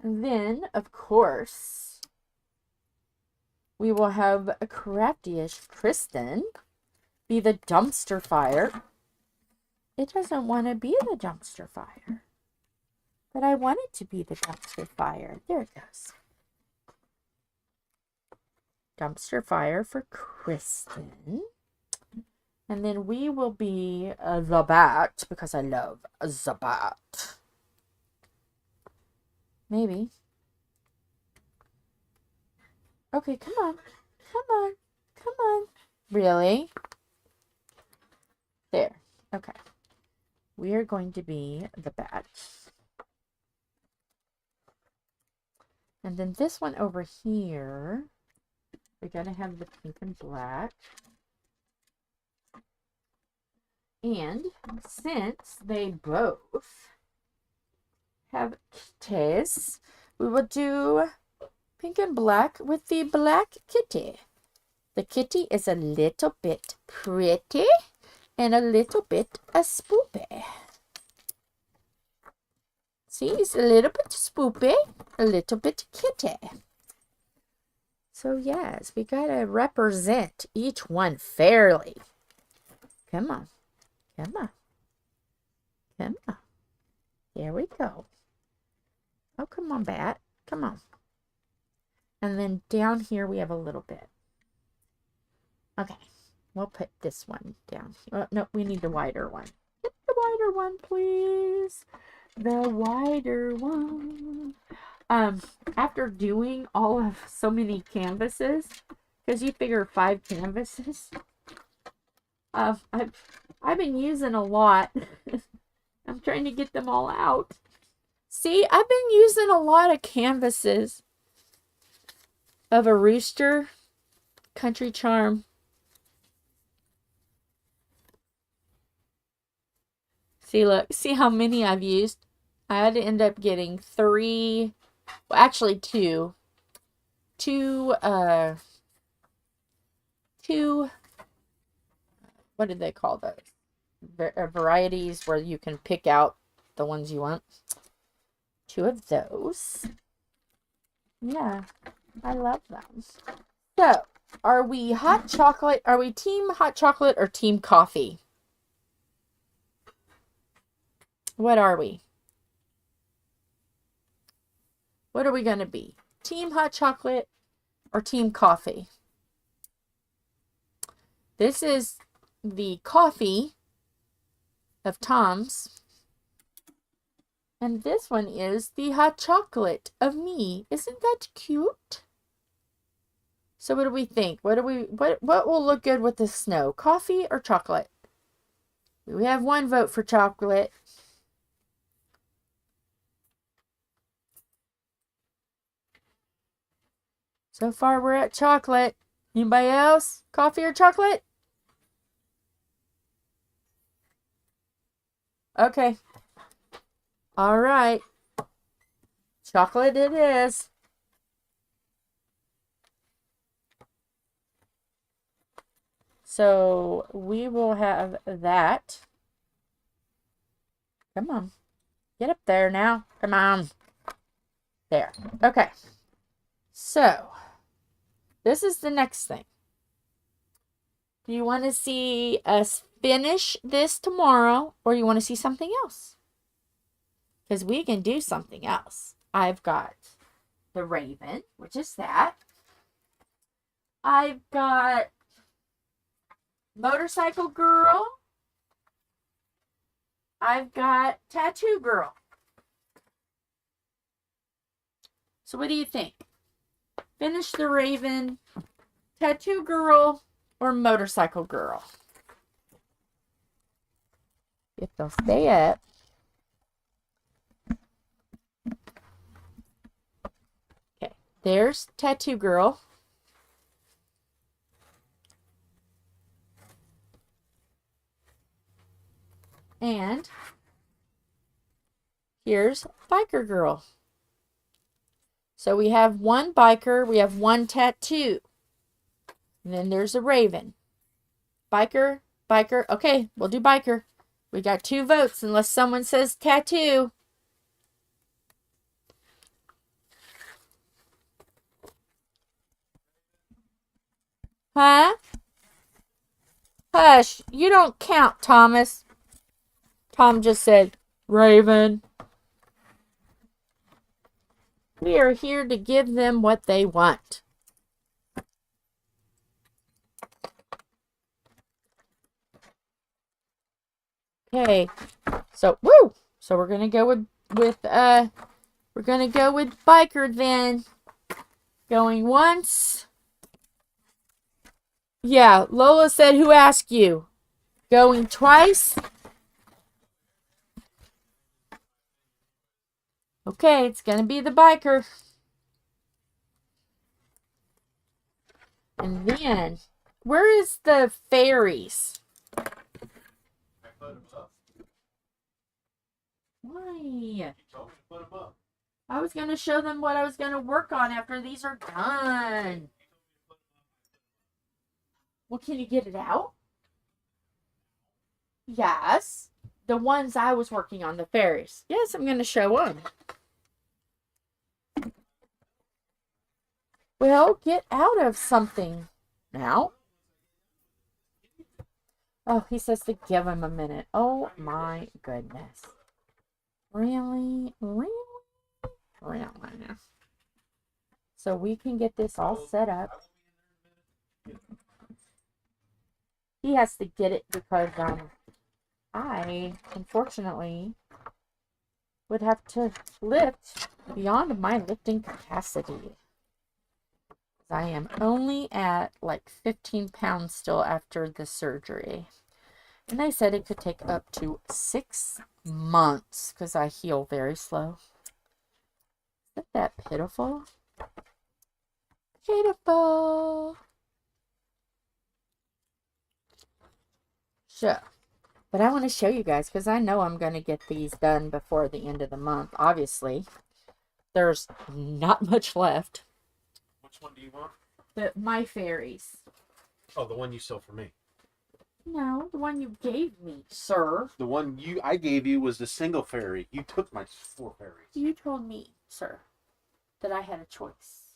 And then, of course, we will have a Crafty-ishKristyn be the dumpster fire. It doesn't want to be the dumpster fire. But I want it to be the dumpster fire. There it goes. Dumpster fire for Kristyn. And then we will be the bat, because I love the bat. Maybe. Okay, come on. Come on. Come on. Really? There. Okay. We are going to be the bat. And then this one over here, we're going to have the pink and black. And since they both have kitties, we will do pink and black with the black kitty. The kitty is a little bit pretty and a little bit a spoopy. See, it's a little bit spoopy, a little bit kitty. So yes, we gotta represent each one fairly. Come on. Come on. Come on. There we go. Oh, come on, bat. Come on. And then down here we have a little bit. Okay. We'll put this one down here. Oh, no, we need the wider one. Get the wider one, please. The wider one. After doing all of so many canvases, because you figure 5 canvases, I've been using a lot. I'm trying to get them all out. See, I've been using a lot of canvases of a rooster, country charm. See, look, see how many I've used? I had to end up getting 3, well, actually 2. Two, what did they call those? Varieties where you can pick out the ones you want. 2 of those. Yeah, I love them. So, are we hot chocolate? Are we team hot chocolate or team coffee? What are we? What are we going to be? Team hot chocolate or team coffee? This is the coffee of Tom's. And this one is the hot chocolate of me. Isn't that cute? So what do we think? What will look good with the snow? Coffee or chocolate? We have one vote for chocolate. So far we're at chocolate. Anybody else? Coffee or chocolate? Okay. All right. Chocolate it is. So we will have that. Come on. Get up there now. Come on. There. Okay. So this is the next thing. Do you want to see us finish this tomorrow, or you want to see something else? Because we can do something else. I've got the Raven, which is that. I've got Motorcycle Girl. I've got Tattoo Girl. So what do you think? Finish the Raven, Tattoo Girl, or Motorcycle Girl? If they'll stay up. Okay, there's Tattoo Girl. And here's Biker Girl. So we have one biker, we have one tattoo. And then there's a Raven. Biker, biker. Okay, we'll do biker. We got 2 votes unless someone says tattoo. Huh? Hush, you don't count, Thomas. Tom just said, Raven. We are here to give them what they want. Okay. So, woo! So we're gonna go with biker then. Going once. Yeah, Lola said, who asked you? Going twice. Okay, it's gonna be the biker. And then, where is the fairies? Why? You told me to put them up. I was gonna show them what I was gonna work on after these are done. Well, can you get it out? Yes. The ones I was working on, the fairies. Yes, I'm gonna show them. Well, get out of something now. Oh, he says to give him a minute. Oh my goodness. Really? Really? Really? So we can get this all set up. He has to get it because I, unfortunately, would have to lift beyond my lifting capacity. I am only at like 15 pounds still after the surgery. And they said it could take up to 6 months because I heal very slow. Isn't that pitiful? Pitiful. So, but I want to show you guys because I know I'm going to get these done before the end of the month. Obviously, there's not much left. Which one do you want? My fairies. Oh, the one you sell for me. No, the one you gave me, sir. The one I gave you was the single fairy. You took my 4 fairies. You told me, sir, that I had a choice.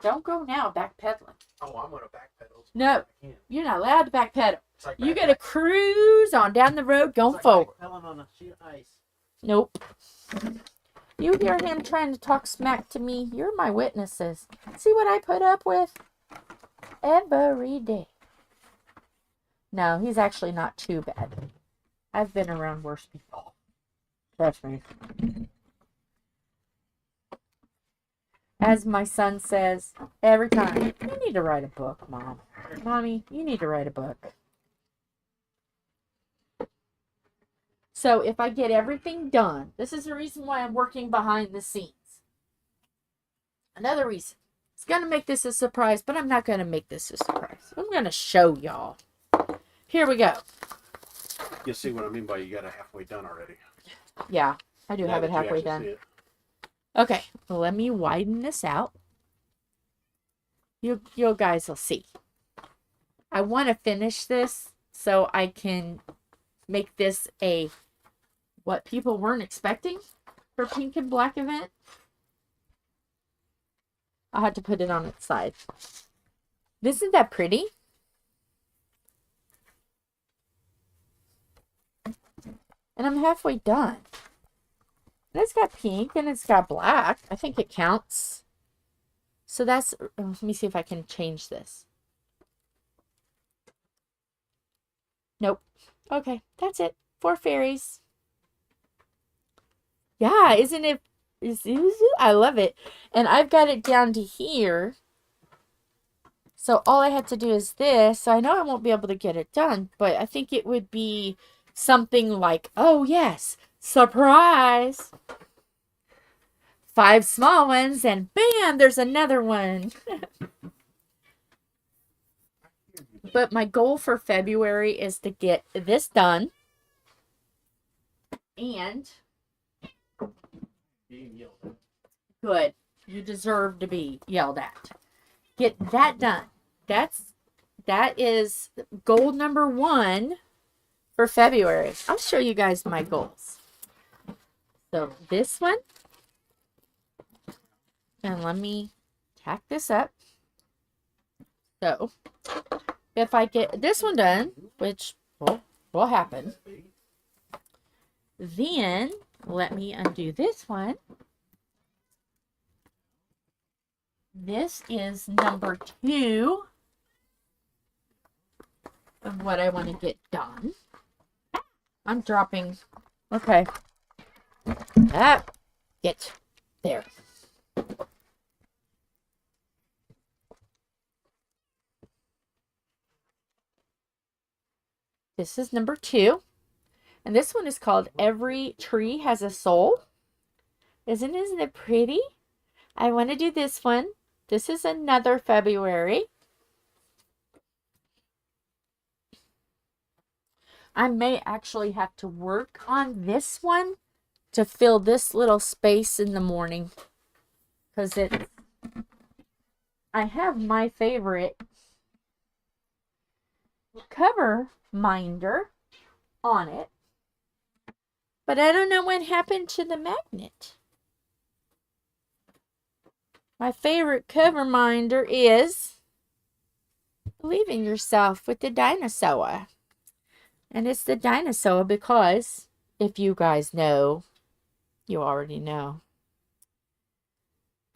Don't go now backpedaling. Oh, I'm going to backpedal. No, you're not allowed to backpedal. Like you got to cruise on down the road going forward. Backpedaling on a sheet of ice. Nope. You hear him trying to talk smack to me, you're my witnesses. See what I put up with every day. No, he's actually not too bad. I've been around worse people. Trust me. As my son says every time, you need to write a book, Mom. Mommy, you need to write a book. So if I get everything done, this is the reason why I'm working behind the scenes. Another reason. It's going to make this a surprise, but I'm not going to make this a surprise. I'm going to show y'all. Here we go. You'll see what I mean by you got it halfway done already. Yeah, I do have it halfway done. Okay, well, let me widen this out. You guys will see. I want to finish this so I can make this a what people weren't expecting for pink and black event. I'll have to put it on its side. Isn't that pretty? And I'm halfway done. And it's got pink and it's got black. I think it counts. So that's, let me see if I can change this. Nope. Okay, that's it. 4 fairies. Yeah, isn't it? I love it. And I've got it down to here. So all I had to do is this. So I know I won't be able to get it done, but I think it would be something like, oh yes, surprise. 5 small ones and bam, there's another one. But my goal for February is to get this done. And good. You deserve to be yelled at. Get that done. That is goal number 1 for February. I'll show you guys my goals. So this one. And let me tack this up. So if I get this one done, which will happen, then let me undo this one. This is number 2 of what I want to get done. I'm dropping. Okay. Get there. This is number 2. And this one is called Every Tree Has a Soul. Isn't it pretty? I want to do this one. This is another February. I may actually have to work on this one to fill this little space in the morning. Because I have my favorite cover minder on it. But I don't know what happened to the magnet. My favorite cover minder is Believe in Yourself with the dinosaur. And it's the dinosaur because, if you guys know, you already know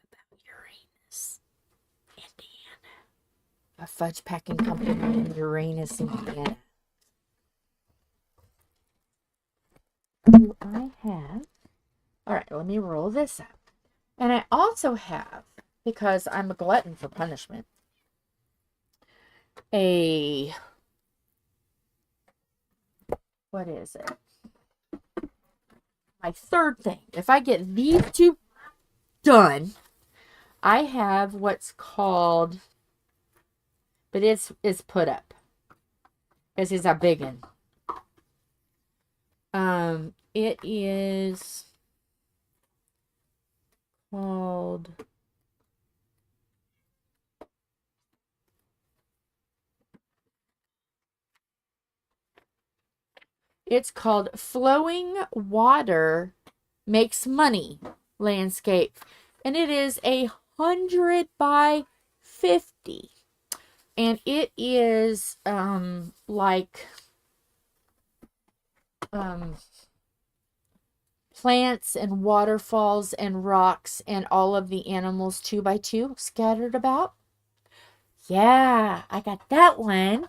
about Uranus, Indiana. A fudge packing company in Uranus, Indiana. Do I have... Alright, let me roll this up. And I also have, because I'm a glutton for punishment, what is it? My third thing. If I get these 2 done, I have what's called, but it's put up. This is a big one. It is called Flowing Water Makes Money Landscape. And it is 100 by 50. And it is plants and waterfalls and rocks and all of the animals 2x2 scattered about. Yeah, I got that one.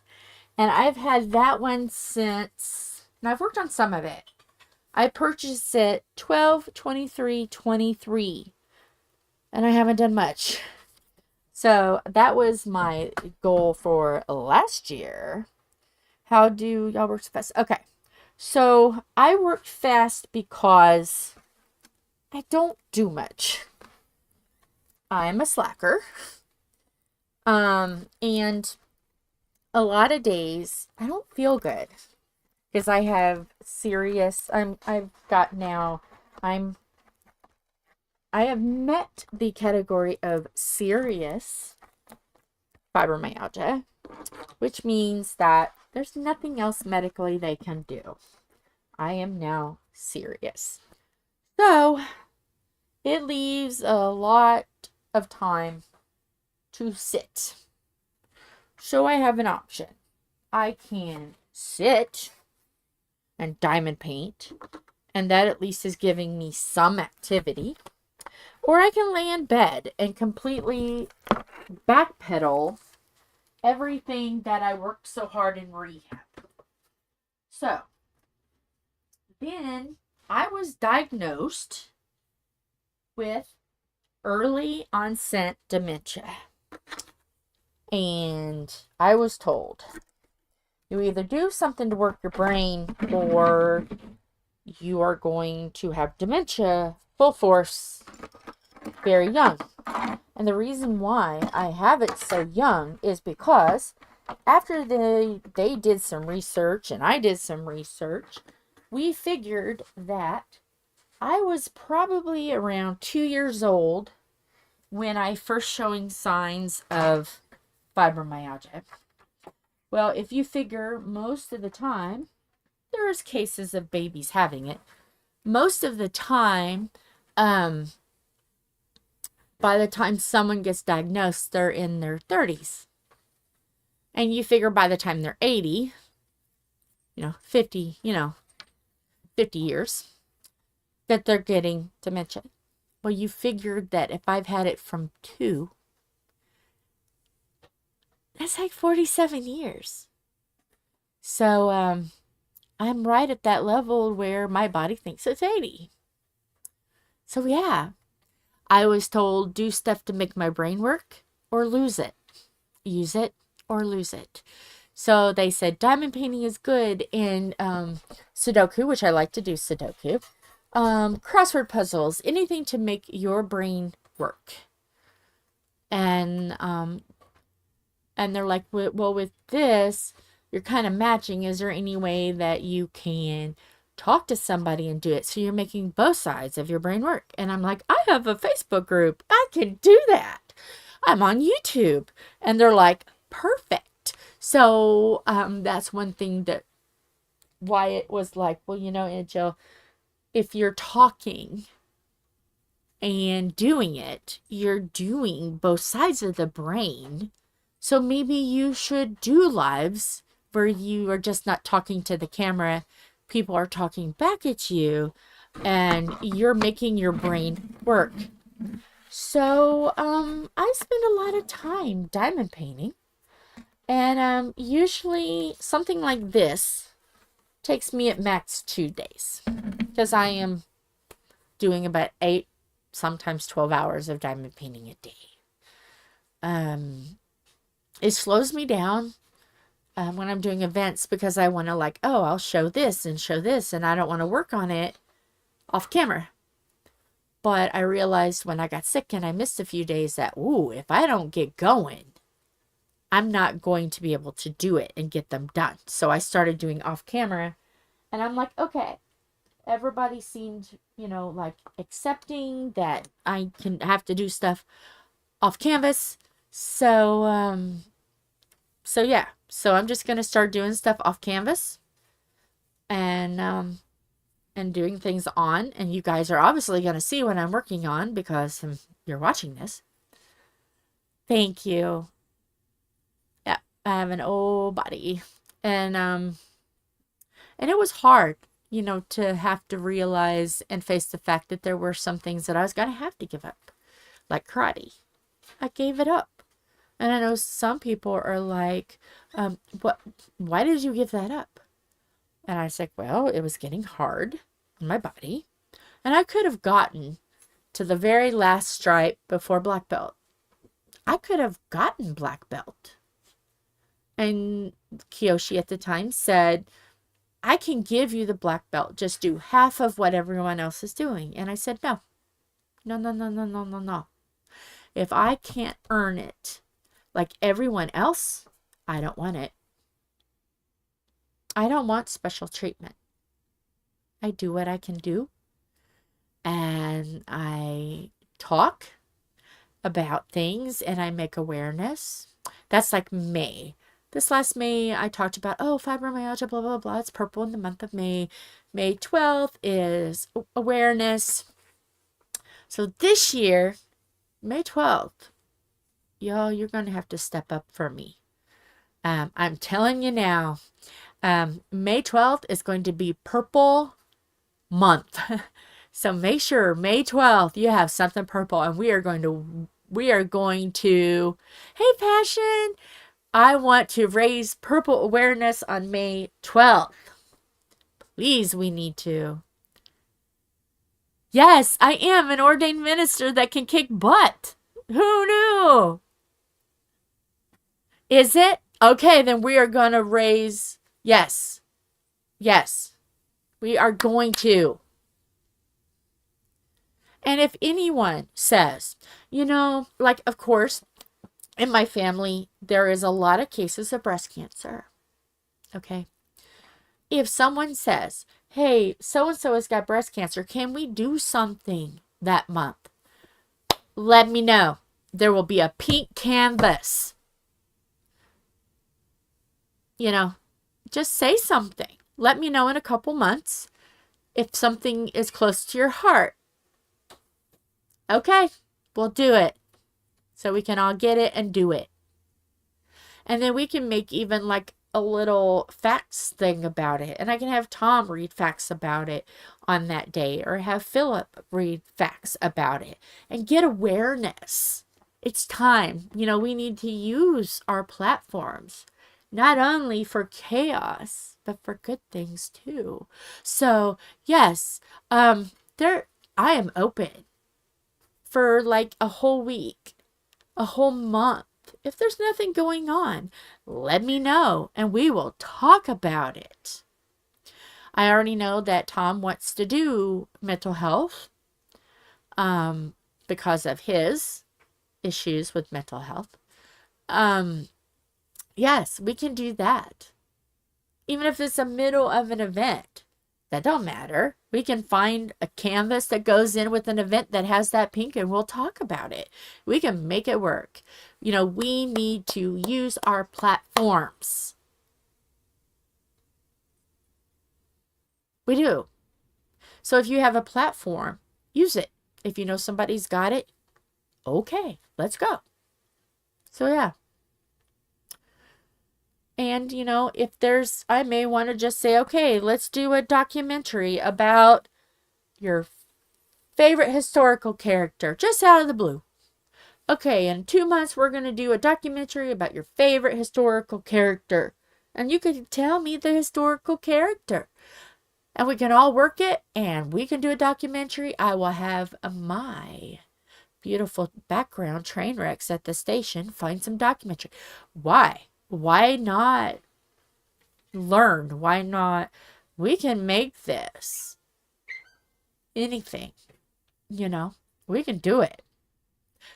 And I've had that one since, and I've worked on some of it. I purchased it 12/23/23, and I haven't done much. So that was my goal for last year. How do y'all work fast? Okay, so I work fast because I don't do much. I'm a slacker. And a lot of days I don't feel good because I have serious, I have met the category of serious fibromyalgia, which means that there's nothing else medically they can do. I am now serious. So it leaves a lot of time to sit. So I have an option. I can sit and diamond paint, and that at least is giving me some activity. Or I can lay in bed and completely backpedal everything that I worked so hard in rehab. So, then I was diagnosed with early onset dementia. And I was told, you either do something to work your brain or you are going to have dementia full force very young. And the reason why I have it so young is because after they did some research and I did some research, we figured that I was probably around 2 years old when I first showing signs of fibromyalgia. Well, if you figure most of the time, there's cases of babies having it. Most of the time, by the time someone gets diagnosed, they're in their 30s. And you figure by the time they're 80, 50 years, that they're getting dementia. Well, you figured that if I've had it from 2, that's like 47 years. So, I'm right at that level where my body thinks it's 80. So, yeah, I was told do stuff to make my brain work or lose it. Use it or lose it. So they said diamond painting is good, and Sudoku, which I like to do Sudoku, crossword puzzles, anything to make your brain work. And they're like, well, with this, you're kind of matching. Is there any way that you can talk to somebody and do it so you're making both sides of your brain work? And I'm like, I have a Facebook group. I can do that. I'm on YouTube. And they're like, perfect. So that's one thing that Wyatt was like, well, Angel, if you're talking and doing it, you're doing both sides of the brain. So maybe you should do lives where you are just not talking to the camera. People are talking back at you and you're making your brain work. So I spend a lot of time diamond painting. And usually something like this takes me at max 2 days. Because I am doing about 8, sometimes 12 hours of diamond painting a day. It slows me down when I'm doing events because I want to I'll show this, and I don't want to work on it off camera. But I realized when I got sick and I missed a few days that, if I don't get going, I'm not going to be able to do it and get them done. So I started doing off camera, and I'm like, okay, everybody seemed, accepting that I can have to do stuff off canvas. So yeah. So I'm just going to start doing stuff off canvas and doing things on. And you guys are obviously going to see what I'm working on because you're watching this. Thank you. Yeah, I have an old body. And it was hard. you know, to have to realize and face the fact that there were some things that I was going to have to give up, like karate. I gave it up. And I know some people are like, why did you give that up? And I said, well, it was getting hard on my body. And I could have gotten to the very last stripe before black belt. I could have gotten black belt. And Kiyoshi at the time said, I can give you the black belt. Just do half of what everyone else is doing. And I said, no. No, no, no, no, no, no, no. If I can't earn it like everyone else, I don't want it. I don't want special treatment. I do what I can do. And I talk about things and I make awareness. That's like May. This last May, I talked about, fibromyalgia, blah, blah, blah. It's purple in the month of May. May 12th is awareness. So this year, May 12th, y'all, you're going to have to step up for me. I'm telling you now, May 12th is going to be purple month. So make sure May 12th, you have something purple, and we are going to, hey, Passion, I want to raise purple awareness on May 12th. Please, we need to. Yes, I am an ordained minister that can kick butt. Who knew? Is it? Okay, then we are going to raise. Yes. Yes. We are going to. And if anyone says, you know, like, of course, in my family, there is a lot of cases of breast cancer. Okay. If someone says, hey, so-and-so has got breast cancer, can we do something that month? Let me know. There will be a pink canvas. You know, just say something. Let me know in a couple months if something is close to your heart. Okay, we'll do it. So we can all get it and do it. And then we can make even like a little facts thing about it. And I can have Tom read facts about it on that day, or have Philip read facts about it and get awareness. It's time. You know, we need to use our platforms not only for chaos, but for good things too. So yes, I am open for like a whole week, a whole month. If there's nothing going on, let me know and we will talk about it. I already know that Tom wants to do mental health because of his issues with mental health. Yes, we can do that. Even if it's the middle of an event, that don't matter. We can find a canvas that goes in with an event that has that pink and we'll talk about it. We can make it work. You know, we need to use our platforms. We do. So if you have a platform, use it. If you know somebody's got it, okay, let's go. So yeah. And, you know, if there's, I may want to just say, okay, let's do a documentary about your favorite historical character, just out of the blue. Okay, in 2 months, we're going to do a documentary about your favorite historical character. And you can tell me the historical character. And we can all work it, and we can do a documentary. I will have my beautiful background train wrecks at the station. Find some documentary. Why? Why not learn? Why not? We can make this anything, you know, we can do it.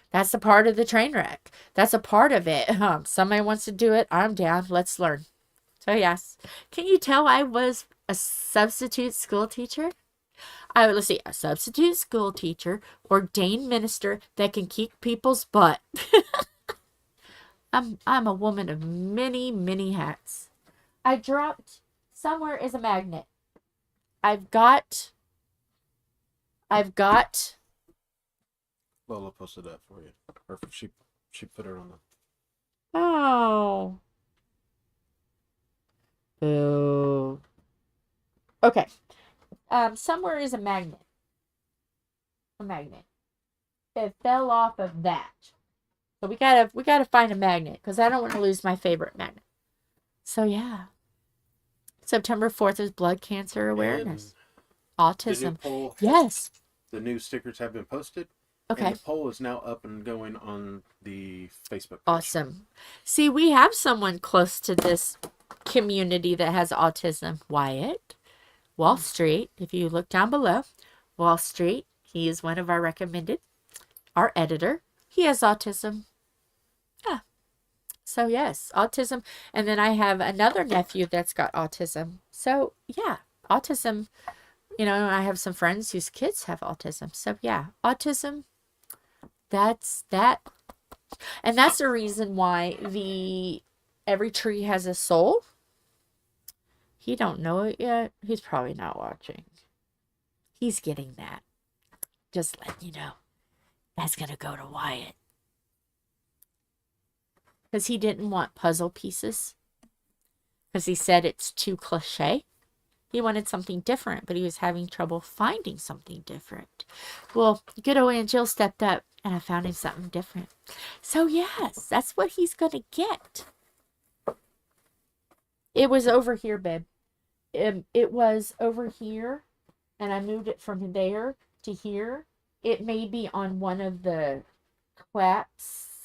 That's a part of the train wreck. That's a part of it. Somebody wants to do it. I'm down. Let's learn. So yes. Can you tell I was a substitute school teacher? Let's see, a substitute school teacher, ordained minister that can kick people's butt. I'm a woman of many, many hats. I dropped somewhere is a magnet. I've got Lola posted that for you. Or she put her on the. Oh. Boo. Okay. somewhere is a magnet. A magnet. It fell off of that. So we gotta find a magnet because I don't want to lose my favorite magnet. So yeah. September 4th is Blood Cancer Awareness. Autism. Yes. The new stickers have been posted. Okay. And the poll is now up and going on the Facebook page. Awesome. See, we have someone close to this community that has autism. Wyatt. Wall Street. If you look down below. Wall Street. He is one of our recommended. Our editor. He has autism. Yeah. So, yes. Autism. And then I have another nephew that's got autism. So, yeah. Autism. You know, I have some friends whose kids have autism. So, yeah. Autism. That's that. And that's the reason why every tree has a soul. He don't know it yet. He's probably not watching. He's getting that. Just letting you know. That's going to go to Wyatt. Because he didn't want puzzle pieces. Because he said it's too cliche. He wanted something different, but he was having trouble finding something different. Well, good old Aunt Jill stepped up, and I found him something different. So, yes, that's what he's going to get. It was over here, babe. It was over here, and I moved it from there to here. It may be on one of the clamps.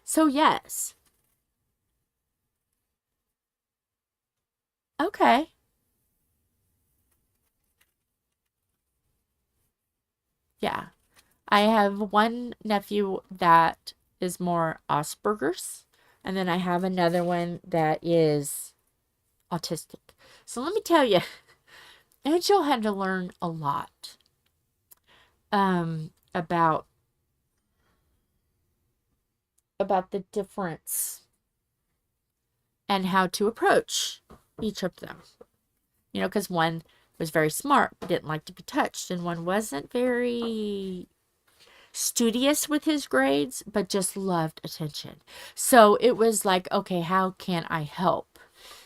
So, yes. Okay. Yeah. I have one nephew that is more Asperger's. And then I have another one that is autistic. So let me tell you, Angel had to learn a lot about the difference and how to approach each of them. You know, because one was very smart, didn't like to be touched, and one wasn't very studious with his grades, but just loved attention. So it was like, okay, how can I help?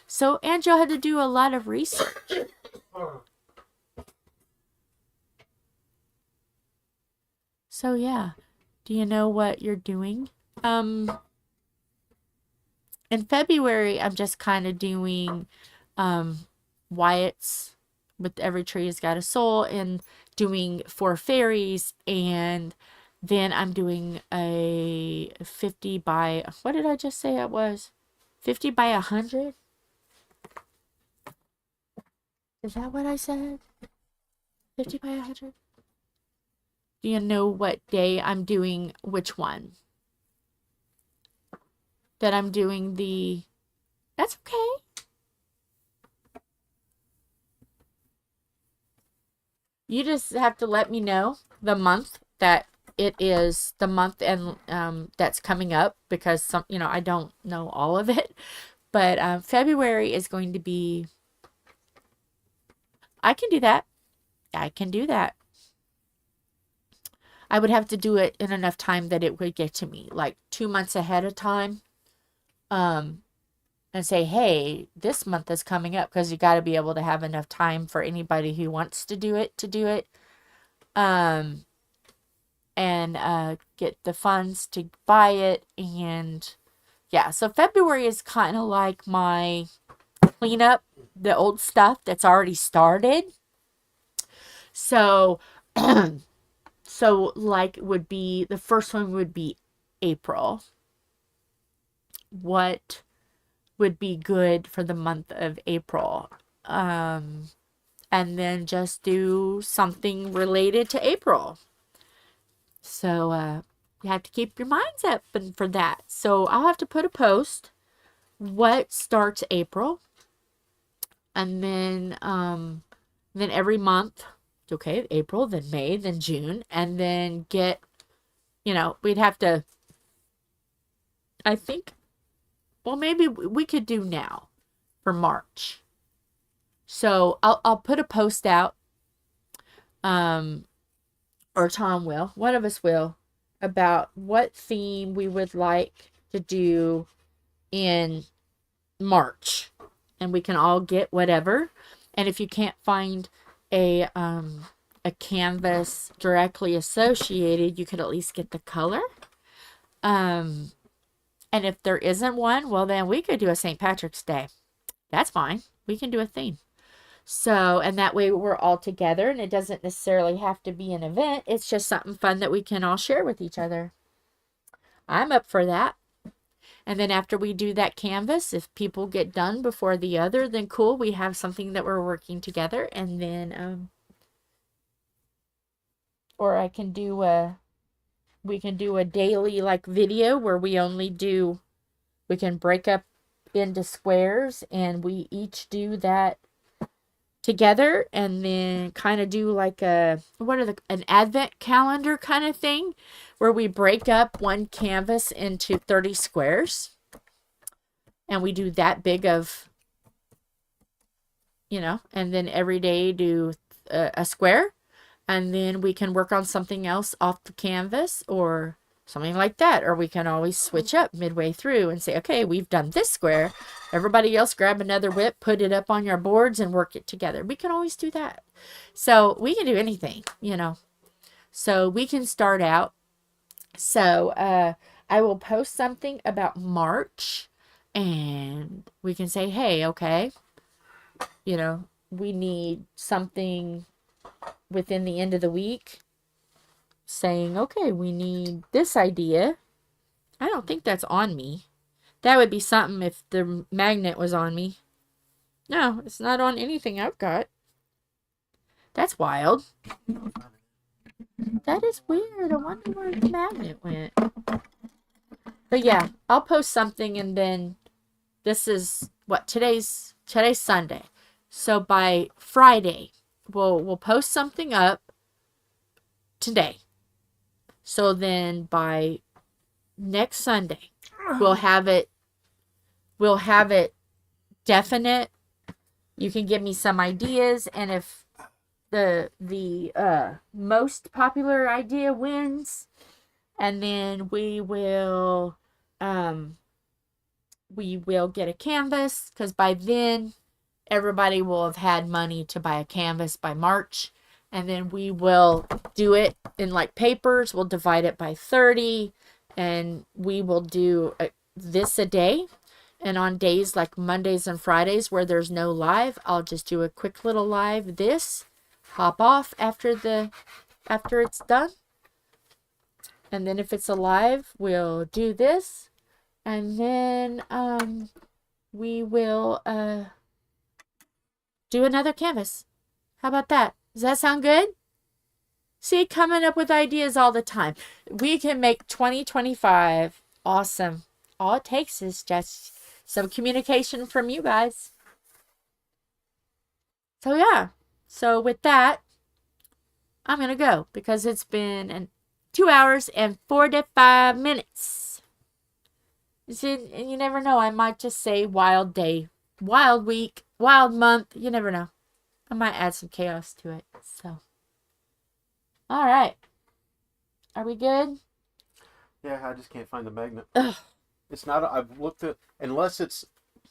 So Angel had to do a lot of research. So yeah, do you know what you're doing? In February, I'm just kind of doing Wyatt's with Every Tree Has Got a Soul and doing 4 fairies, and then I'm doing a 50 by, what did I just say it was? 50 by 100? Is that what I said? 50 by 100? Do you know what day I'm doing which one? That I'm doing the... That's okay. You just have to let me know the month that it is, the month and that's coming up, because some, you know, I don't know all of it. But February is going to be... I can do that. I can do that. I would have to do it in enough time that it would get to me, like 2 months ahead of time. And say, hey, this month is coming up, because you got to be able to have enough time for anybody who wants to do it. And get the funds to buy it. And yeah, so February is kind of like my cleanup, the old stuff that's already started. So, so like would be, the first one would be April. What would be good for the month of April? And then just do something related to April. So, you have to keep your minds open for that. So, I'll have to put a post. What starts April? And then every month, okay, April, then May, then June, and then get, you know, we'd have to, I think, well, maybe we could do now for March. So I'll put a post out, or Tom will, one of us will, about what theme we would like to do in March. and we can all get whatever. And if you can't find a canvas directly associated, you could at least get the color. And if there isn't one, well, then we could do a St. Patrick's Day. That's fine. We can do a theme. So, and that way we're all together, and it doesn't necessarily have to be an event. It's just something fun that we can all share with each other. I'm up for that. And then after we do that canvas, if people get done before the other, then cool. We have something that we're working together. And then, or I can do we can do a daily like video where we can break up into squares and we each do that together, and then kind of do like an advent calendar kind of thing where we break up one canvas into 30 squares, and we do that big of, and then every day do a square, and then we can work on something else off the canvas or something like that. Or we can always switch up midway through and say, okay, we've done this square. Everybody else grab another whip, put it up on your boards and work it together. We can always do that. So we can do anything, So we can start out. So I will post something about March, and we can say, hey, okay, we need something within the end of the week saying, okay, we need this idea. I don't think that's on me. That would be something if the magnet was on me. No, it's not on anything I've got. That's wild. That is weird. I wonder where the magnet went. But yeah, I'll post something, and then this is what today's Sunday. So by Friday, we'll post something up today. So then by next Sunday, we'll have it definite. You can give me some ideas, and if the most popular idea wins, and then we will get a canvas, because by then everybody will have had money to buy a canvas by March. And then we will do it in like papers. We'll divide it by 30. And we will do this a day. And on days like Mondays and Fridays where there's no live, I'll just do a quick little live hop off after it's done. And then if it's a live, we'll do this. And then we will do another canvas. How about that? Does that sound good? See, coming up with ideas all the time. We can make 2025 awesome. All it takes is just some communication from you guys. So yeah. So with that, I'm going to go because it's been 2 hours and 45 minutes. And you never know. I might just say wild day, wild week, wild month. You never know. I might add some chaos to it. So, all right. Are we good? Yeah, I just can't find the magnet. Ugh. It's not. I've looked at, unless it's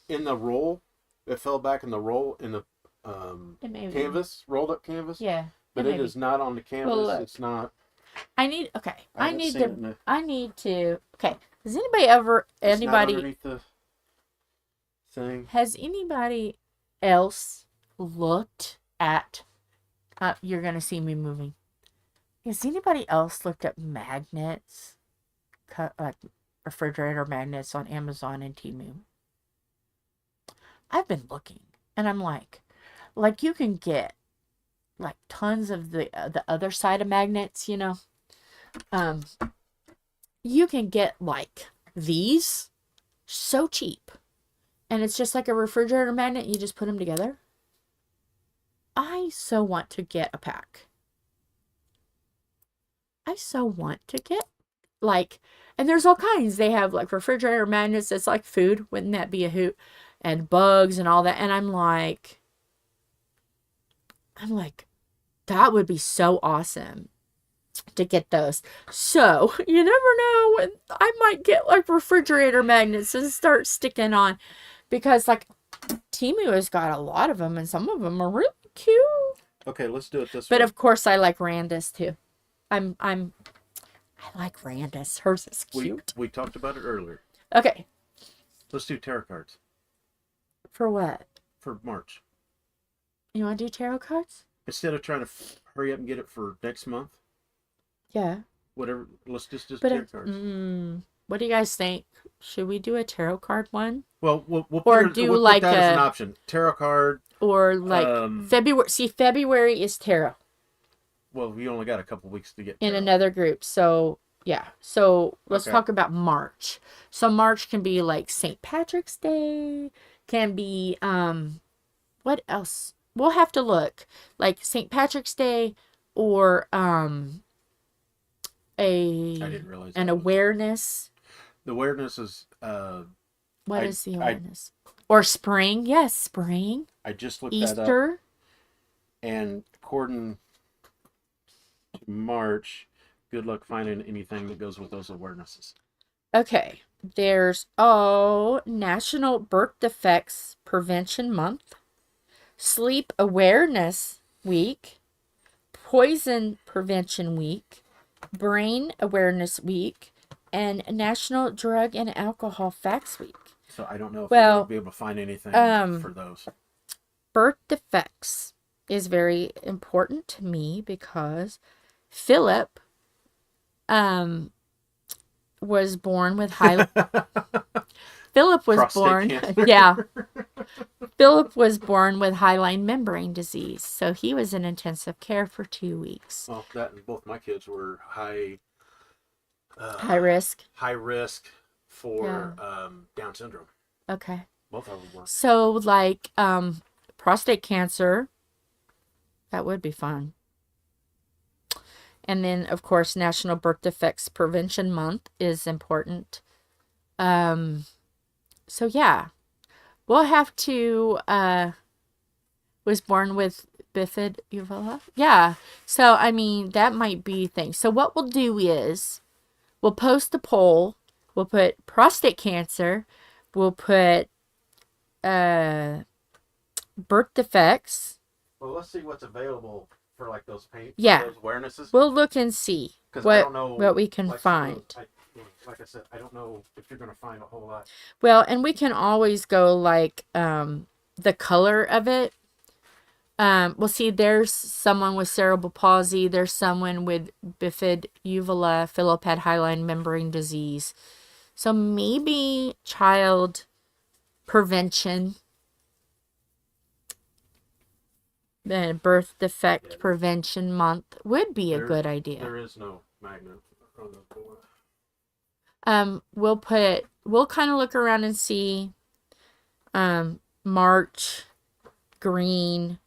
in the roll. It fell back in the roll in the canvas, rolled up canvas. Yeah. But it is not on the canvas. Well, it's not. I need. Okay. I need to. Okay. Has anybody underneath the thing? Has anybody else looked at, you're going to see me moving. Has anybody else looked at magnets, like refrigerator magnets on Amazon and Temu? I've been looking, and I'm like you can get like tons of the other side of magnets, you can get like these so cheap, and it's just like a refrigerator magnet. You just put them together. I so want to get a pack. I so want to get and there's all kinds. They have like refrigerator magnets that's like food. Wouldn't that be a hoot? And bugs and all that. And I'm like, that would be so awesome to get those. So you never know when I might get like refrigerator magnets and start sticking on, because like Temu has got a lot of them, and some of them are really cute. Okay, let's do it this way. But of course, I like Randa's too. I like Randa's. Hers is cute. We talked about it earlier. Okay. Let's do tarot cards. For what? For March. You want to do tarot cards? Instead of trying to hurry up and get it for next month. Yeah. Whatever. Let's just do tarot cards. What do you guys think? Should we do a tarot card one? Well, we'll put that as an option. Tarot card. Or like February. See, February is tarot. Well, we only got a couple weeks to get in another group. So, yeah. So, let's talk about March. So, March can be like St. Patrick's Day. Can be, what else? We'll have to look. Like St. Patrick's Day or an awareness. The awareness is, what is the awareness? Or spring. Yes, spring. I just looked Easter. that up. And according to March, good luck finding anything that goes with those awarenesses. Okay. There's National Birth Defects Prevention Month, Sleep Awareness Week, Poison Prevention Week, Brain Awareness Week, and National Drug and Alcohol Facts Week. So I don't know if we'll be able to find anything for those. Birth defects is very important to me because Philip was born with Philip was born Philip was born with hyaline membrane disease, so he was in intensive care for 2 weeks. Well, both my kids were high risk for Down syndrome. Okay. Both of them were. So like prostate cancer, that would be fun. And then, of course, National Birth Defects Prevention Month is important. So, yeah. We'll have to... was born with bifid uvula? Yeah. So, I mean, that might be things. So, what we'll do is... we'll post a poll. We'll put prostate cancer. We'll put... birth defects. Well, let's see what's available for like those those awarenesses. We'll look and see what we can find. Like I said, I don't know if you're going to find a whole lot. Well, and we can always go like the color of it. We'll see, there's someone with cerebral palsy. There's someone with bifid uvula. Philip had hyaline membrane disease. So maybe child prevention. The birth defect prevention month would be a good idea. There is no magnet on the board. We'll kind of look around and see March, green,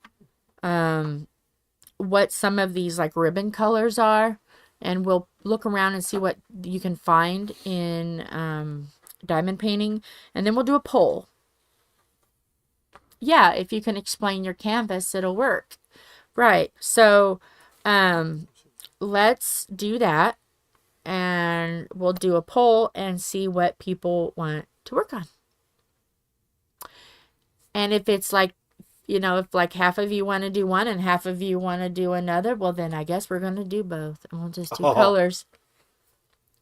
what some of these like ribbon colors are, and we'll look around and see what you can find in diamond painting, and then we'll do a poll. Yeah, if you can explain your canvas, it'll work. Right. So, let's do that. And we'll do a poll and see what people want to work on. And if it's like, if like half of you want to do one and half of you want to do another, well, then I guess we're going to do both. And we'll just do colors.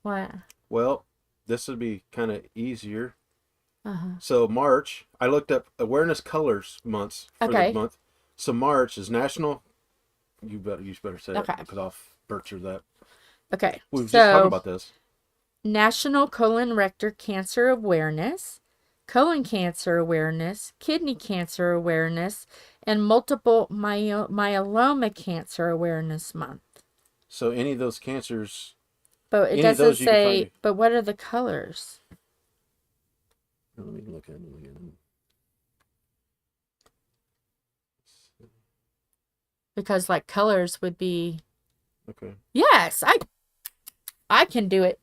What? Well, this would be kind of easier. So March, I looked up awareness colors months for the month. So March is National. You better say it because I'll butcher that. Okay. We were just talking about this. National Colon Rectal Cancer Awareness, Colon Cancer Awareness, Kidney Cancer Awareness, and Multiple Myeloma Cancer Awareness Month. So any of those cancers. But it doesn't say. But what are the colors? Let me look at them again. Because like colors would be. Okay. Yes, I can do it.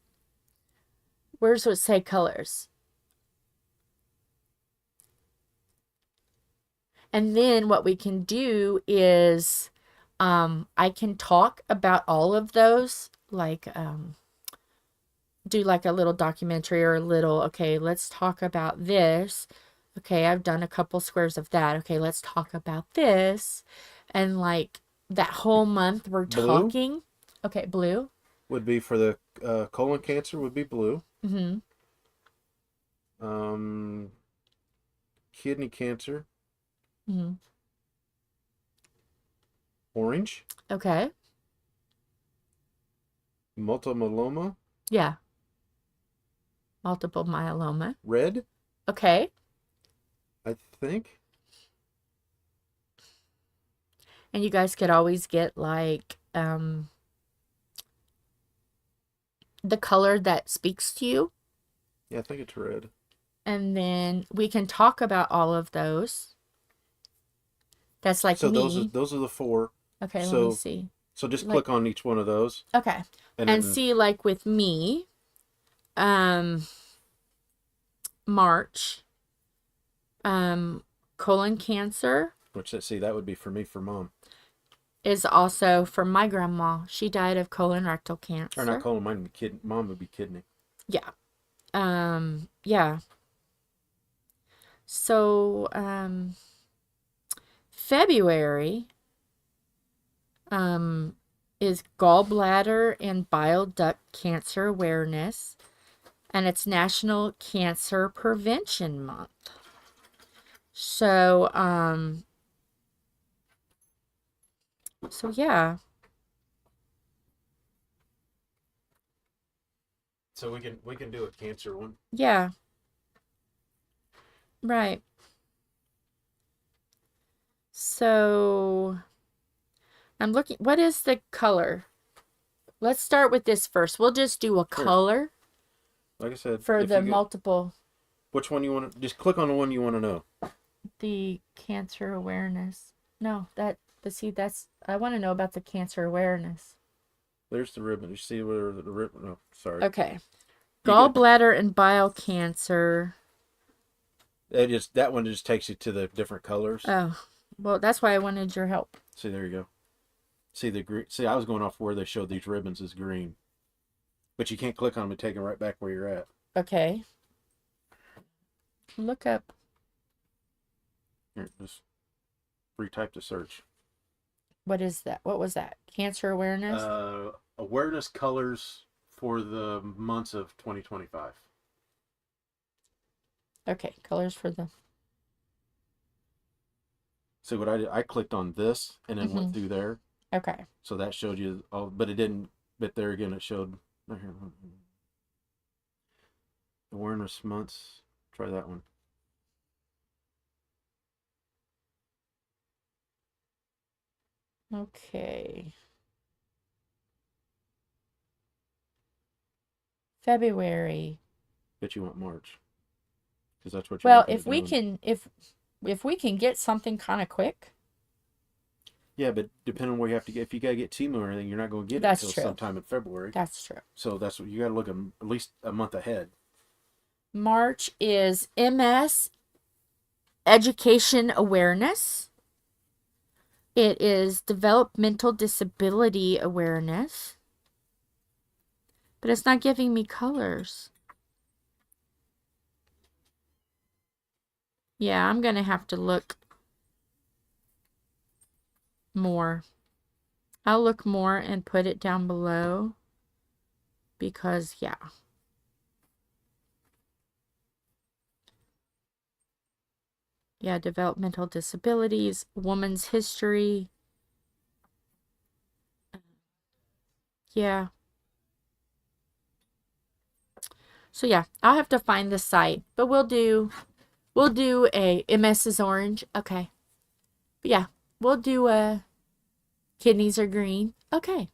Where's it say colors? And then what we can do is I can talk about all of those, like do like a little documentary or a little, okay, let's talk about this. Okay, I've done a couple squares of that. Okay, let's talk about this. And like that whole month we're Blue talking. Okay, blue. would be for the colon cancer would be blue. Mm-hmm. Kidney cancer. Mm-hmm. Orange. Okay. Multiple myeloma. Yeah. Multiple myeloma. Red. Okay. I think. And you guys could always get like the color that speaks to you. Yeah, I think it's red. And then we can talk about all of those. That's like so me. those are the 4. Okay, so, let me see. So just click on each one of those. Okay. And then, see, like with me, March, colon cancer. Which, see, that would be for me, for Mom. Is also for my grandma. She died of colorectal cancer. Or not colon, mine would be kidney. Mom would be kidney. Yeah. Yeah. So, February, is gallbladder and bile duct cancer awareness, and it's National Cancer Prevention Month. So, yeah. So we can do a cancer one. Yeah. Right. So I'm looking, what is the color? Let's start with this first. We'll just do a color. Like I said, for the multiple. Which one you want to, just click on the one you want to know. The cancer awareness. No, but see, that's, I want to know about the cancer awareness. There's the ribbon. You see where the ribbon, no, sorry. Okay. Gallbladder and bile cancer. That one just takes you to the different colors. Oh, well, that's why I wanted your help. See, there you go. See the green. See, I was going off where they showed these ribbons as green, but you can't click on them and take them right back where you're at. Okay. Look up. Here, just retype the search. What is that? What was that? Cancer awareness? Awareness colors for the months of 2025. Okay, colors for the... So what I did, I clicked on this and then went through there. Okay. So that showed you all, but it didn't, but there again, it showed awareness months. Try that one. Okay. February. Bet you want March, because that's what. Well, if we can, if we can get something kind of quick. Yeah, but depending on where you have to get, if you gotta get Temu or anything, you're not going to get it until sometime in February. That's true. So that's what you got to look at least a month ahead. March is MS Education Awareness. It is Developmental Disability Awareness. But it's not giving me colors. Yeah, I'm going to have to look more. I'll look more and put it down below. Because, yeah. Yeah, developmental disabilities, woman's history. Yeah. So yeah, I'll have to find the site, but we'll do a MS is orange. Okay. But yeah, we'll do a kidneys are green. Okay.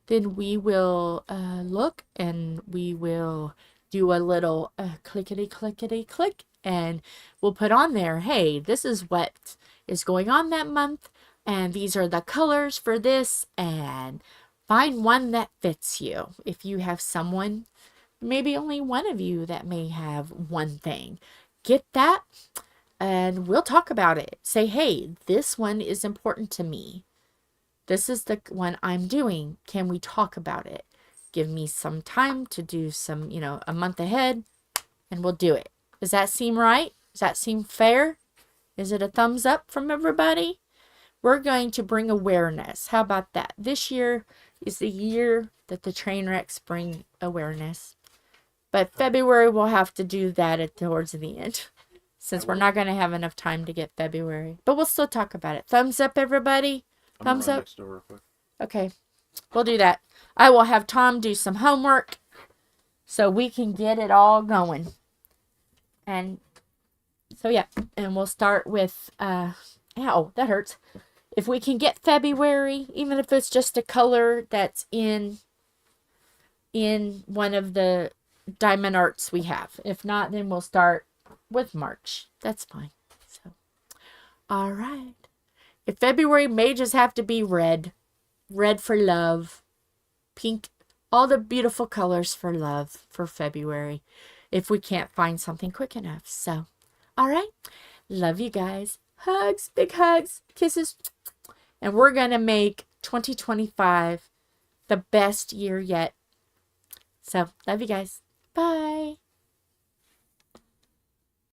Then we will look and we will do a little clickety clickety click, and we'll put on there, hey, this is what is going on that month, and these are the colors for this, and find one that fits you. If you have someone, maybe only one of you that may have one thing, get that, and we'll talk about it. Say, hey, this one is important to me. This is the one I'm doing. Can we talk about it? Give me some time to do some, a month ahead, and we'll do it. Does that seem right? Does that seem fair? Is it a thumbs up from everybody? We're going to bring awareness. How about that? This year is the year that the train wrecks bring awareness. But February, we'll have to do that towards the end, since we're not going to have enough time to get February. But we'll still talk about it. Thumbs up, everybody. Thumbs up. Next door real quick. Okay, we'll do that. I will have Tom do some homework so we can get it all going. And so, yeah, and we'll start with, ow, that hurts. If we can get February, even if it's just a color that's in one of the diamond arts we have. If not, then we'll start with March. That's fine. So, all right. If February may just have to be red. Red for love. Pink. All the beautiful colors for love for February. If we can't find something quick enough. So, all right. Love you guys. Hugs. Big hugs. Kisses. And we're going to make 2025 the best year yet. So, love you guys.